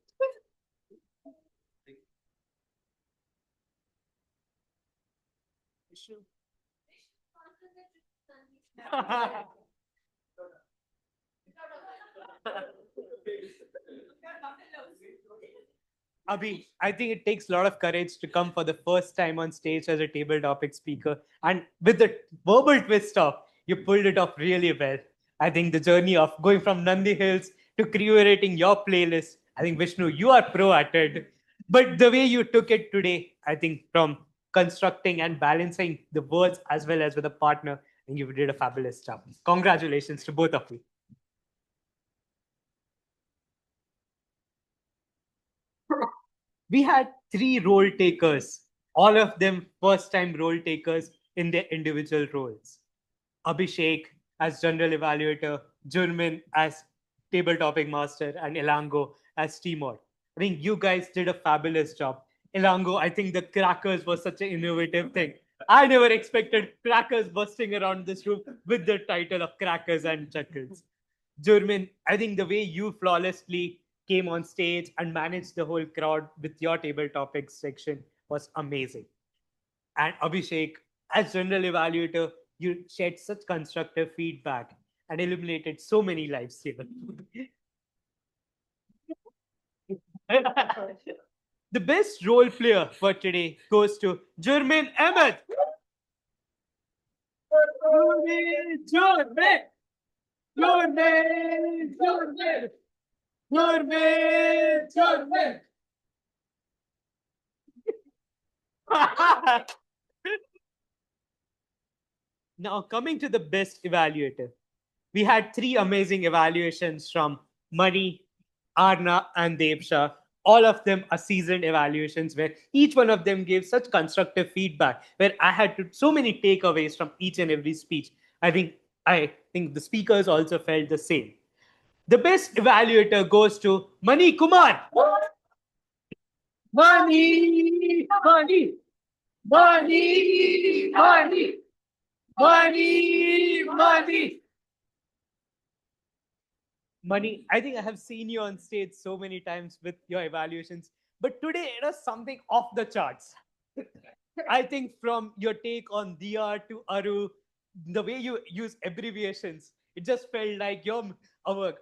Abhi, I think it takes a lot of courage to come for the first time on stage as a table topic speaker. And with the verbal twist off, you pulled it off really well. I think the journey of going from Nandi Hills to curating your playlist, I think Vishnu, you are pro at it. But the way you took it today, I think from constructing and balancing the words as well as with a partner, I think you did a fabulous job. Congratulations to both of you. We had 3 role takers, all of them first time role takers in their individual roles. Abhishek as general evaluator, Jurmin as table topic master, and Elango as teammate. I think you guys did a fabulous job. Elango, I think the crackers was such an innovative thing. I never expected crackers busting around this room with the title of Crackers and Chuckles. Jurmin, I think the way you flawlessly came on stage and managed the whole crowd with your table topics section was amazing. And Abhishek, as general evaluator, you shared such constructive feedback and eliminated so many lives here. The best role player for today goes to Jurmin Ahmed. Jurmin! Jurmin! Jurmin! Jurmin! Jurmin! Now, coming to the best evaluator, we had 3 amazing evaluations from Mani, Arna, and Devsha. All of them are seasoned evaluations where each one of them gave such constructive feedback, where I had so many takeaways from each and every speech. I think the speakers also felt the same. The best evaluator goes to Mani Kumar. Money, money, money, money, money, money. Money, I think I have seen you on stage so many times with your evaluations, but today it was something off the charts. I think from your take on Diya to Aru, the way you use abbreviations, it just felt like you're our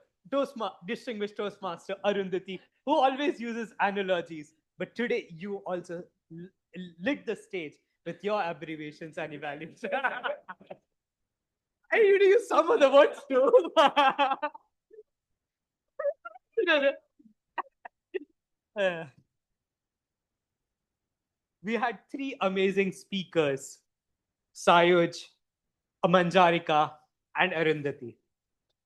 distinguished Toastmaster Arundhati, who always uses analogies. But today you also lit the stage with your abbreviations and evaluations. I need to use some of the words too. We had 3 amazing speakers, Sayuj, Manjarika, and Arundhati.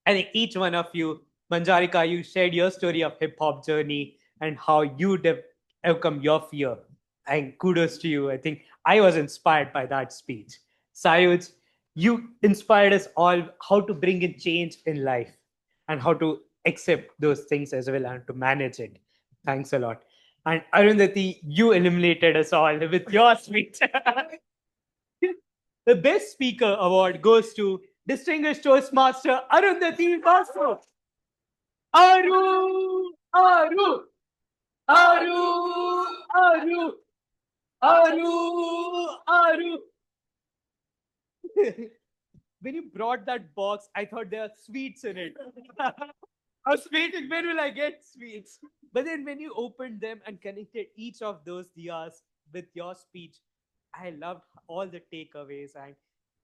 I think each one of you, Manjarika, you shared your story of hip-hop journey and how you overcome your fear. And kudos to you. I think I was inspired by that speech. Sayuj, you inspired us all how to bring in change in life and how to accept those things as well and to manage it. Thanks a lot. And Arundhati, you eliminated us all with your speech. The best speaker award goes to Distinguished Toastmaster Arundhati Basu. Aru, Aru, Aru, Aru, Aru, Aru. When you brought that box, I thought there are sweets in it. I was waiting, when will I get sweets? But then when you opened them and connected each of those diyas with your speech, I loved all the takeaways and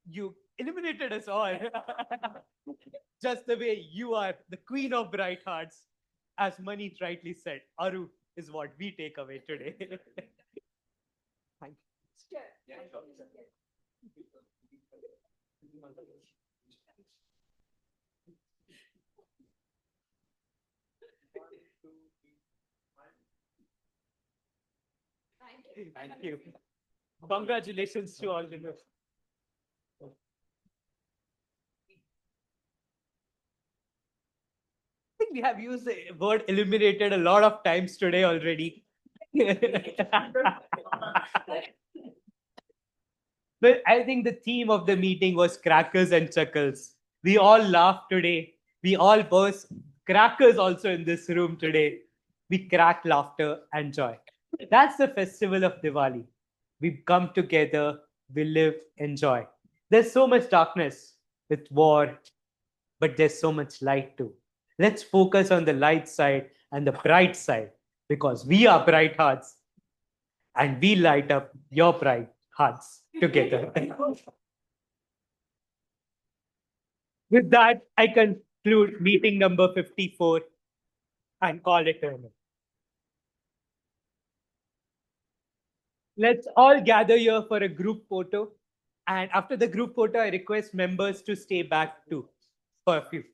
you eliminated us all. Just the way you are the queen of bright hearts. As Mani rightly said, Aru is what we take away today. Thank you. Thank you. Congratulations to all the I think we have used the word eliminated a lot of times today already. But I think the theme of the meeting was crackers and chuckles. We all laughed today. We all burst crackers also in this room today. We cracked laughter and joy. That's the festival of Diwali. We come together, we live, enjoy. There's so much darkness with war, but there's so much light too. Let's focus on the light side and the bright side because we are bright hearts and we light up your bright hearts together. With that, I conclude meeting number 54 and call it terminal. Let's all gather here for a group photo. And after the group photo, I request members to stay back too for a few.